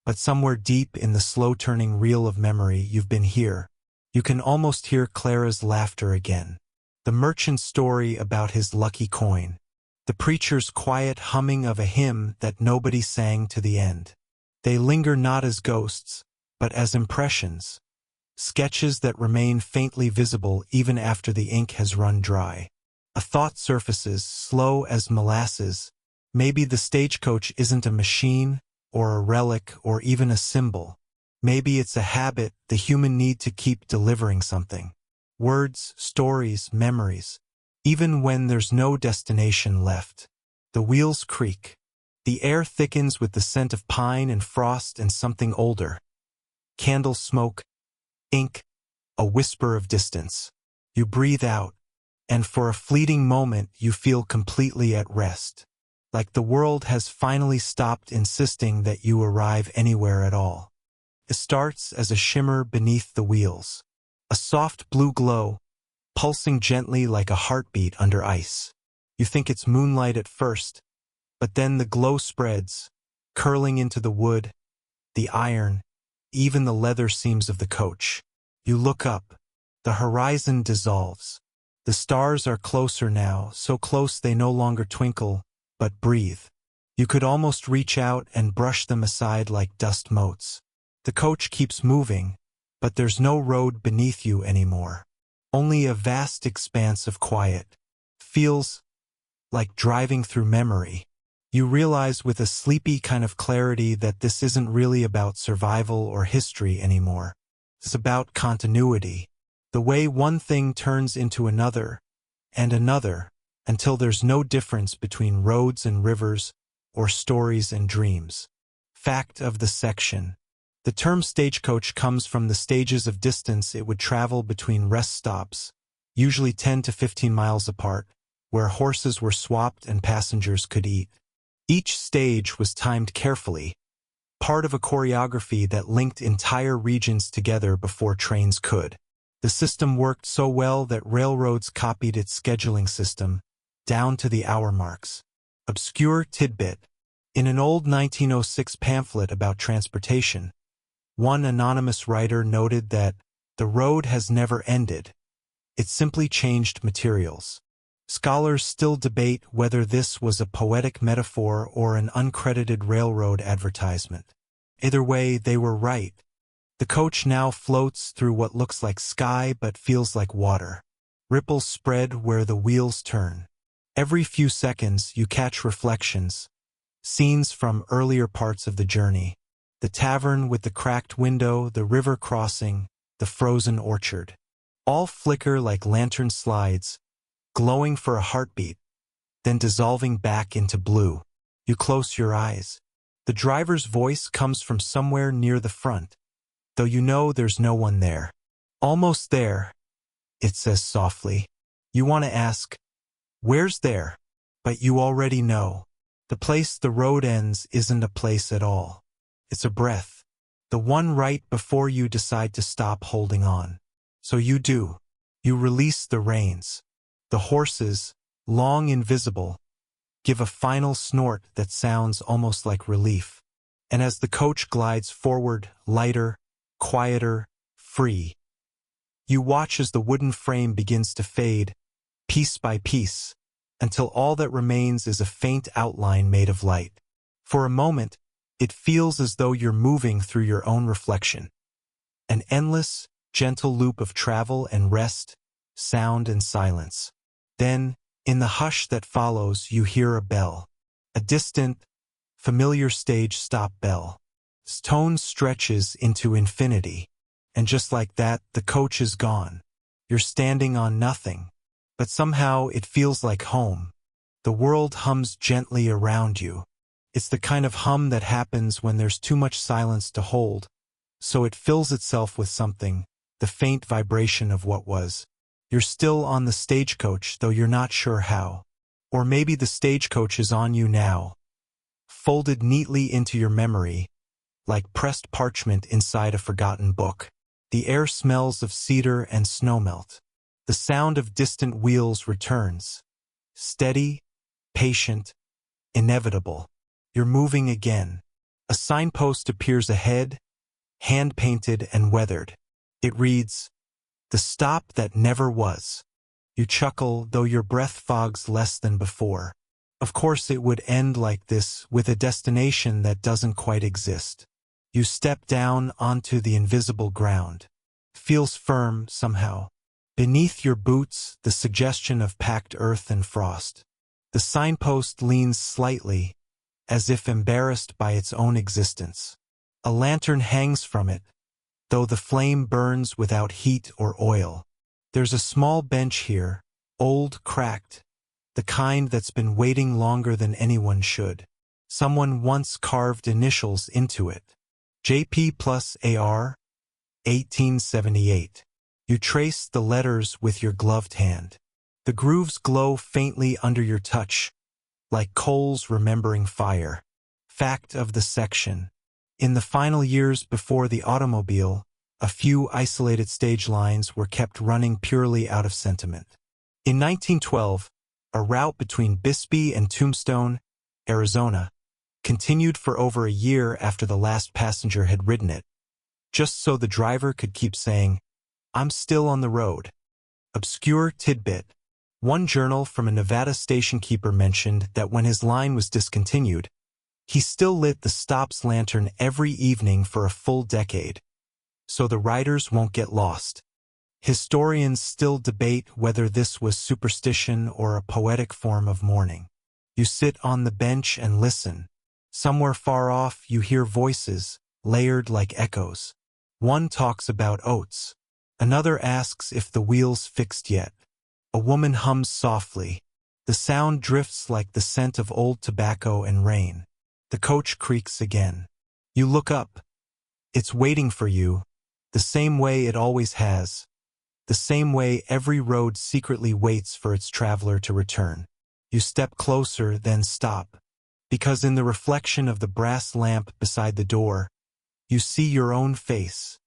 but somewhere deep in the slow-turning reel of memory you've been here. You can almost hear Clara's laughter again. The merchant's story about his lucky coin. The preacher's quiet humming of a hymn that nobody sang to the end. They linger not as ghosts, but as impressions. Sketches that remain faintly visible even after the ink has run dry. A thought surfaces, slow as molasses. Maybe the stagecoach isn't a machine, or a relic, or even a symbol. Maybe it's a habit, the human need to keep delivering something. Words, stories, memories. Even when there's no destination left. The wheels creak. The air thickens with the scent of pine and frost and something older. Candle smoke, ink, a whisper of distance. You breathe out, and for a fleeting moment you feel completely at rest. Like the world has finally stopped insisting that you arrive anywhere at all. It starts as a shimmer beneath the wheels. A soft blue glow, pulsing gently like a heartbeat under ice. You think it's moonlight at first, but then the glow spreads, curling into the wood, the iron, even the leather seams of the coach. You look up. The horizon dissolves. The stars are closer now, so close they no longer twinkle, but breathe. You could almost reach out and brush them aside like dust motes. The coach keeps moving, but there's no road beneath you anymore. Only a vast expanse of quiet. Feels like driving through memory. You realize with a sleepy kind of clarity that this isn't really about survival or history anymore. It's about continuity. The way one thing turns into another, and another, until there's no difference between roads and rivers, or stories and dreams. Fact of the section. The term stagecoach comes from the stages of distance it would travel between rest stops, usually 10 to 15 miles apart, where horses were swapped and passengers could eat. Each stage was timed carefully, part of a choreography that linked entire regions together before trains could. The system worked so well that railroads copied its scheduling system, down to the hour marks. Obscure tidbit. In an old 1906 pamphlet about transportation, one anonymous writer noted that the road has never ended. It simply changed materials. Scholars still debate whether this was a poetic metaphor or an uncredited railroad advertisement. Either way, they were right. The coach now floats through what looks like sky but feels like water. Ripples spread where the wheels turn. Every few seconds you catch reflections, scenes from earlier parts of the journey. The tavern with the cracked window, the river crossing, the frozen orchard. All flicker like lantern slides, glowing for a heartbeat, then dissolving back into blue. You close your eyes. The driver's voice comes from somewhere near the front, though you know there's no one there. Almost there, it says softly. You want to ask, where's there? But you already know. The place the road ends isn't a place at all. It's a breath. The one right before you decide to stop holding on. So you do. You release the reins. The horses, long invisible, give a final snort that sounds almost like relief. And as the coach glides forward, lighter, quieter, free, you watch as the wooden frame begins to fade, piece by piece, until all that remains is a faint outline made of light. For a moment, it feels as though you're moving through your own reflection. An endless, gentle loop of travel and rest, sound and silence. Then, in the hush that follows, you hear a bell. A distant, familiar stage stop bell. Its tone stretches into infinity. And just like that, the coach is gone. You're standing on nothing. But somehow it feels like home. The world hums gently around you. It's the kind of hum that happens when there's too much silence to hold, so it fills itself with something, the faint vibration of what was. You're still on the stagecoach, though you're not sure how. Or maybe the stagecoach is on you now, folded neatly into your memory, like pressed parchment inside a forgotten book. The air smells of cedar and snowmelt. The sound of distant wheels returns. Steady, patient, inevitable. You're moving again. A signpost appears ahead, hand-painted and weathered. It reads, "The stop that never was." You chuckle, though your breath fogs less than before. Of course it would end like this, with a destination that doesn't quite exist. You step down onto the invisible ground. Feels firm, somehow. Beneath your boots, the suggestion of packed earth and frost. The signpost leans slightly, as if embarrassed by its own existence. A lantern hangs from it, though the flame burns without heat or oil. There's a small bench here, old, cracked, the kind that's been waiting longer than anyone should. Someone once carved initials into it. JP plus AR, 1878. You trace the letters with your gloved hand. The grooves glow faintly under your touch, like coals remembering fire. Fact of the section. In the final years before the automobile, a few isolated stage lines were kept running purely out of sentiment. In 1912, a route between Bisbee and Tombstone, Arizona, continued for over a year after the last passenger had ridden it, just so the driver could keep saying, "I'm still on the road." Obscure tidbit. One journal from a Nevada station keeper mentioned that when his line was discontinued, he still lit the stop's lantern every evening for a full decade, so the riders won't get lost. Historians still debate whether this was superstition or a poetic form of mourning. You sit on the bench and listen. Somewhere far off you hear voices, layered like echoes. One talks about oats. Another asks if the wheel's fixed yet. A woman hums softly. The sound drifts like the scent of old tobacco and rain. The coach creaks again. You look up. It's waiting for you, the same way it always has. The same way every road secretly waits for its traveler to return. You step closer, then stop. Because in the reflection of the brass lamp beside the door, you see your own face.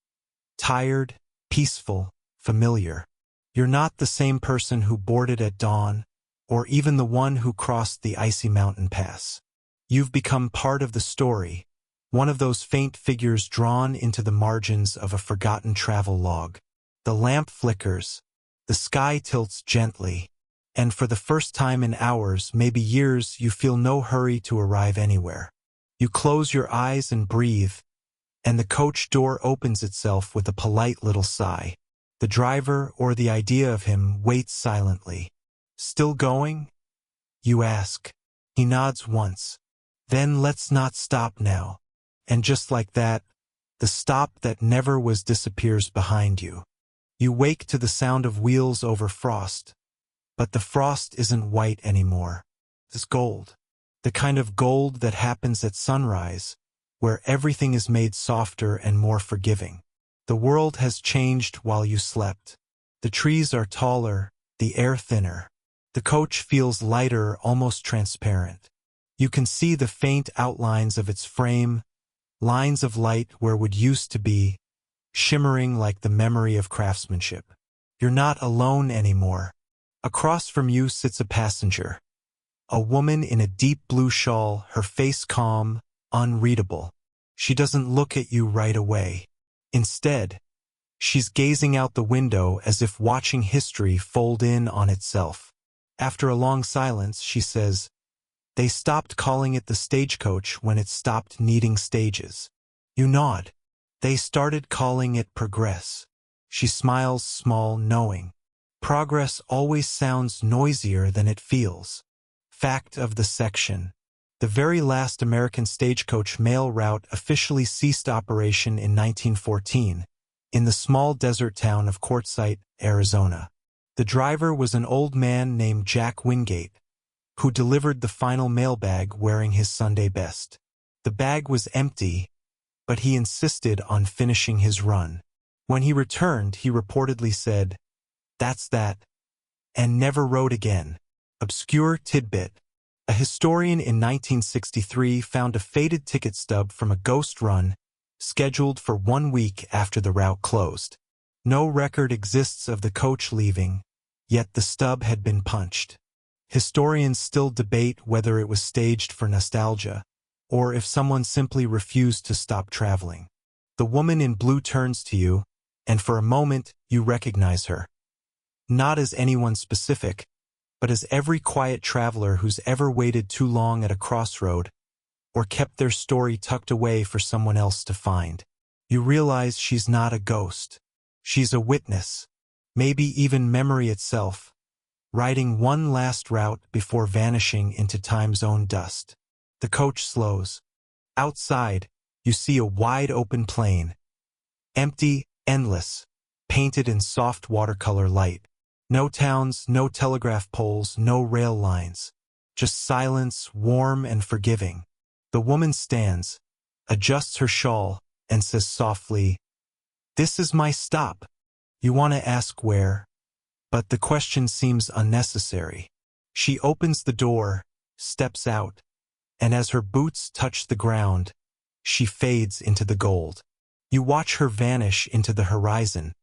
Tired, peaceful, familiar. You're not the same person who boarded at dawn, or even the one who crossed the icy mountain pass. You've become part of the story, one of those faint figures drawn into the margins of a forgotten travel log. The lamp flickers, the sky tilts gently, and for the first time in hours, maybe years, you feel no hurry to arrive anywhere. You close your eyes and breathe, and the coach door opens itself with a polite little sigh. The driver, or the idea of him, waits silently. Still going? You ask. He nods once. Then let's not stop now. And just like that, the stop that never was disappears behind you. You wake to the sound of wheels over frost. But the frost isn't white anymore. It's gold. The kind of gold that happens at sunrise, where everything is made softer and more forgiving. The world has changed while you slept. The trees are taller, the air thinner. The coach feels lighter, almost transparent. You can see the faint outlines of its frame, lines of light where would used to be, shimmering like the memory of craftsmanship. You're not alone anymore. Across from you sits a passenger. A woman in a deep blue shawl, her face calm, unreadable. She doesn't look at you right away. Instead, she's gazing out the window as if watching history fold in on itself. After a long silence, she says, "They stopped calling it the Stagecoach when it stopped needing stages." You nod. They started calling it Progress. She smiles, small, knowing. Progress always sounds noisier than it feels. Fact of the section. The very last American stagecoach mail route officially ceased operation in 1914, in the small desert town of Quartzsite, Arizona. The driver was an old man named Jack Wingate, who delivered the final mailbag wearing his Sunday best. The bag was empty, but he insisted on finishing his run. When he returned, he reportedly said, "That's that," and never wrote again. Obscure tidbit. A historian in 1963 found a faded ticket stub from a ghost run scheduled for 1 week after the route closed. No record exists of the coach leaving, yet the stub had been punched. Historians still debate whether it was staged for nostalgia, or if someone simply refused to stop traveling. The woman in blue turns to you, and for a moment you recognize her. Not as anyone specific, but as every quiet traveler who's ever waited too long at a crossroad, or kept their story tucked away for someone else to find. You realize she's not a ghost. She's a witness, maybe even memory itself, riding one last route before vanishing into time's own dust. The coach slows. Outside, you see a wide-open plain. Empty, endless, painted in soft watercolor light. No towns, no telegraph poles, no rail lines. Just silence, warm and forgiving. The woman stands, adjusts her shawl, and says softly, "This is my stop." You want to ask where, but the question seems unnecessary. She opens the door, steps out, and as her boots touch the ground, she fades into the gold. You watch her vanish into the horizon,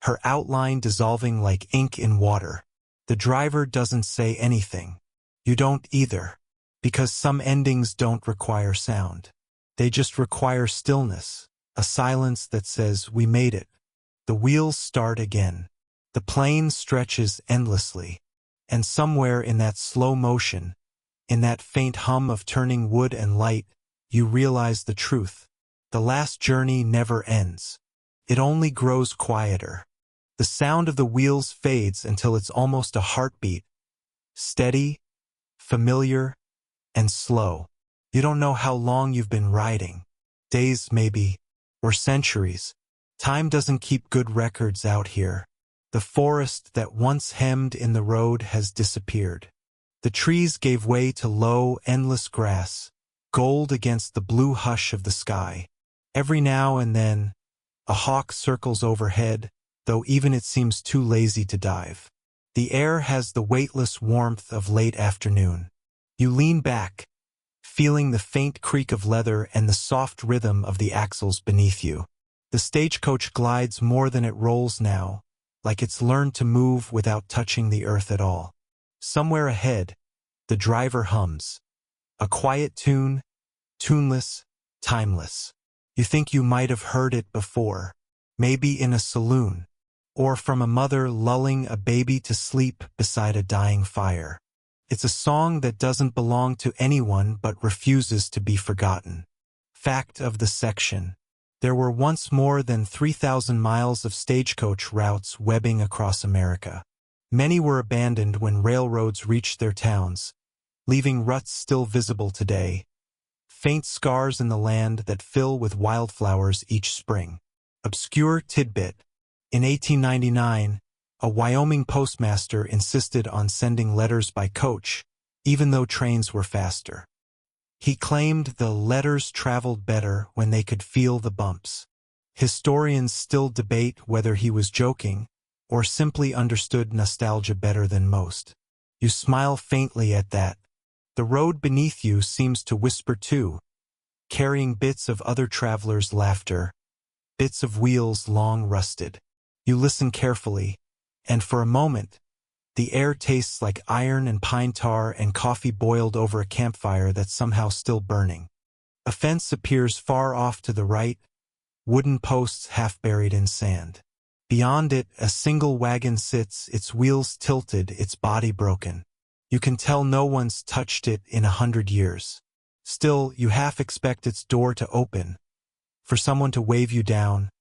her outline dissolving like ink in water. The driver doesn't say anything. You don't either, because some endings don't require sound. They just require stillness, a silence that says, "We made it." The wheels start again. The plane stretches endlessly, and somewhere in that slow motion, in that faint hum of turning wood and light, you realize the truth. The last journey never ends. It only grows quieter. The sound of the wheels fades until it's almost a heartbeat, steady, familiar, and slow. You don't know how long you've been riding. Days, maybe, or centuries. Time doesn't keep good records out here. The forest that once hemmed in the road has disappeared. The trees gave way to low, endless grass, gold against the blue hush of the sky. Every now and then, a hawk circles overhead, though even it seems too lazy to dive. The air has the weightless warmth of late afternoon. You lean back, feeling the faint creak of leather and the soft rhythm of the axles beneath you. The stagecoach glides more than it rolls now, like it's learned to move without touching the earth at all. Somewhere ahead, the driver hums. A quiet tune, tuneless, timeless. You think you might have heard it before, maybe in a saloon, or from a mother lulling a baby to sleep beside a dying fire. It's a song that doesn't belong to anyone but refuses to be forgotten. Fact of the section. There were once more than 3,000 miles of stagecoach routes webbing across America. Many were abandoned when railroads reached their towns, leaving ruts still visible today, faint scars in the land that fill with wildflowers each spring. Obscure tidbit. In 1899, a Wyoming postmaster insisted on sending letters by coach, even though trains were faster. He claimed the letters traveled better when they could feel the bumps. Historians still debate whether he was joking or simply understood nostalgia better than most. You smile faintly at that. The road beneath you seems to whisper too, carrying bits of other travelers' laughter, bits of wheels long rusted. You listen carefully, and for a moment, the air tastes like iron and pine tar and coffee boiled over a campfire that's somehow still burning. A fence appears far off to the right, wooden posts half buried in sand. Beyond it, a single wagon sits, its wheels tilted, its body broken. You can tell no one's touched it in 100 years. Still, you half expect its door to open, for someone to wave you down,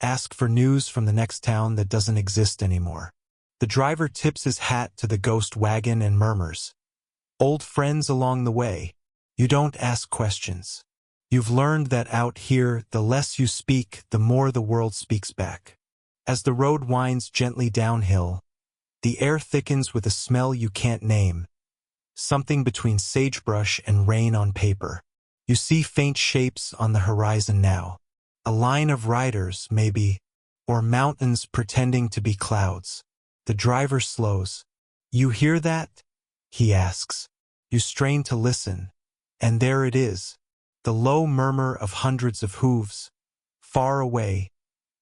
ask for news from the next town that doesn't exist anymore. The driver tips his hat to the ghost wagon and murmurs, "Old friends along the way." You don't ask questions. You've learned that out here, the less you speak, the more the world speaks back. As the road winds gently downhill, the air thickens with a smell you can't name, something between sagebrush and rain on paper. You see faint shapes on the horizon now. A line of riders, maybe, or mountains pretending to be clouds. The driver slows. "You hear that?" he asks. You strain to listen, and there it is, the low murmur of hundreds of hooves, far away,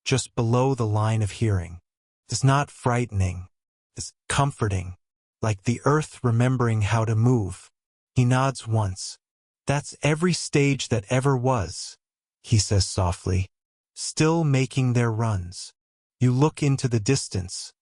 just below the line of hearing. It's not frightening. It's comforting, like the earth remembering how to move. He nods once. "That's every stage that ever was," he says softly, "still making their runs." You look into the distance,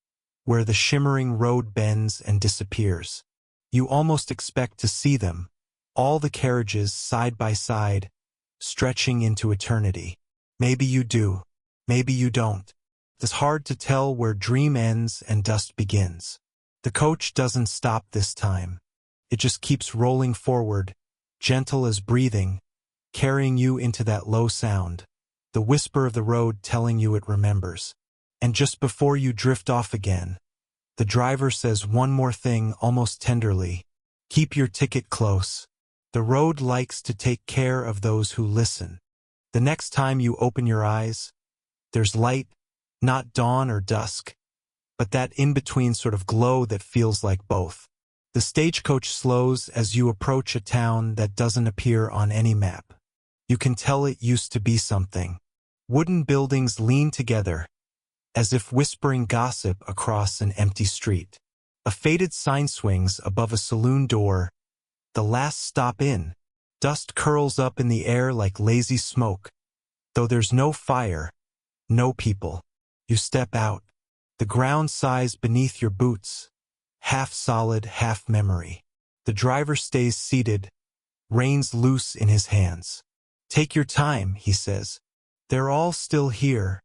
where the shimmering road bends and disappears. You almost expect to see them, all the carriages side by side, stretching into eternity. Maybe you do, maybe you don't. It's hard to tell where dream ends and dust begins. The coach doesn't stop this time. It just keeps rolling forward, gentle as breathing, carrying you into that low sound, the whisper of the road telling you it remembers. And just before you drift off again, the driver says one more thing almost tenderly. "Keep your ticket close. The road likes to take care of those who listen." The next time you open your eyes, there's light, not dawn or dusk, but that in-between sort of glow that feels like both. The stagecoach slows as you approach a town that doesn't appear on any map. You can tell it used to be something. Wooden buildings lean together, as if whispering gossip across an empty street. A faded sign swings above a saloon door, "The last stop in." Dust curls up in the air like lazy smoke, though there's no fire, no people. You step out. The ground sighs beneath your boots, half solid, half memory. The driver stays seated, reins loose in his hands. "Take your time," he says. "They're all still here,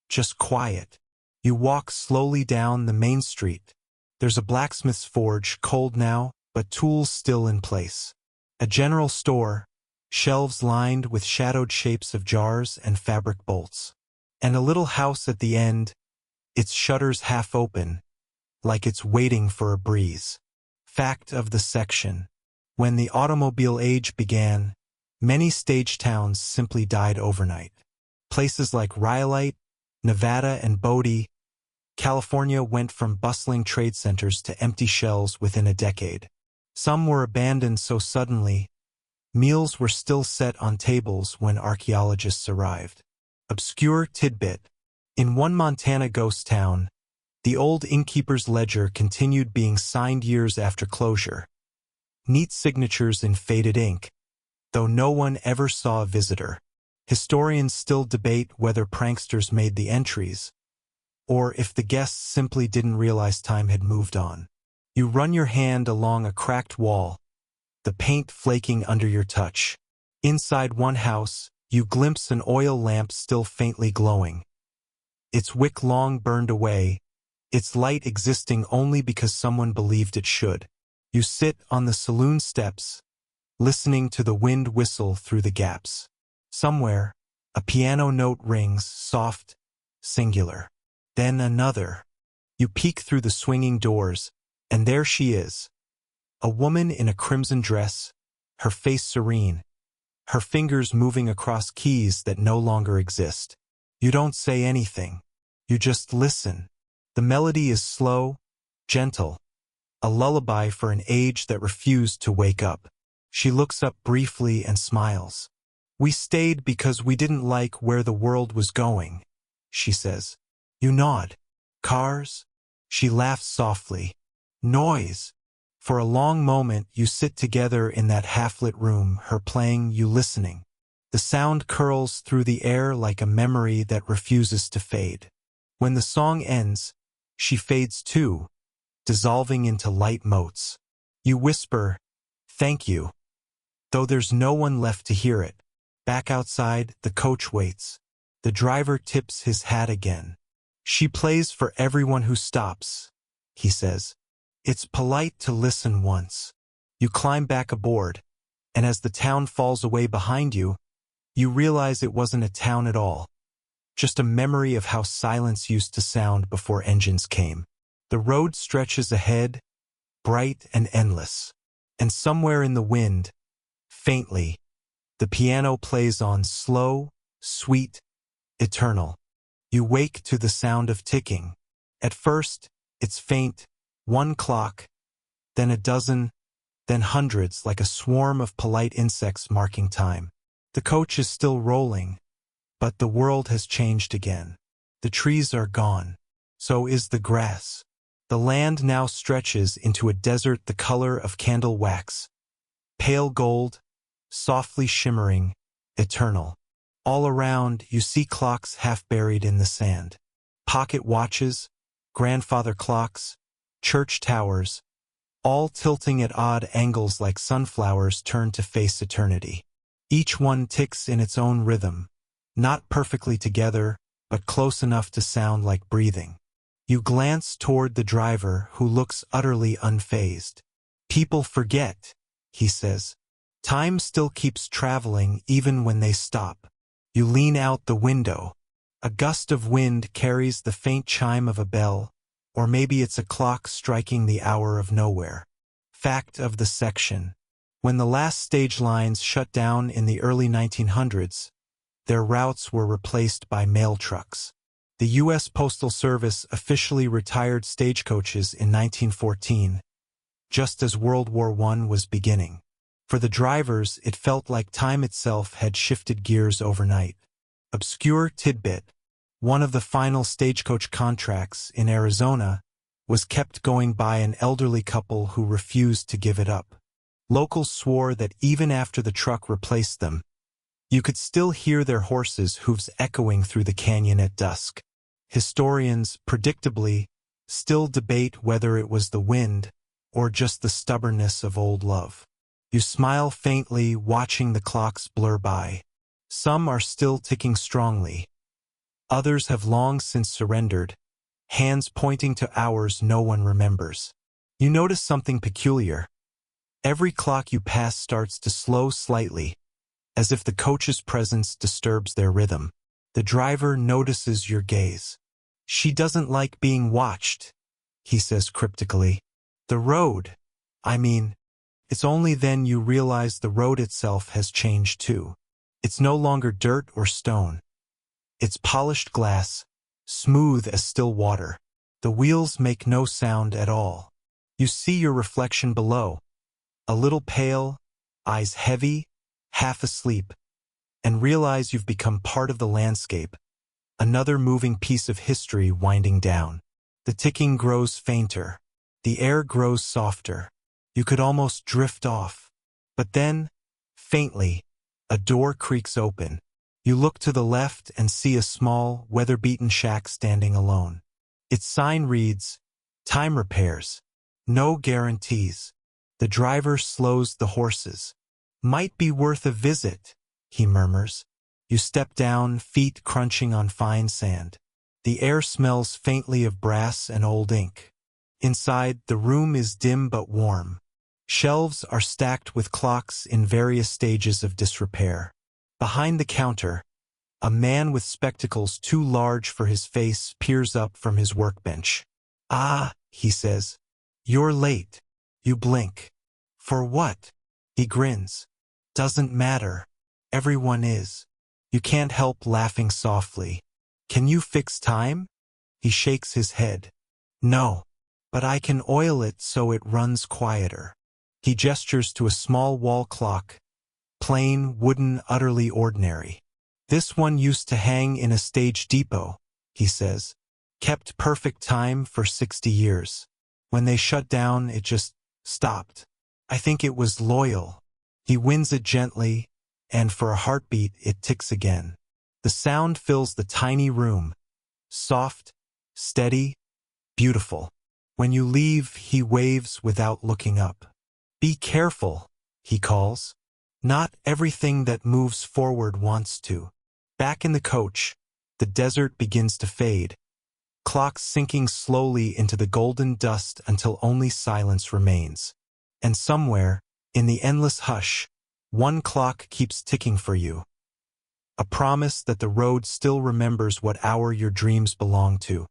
just quiet." You walk slowly down the main street. There's a blacksmith's forge, cold now, but tools still in place. A general store, shelves lined with shadowed shapes of jars and fabric bolts. And a little house at the end, its shutters half open, like it's waiting for a breeze. Fact of the section. When the automobile age began, many stage towns simply died overnight. Places like Rhyolite, Nevada, and Bodie, California went from bustling trade centers to empty shells within a decade. Some were abandoned so suddenly, meals were still set on tables when archaeologists arrived. Obscure tidbit. In one Montana ghost town, the old innkeeper's ledger continued being signed years after closure. Neat signatures in faded ink, though no one ever saw a visitor. Historians still debate whether pranksters made the entries, or if the guests simply didn't realize time had moved on. You run your hand along a cracked wall, the paint flaking under your touch. Inside one house, you glimpse an oil lamp still faintly glowing. Its wick long burned away, its light existing only because someone believed it should. You sit on the saloon steps, listening to the wind whistle through the gaps. Somewhere, a piano note rings, soft, singular. Then another. You peek through the swinging doors, and there she is. A woman in a crimson dress, her face serene, her fingers moving across keys that no longer exist. You don't say anything. You just listen. The melody is slow, gentle, a lullaby for an age that refused to wake up. She looks up briefly and smiles. "We stayed because we didn't like where the world was going," she says. You nod. "Cars?" She laughs softly. "Noise." For a long moment you sit together in that half-lit room, her playing, you listening. The sound curls through the air like a memory that refuses to fade. When the song ends, she fades too, dissolving into light motes. You whisper, "Thank you," though there's no one left to hear it. Back outside, the coach waits. The driver tips his hat again. "She plays for everyone who stops," he says. "It's polite to listen once." You climb back aboard, and as the town falls away behind you, you realize it wasn't a town at all. Just a memory of how silence used to sound before engines came. The road stretches ahead, bright and endless. And somewhere in the wind, faintly, the piano plays on, slow, sweet, eternal. You wake to the sound of ticking. At first, it's faint, one clock, then a dozen, then hundreds, like a swarm of polite insects marking time. The coach is still rolling, but the world has changed again. The trees are gone. So is the grass. The land now stretches into a desert the color of candle wax. Pale gold, softly shimmering, eternal. All around, you see clocks half buried in the sand. Pocket watches, grandfather clocks, church towers, all tilting at odd angles like sunflowers turned to face eternity. Each one ticks in its own rhythm, not perfectly together, but close enough to sound like breathing. You glance toward the driver, who looks utterly unfazed. "People forget," he says. "Time still keeps traveling even when they stop." You lean out the window. A gust of wind carries the faint chime of a bell, or maybe it's a clock striking the hour of nowhere. Fact of the section. When the last stage lines shut down in the early 1900s, their routes were replaced by mail trucks. The U.S. Postal Service officially retired stagecoaches in 1914, just as World War I was beginning. For the drivers, it felt like time itself had shifted gears overnight. Obscure tidbit: one of the final stagecoach contracts in Arizona was kept going by an elderly couple who refused to give it up. Locals swore that even after the truck replaced them, you could still hear their horses' hooves echoing through the canyon at dusk. Historians, predictably, still debate whether it was the wind or just the stubbornness of old love. You smile faintly, watching the clocks blur by. Some are still ticking strongly. Others have long since surrendered, hands pointing to hours no one remembers. You notice something peculiar. Every clock you pass starts to slow slightly, as if the coach's presence disturbs their rhythm. The driver notices your gaze. "She doesn't like being watched," he says cryptically. "The road, I mean." It's only then you realize the road itself has changed too. It's no longer dirt or stone. It's polished glass, smooth as still water. The wheels make no sound at all. You see your reflection below, a little pale, eyes heavy, half asleep, and realize you've become part of the landscape, another moving piece of history winding down. The ticking grows fainter. The air grows softer. You could almost drift off. But then, faintly, a door creaks open. You look to the left and see a small, weather-beaten shack standing alone. Its sign reads, "Time repairs. No guarantees." The driver slows the horses. "Might be worth a visit," he murmurs. You step down, feet crunching on fine sand. The air smells faintly of brass and old ink. Inside, the room is dim but warm. Shelves are stacked with clocks in various stages of disrepair. Behind the counter, a man with spectacles too large for his face peers up from his workbench. "Ah," he says. "You're late." You blink. "For what?" He grins. "Doesn't matter. Everyone is." You can't help laughing softly. "Can you fix time?" He shakes his head. "No. But I can oil it so it runs quieter." He gestures to a small wall clock. Plain, wooden, utterly ordinary. "This one used to hang in a stage depot," he says. "Kept perfect time for 60 years. When they shut down, it just stopped. I think it was loyal." He winds it gently, and for a heartbeat it ticks again. The sound fills the tiny room. Soft, steady, beautiful. When you leave, he waves without looking up. "Be careful," he calls. "Not everything that moves forward wants to." Back in the coach, the desert begins to fade. Clocks sinking slowly into the golden dust until only silence remains. And somewhere, in the endless hush, one clock keeps ticking for you. A promise that the road still remembers what hour your dreams belong to.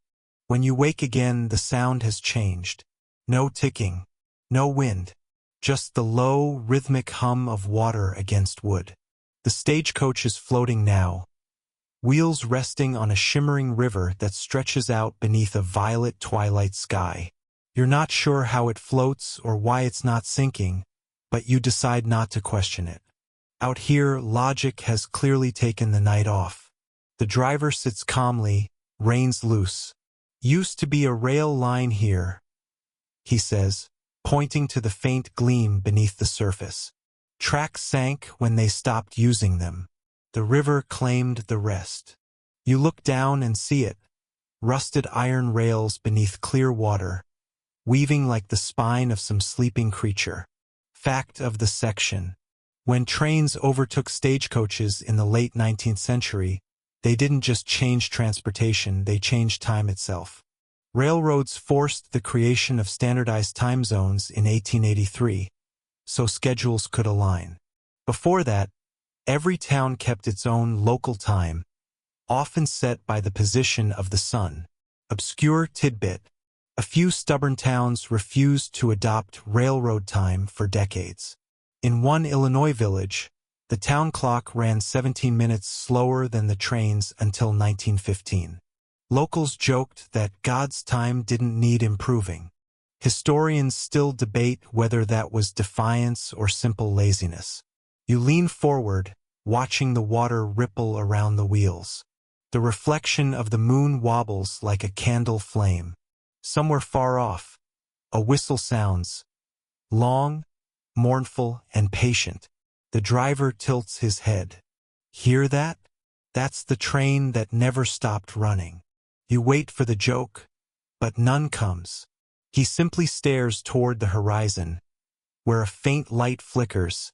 When you wake again, the sound has changed. No ticking, no wind, just the low, rhythmic hum of water against wood. The stagecoach is floating now, wheels resting on a shimmering river that stretches out beneath a violet twilight sky. You're not sure how it floats or why it's not sinking, but you decide not to question it. Out here, logic has clearly taken the night off. The driver sits calmly, reins loose. "Used to be a rail line here," he says, pointing to the faint gleam beneath the surface. "Tracks sank when they stopped using them. The river claimed the rest." You look down and see it, rusted iron rails beneath clear water, weaving like the spine of some sleeping creature. Fact of the section: when trains overtook stagecoaches in the late 19th century, they didn't just change transportation, they changed time itself. Railroads forced the creation of standardized time zones in 1883, so schedules could align. Before that, every town kept its own local time, often set by the position of the sun. Obscure tidbit: a few stubborn towns refused to adopt railroad time for decades. In one Illinois village, the town clock ran 17 minutes slower than the trains until 1915. Locals joked that God's time didn't need improving. Historians still debate whether that was defiance or simple laziness. You lean forward, watching the water ripple around the wheels. The reflection of the moon wobbles like a candle flame. Somewhere far off, a whistle sounds, long, mournful, and patient. The driver tilts his head. "Hear that? That's the train that never stopped running." You wait for the joke, but none comes. He simply stares toward the horizon, where a faint light flickers,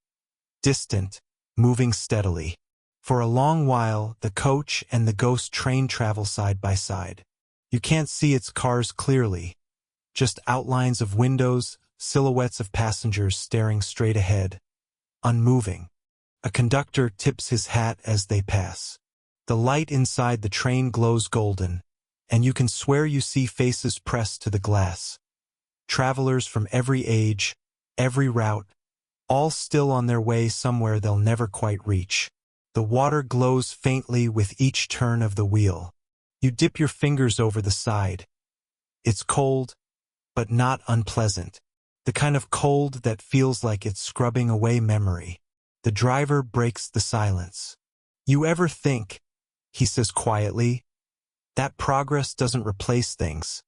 distant, moving steadily. For a long while, the coach and the ghost train travel side by side. You can't see its cars clearly, just outlines of windows, silhouettes of passengers staring straight ahead, unmoving. A conductor tips his hat as they pass. The light inside the train glows golden, and you can swear you see faces pressed to the glass. Travelers from every age, every route, all still on their way somewhere they'll never quite reach. The water glows faintly with each turn of the wheel. You dip your fingers over the side. It's cold, but not unpleasant. The kind of cold that feels like it's scrubbing away memory. The driver breaks the silence. "You ever think," he says quietly, "that progress doesn't replace things?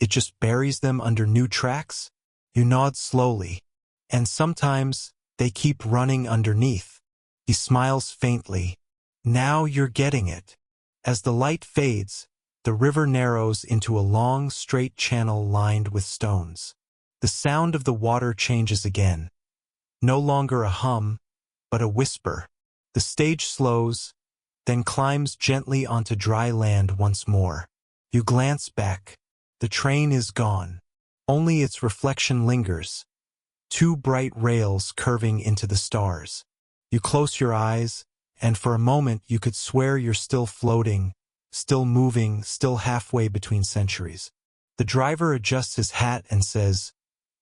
It just buries them under new tracks?" You nod slowly. "And sometimes they keep running underneath." He smiles faintly. "Now you're getting it." As the light fades, the river narrows into a long, straight channel lined with stones. The sound of the water changes again. No longer a hum, but a whisper. The stage slows, then climbs gently onto dry land once more. You glance back. The train is gone. Only its reflection lingers. Two bright rails curving into the stars. You close your eyes, and for a moment you could swear you're still floating, still moving, still halfway between centuries. The driver adjusts his hat and says,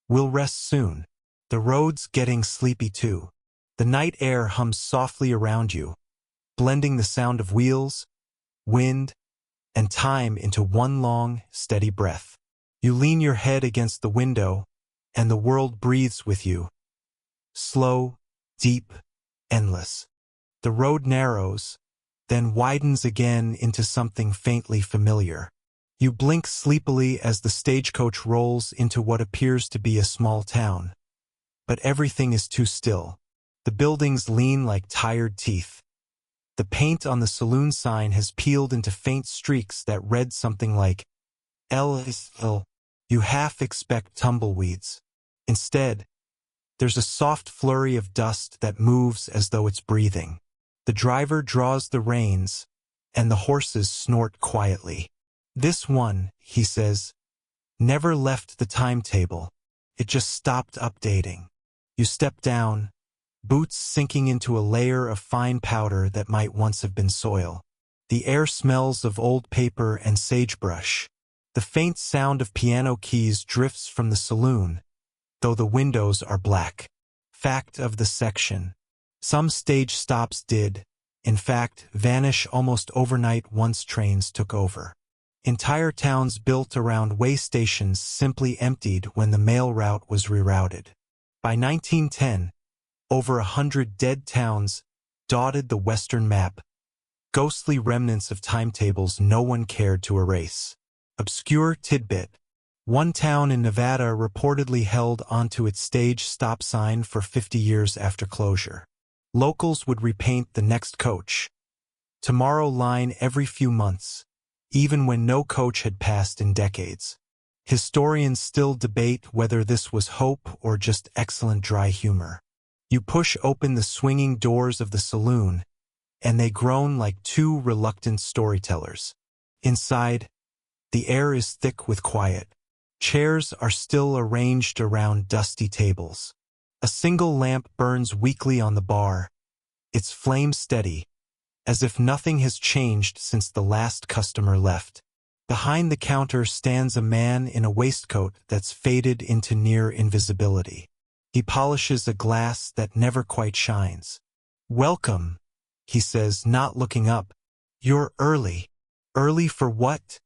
"We'll rest soon." The road's getting sleepy too. The night air hums softly around you, blending the sound of wheels, wind, and time into one long, steady breath. You lean your head against the window, and the world breathes with you. Slow, deep, endless. The road narrows, then widens again into something faintly familiar. You blink sleepily as the stagecoach rolls into what appears to be a small town. But everything is too still. The buildings lean like tired teeth. The paint on the saloon sign has peeled into faint streaks that read something like, "L is ill." You half expect tumbleweeds. Instead, there's a soft flurry of dust that moves as though it's breathing. The driver draws the reins, and the horses snort quietly. "This one," he says, "never left the timetable. It just stopped updating." You step down, boots sinking into a layer of fine powder that might once have been soil. The air smells of old paper and sagebrush. The faint sound of piano keys drifts from the saloon, though the windows are black. Fact of the section. Some stage stops did, in fact, vanish almost overnight once trains took over. Entire towns built around way stations simply emptied when the mail route was rerouted. By 1910, over 100 dead towns dotted the western map, ghostly remnants of timetables no one cared to erase. Obscure tidbit. One town in Nevada reportedly held onto its stage stop sign for 50 years after closure. Locals would repaint the next coach. Tomorrow line every few months, even when no coach had passed in decades. Historians still debate whether this was hope or just excellent dry humor. You push open the swinging doors of the saloon, and they groan like two reluctant storytellers. Inside, the air is thick with quiet. Chairs are still arranged around dusty tables. A single lamp burns weakly on the bar, its flame steady, as if nothing has changed since the last customer left. Behind the counter stands a man in a waistcoat that's faded into near invisibility. He polishes a glass that never quite shines. "Welcome," he says, not looking up. "You're early." "Early for what?"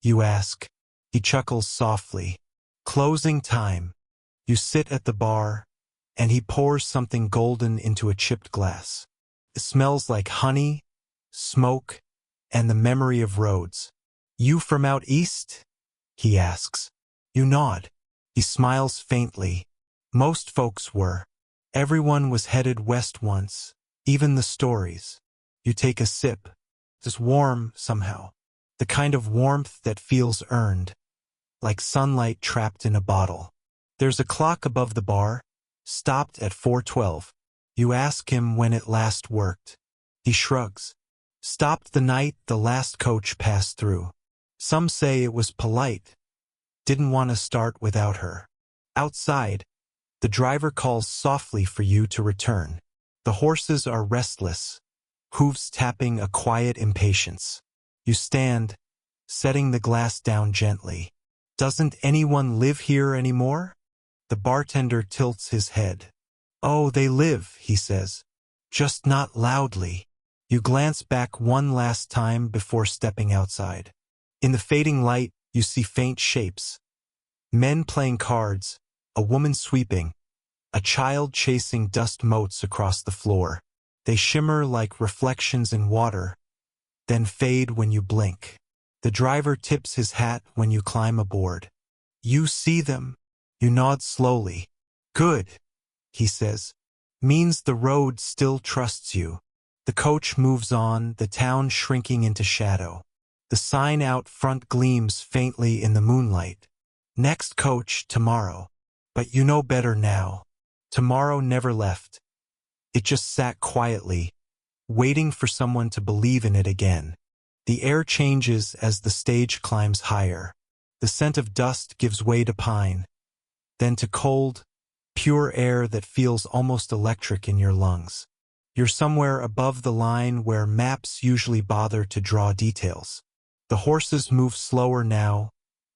you ask. He chuckles softly. "Closing time." You sit at the bar, and he pours something golden into a chipped glass. It smells like honey, smoke, and the memory of roads. "You from out east?" he asks. You nod. He smiles faintly. Most folks were. Everyone was headed west once, even the stories. You take a sip. It's warm somehow. The kind of warmth that feels earned, like sunlight trapped in a bottle. There's a clock above the bar, stopped at 4:12. You ask him when it last worked. He shrugs. Stopped the night the last coach passed through. Some say it was polite. Didn't want to start without her. Outside, the driver calls softly for you to return. The horses are restless, hooves tapping a quiet impatience. You stand, setting the glass down gently. "Doesn't anyone live here anymore?" The bartender tilts his head. "Oh, they live," he says. "Just not loudly." You glance back one last time before stepping outside. In the fading light, you see faint shapes. Men playing cards, a woman sweeping, a child chasing dust motes across the floor. They shimmer like reflections in water, then fade when you blink. The driver tips his hat when you climb aboard. "You see them?" You nod slowly. "Good," he says. "Means the road still trusts you." The coach moves on, the town shrinking into shadow. The sign out front gleams faintly in the moonlight. "Next coach tomorrow." But you know better now. Tomorrow never left. It just sat quietly, waiting for someone to believe in it again. The air changes as the stage climbs higher. The scent of dust gives way to pine, then to cold, pure air that feels almost electric in your lungs. You're somewhere above the line where maps usually bother to draw details. The horses move slower now,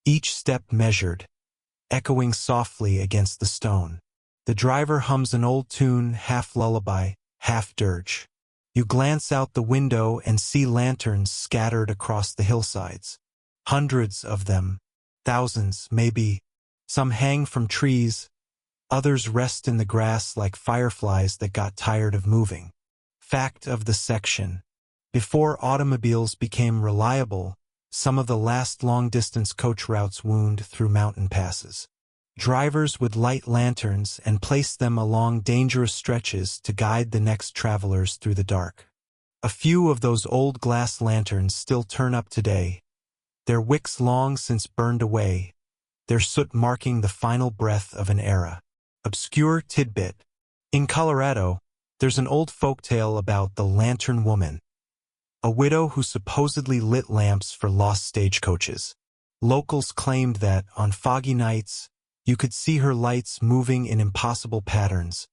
each step measured, echoing softly against the stone. The driver hums an old tune, half lullaby, half dirge. You glance out the window and see lanterns scattered across the hillsides. Hundreds of them, thousands maybe. Some hang from trees, others rest in the grass like fireflies that got tired of moving. Fact of the section: before automobiles became reliable, some of the last long-distance coach routes wound through mountain passes. Drivers would light lanterns and place them along dangerous stretches to guide the next travelers through the dark. A few of those old glass lanterns still turn up today, their wicks long since burned away, their soot marking the final breath of an era. Obscure tidbit: in Colorado, there's an old folktale about the Lantern Woman, a widow who supposedly lit lamps for lost stagecoaches. Locals claimed that, on foggy nights, you could see her lights moving in impossible patterns,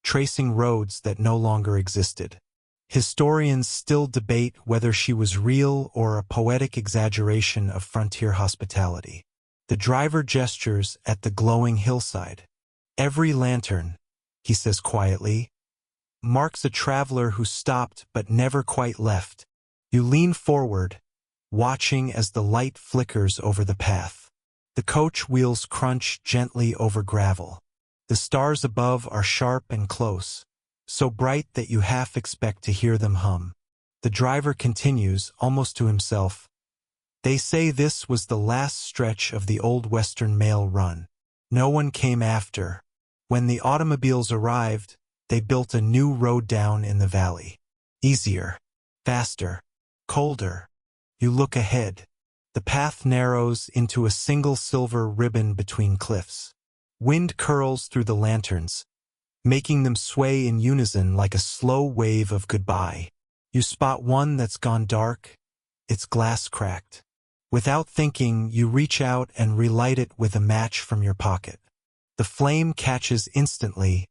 tracing roads that no longer existed. Historians still debate whether she was real or a poetic exaggeration of frontier hospitality. The driver gestures at the glowing hillside. Every lantern, he says quietly, marks a traveler who stopped but never quite left. You lean forward, watching as the light flickers over the path. The coach wheels crunch gently over gravel. The stars above are sharp and close, so bright that you half expect to hear them hum. The driver continues, almost to himself. They say this was the last stretch of the old Western mail run. No one came after. When the automobiles arrived, they built a new road down in the valley. Easier, faster, colder. You look ahead. The path narrows into a single silver ribbon between cliffs. Wind curls through the lanterns, making them sway in unison like a slow wave of goodbye. You spot one that's gone dark, its glass cracked. Without thinking, you reach out and relight it with a match from your pocket. The flame catches instantly,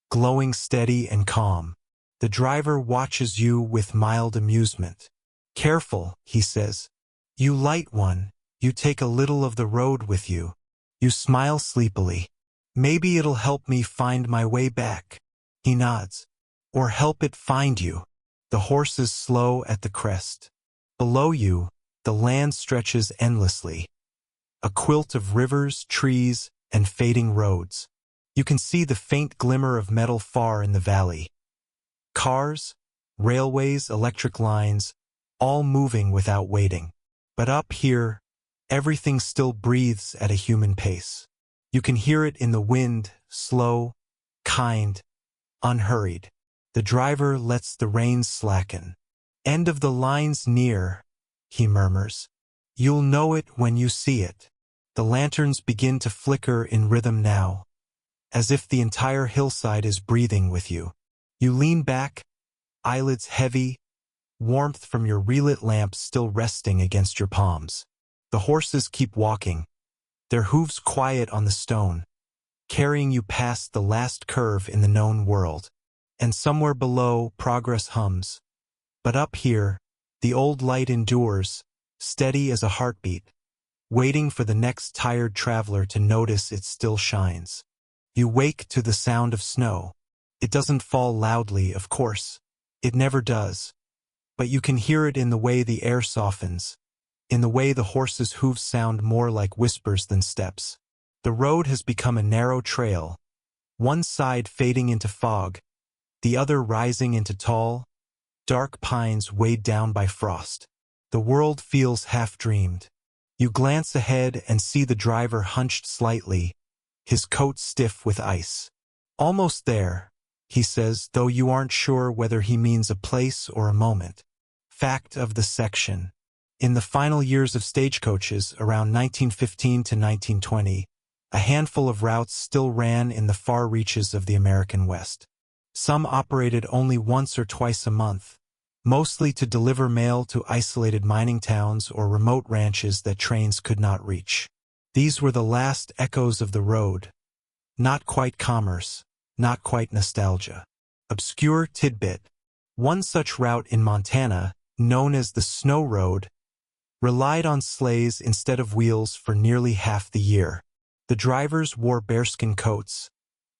glowing steady and calm. The driver watches you with mild amusement. Careful, he says. You light one, you take a little of the road with you. You smile sleepily. Maybe it'll help me find my way back. He nods. Or help it find you. The horses slow at the crest. Below you, the land stretches endlessly. A quilt of rivers, trees, and fading roads. You can see the faint glimmer of metal far in the valley. Cars, railways, electric lines, all moving without waiting. But up here, everything still breathes at a human pace. You can hear it in the wind, slow, kind, unhurried. The driver lets the reins slacken. End of the line's near, he murmurs. You'll know it when you see it. The lanterns begin to flicker in rhythm now, as if the entire hillside is breathing with you. You lean back, eyelids heavy, warmth from your relit lamp still resting against your palms. The horses keep walking, their hooves quiet on the stone, carrying you past the last curve in the known world. And somewhere below, progress hums. But up here, the old light endures, steady as a heartbeat, waiting for the next tired traveler to notice it still shines. You wake to the sound of snow. It doesn't fall loudly, of course. It never does. But you can hear it in the way the air softens, in the way the horses' hooves sound more like whispers than steps. The road has become a narrow trail, one side fading into fog, the other rising into tall, dark pines weighed down by frost. The world feels half-dreamed. You glance ahead and see the driver hunched slightly, his coat stiff with ice. Almost there, he says, though you aren't sure whether he means a place or a moment. Fact of the section: in the final years of stagecoaches, around 1915 to 1920, a handful of routes still ran in the far reaches of the American West. Some operated only once or twice a month, mostly to deliver mail to isolated mining towns or remote ranches that trains could not reach. These were the last echoes of the road. Not quite commerce, not quite nostalgia. Obscure tidbit. One such route in Montana, known as the Snow Road, relied on sleighs instead of wheels for nearly half the year. The drivers wore bearskin coats,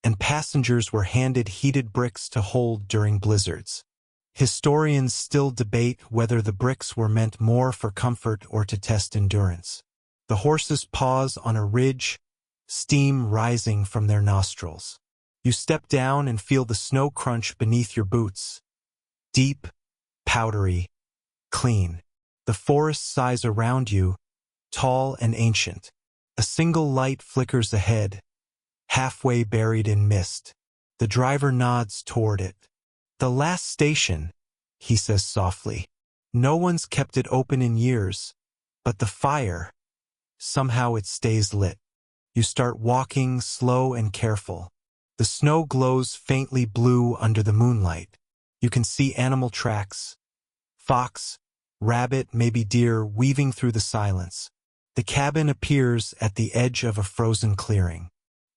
and passengers were handed heated bricks to hold during blizzards. Historians still debate whether the bricks were meant more for comfort or to test endurance. The horses pause on a ridge, steam rising from their nostrils. You step down and feel the snow crunch beneath your boots. Deep, powdery, clean. The forest sighs around you, tall and ancient. A single light flickers ahead, halfway buried in mist. The driver nods toward it. The last station, he says softly. No one's kept it open in years, but the fire, somehow it stays lit. You start walking, slow and careful. The snow glows faintly blue under the moonlight. You can see animal tracks, fox, rabbit, maybe deer, weaving through the silence. The cabin appears at the edge of a frozen clearing.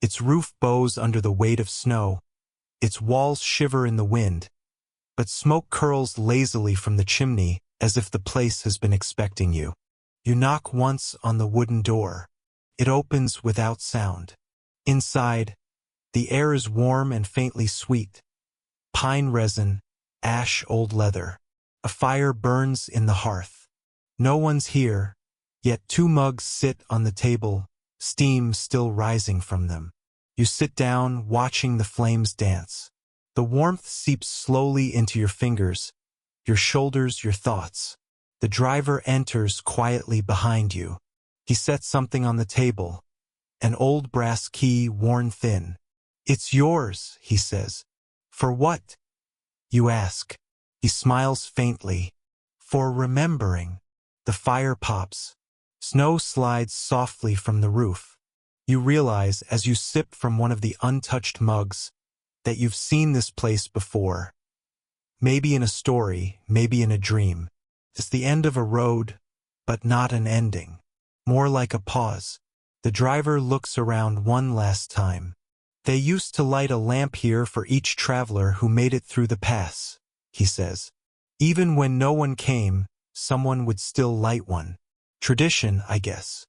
Its roof bows under the weight of snow. Its walls shiver in the wind, but smoke curls lazily from the chimney as if the place has been expecting you. You knock once on the wooden door. It opens without sound. Inside, the air is warm and faintly sweet. Pine resin, ash, old leather. A fire burns in the hearth. No one's here, yet 2 mugs sit on the table, steam still rising from them. You sit down, watching the flames dance. The warmth seeps slowly into your fingers, your shoulders, your thoughts. The driver enters quietly behind you. He sets something on the table, an old brass key worn thin. "It's yours," he says. "For what?" you ask. He smiles faintly. "For remembering." The fire pops. Snow slides softly from the roof. You realize as you sip from one of the untouched mugs that you've seen this place before. Maybe in a story, maybe in a dream. It's the end of a road, but not an ending. More like a pause. The driver looks around one last time. "They used to light a lamp here for each traveler who made it through the pass," he says. "Even when no one came, someone would still light one. Tradition, I guess."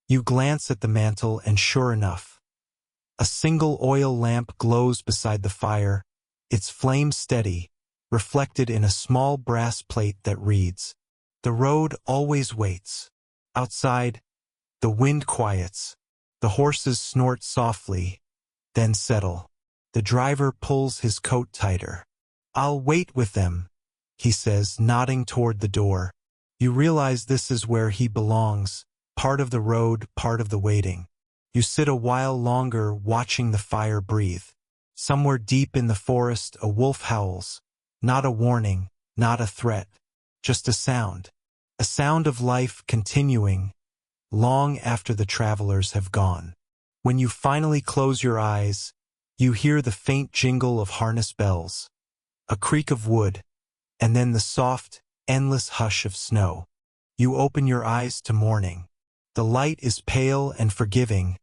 You glance at the mantel and sure enough, a single oil lamp glows beside the fire, its flame steady, reflected in a small brass plate that reads, "The road always waits." Outside, the wind quiets. The horses snort softly, then settle. The driver pulls his coat tighter. "I'll wait with them," he says, nodding toward the door. You realize this is where he belongs, part of the road, part of the waiting. You sit a while longer, watching the fire breathe. Somewhere deep in the forest, a wolf howls. Not a warning, not a threat, just a sound. A sound of life continuing, long after the travelers have gone. When you finally close your eyes, you hear the faint jingle of harness bells, a creak of wood, and then the soft, endless hush of snow. You open your eyes to morning. The light is pale and forgiving,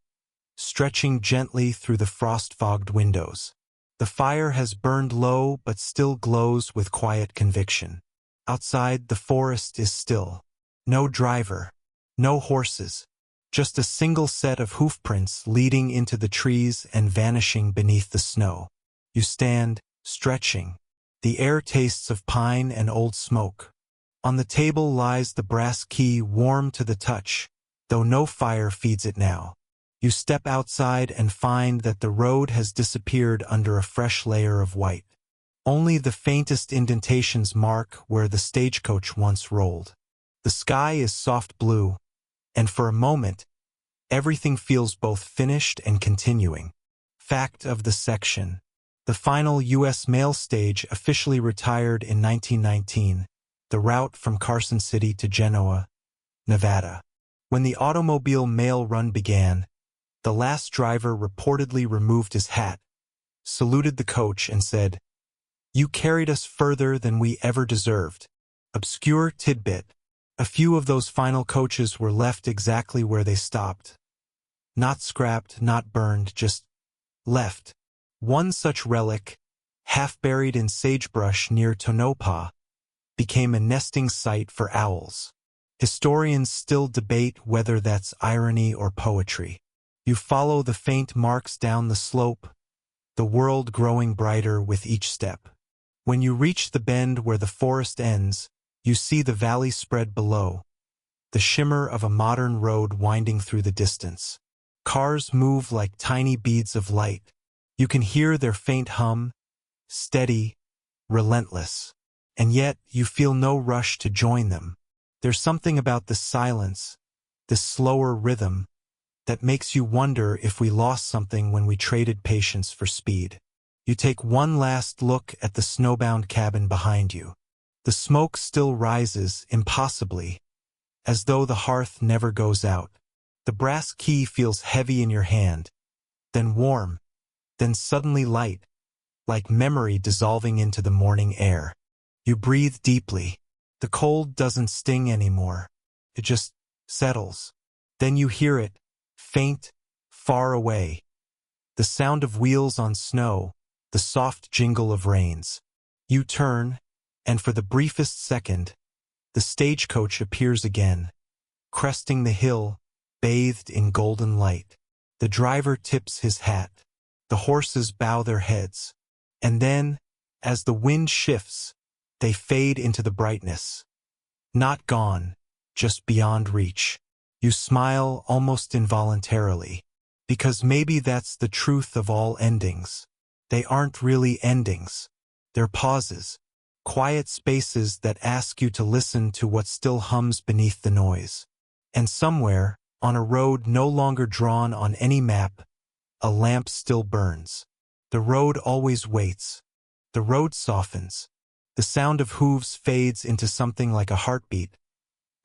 stretching gently through the frost-fogged windows. The fire has burned low but still glows with quiet conviction. Outside, the forest is still. No driver, no horses, just a single set of hoofprints leading into the trees and vanishing beneath the snow. You stand, stretching. The air tastes of pine and old smoke. On the table lies the brass key, warm to the touch, though no fire feeds it now. You step outside and find that the road has disappeared under a fresh layer of white. Only the faintest indentations mark where the stagecoach once rolled. The sky is soft blue, and for a moment, everything feels both finished and continuing. Fact of the section. The final U.S. mail stage officially retired in 1919, the route from Carson City to Genoa, Nevada. When the automobile mail run began, the last driver reportedly removed his hat, saluted the coach, and said, You carried us further than we ever deserved. Obscure tidbit. A few of those final coaches were left exactly where they stopped. Not scrapped, not burned, just left. One such relic, half buried in sagebrush near Tonopah, became a nesting site for owls. Historians still debate whether that's irony or poetry. You follow the faint marks down the slope, the world growing brighter with each step. When you reach the bend where the forest ends, you see the valley spread below, the shimmer of a modern road winding through the distance. Cars move like tiny beads of light. You can hear their faint hum, steady, relentless. And yet you feel no rush to join them. There's something about this silence, this slower rhythm, that makes you wonder if we lost something when we traded patience for speed. You take one last look at the snowbound cabin behind you. The smoke still rises, impossibly, as though the hearth never goes out. The brass key feels heavy in your hand, then warm, then suddenly light, like memory dissolving into the morning air. You breathe deeply. The cold doesn't sting anymore. It just settles. Then you hear it, faint, far away. The sound of wheels on snow, the soft jingle of reins. You turn, and for the briefest second, the stagecoach appears again, cresting the hill, bathed in golden light. The driver tips his hat. The horses bow their heads. And then, as the wind shifts, they fade into the brightness. Not gone, just beyond reach. You smile almost involuntarily, because maybe that's the truth of all endings. They aren't really endings. They're pauses, quiet spaces that ask you to listen to what still hums beneath the noise. And somewhere, on a road no longer drawn on any map, a lamp still burns. The road always waits. The road softens. The sound of hooves fades into something like a heartbeat,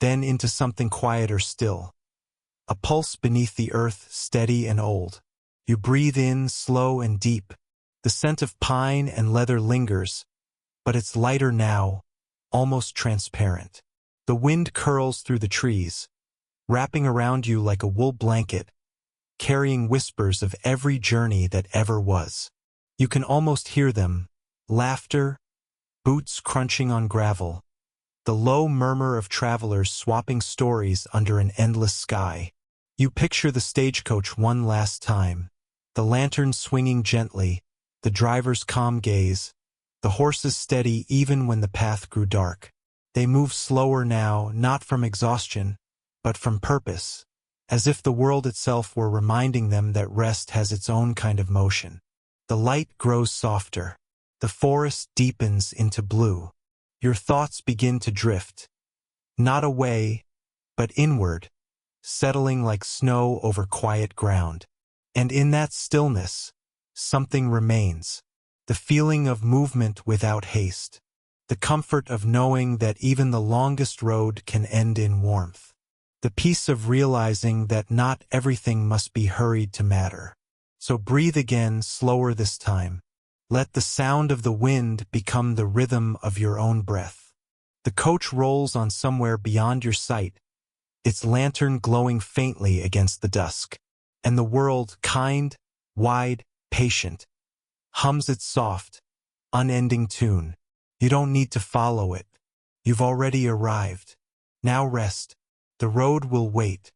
then into something quieter still. A pulse beneath the earth, steady and old. You breathe in, slow and deep. The scent of pine and leather lingers, but it's lighter now, almost transparent. The wind curls through the trees, wrapping around you like a wool blanket, carrying whispers of every journey that ever was. You can almost hear them, laughter, boots crunching on gravel, the low murmur of travelers swapping stories under an endless sky. You picture the stagecoach one last time, the lantern swinging gently, the driver's calm gaze, the horses steady even when the path grew dark. They move slower now, not from exhaustion, but from purpose, as if the world itself were reminding them that rest has its own kind of motion. The light grows softer. The forest deepens into blue. Your thoughts begin to drift, not away, but inward, settling like snow over quiet ground. And in that stillness, something remains. The feeling of movement without haste. The comfort of knowing that even the longest road can end in warmth. The peace of realizing that not everything must be hurried to matter. So breathe again, slower this time. Let the sound of the wind become the rhythm of your own breath. The coach rolls on somewhere beyond your sight, its lantern glowing faintly against the dusk. And the world, kind, wide, patient, hums its soft, unending tune. You don't need to follow it. You've already arrived. Now rest. The road will wait.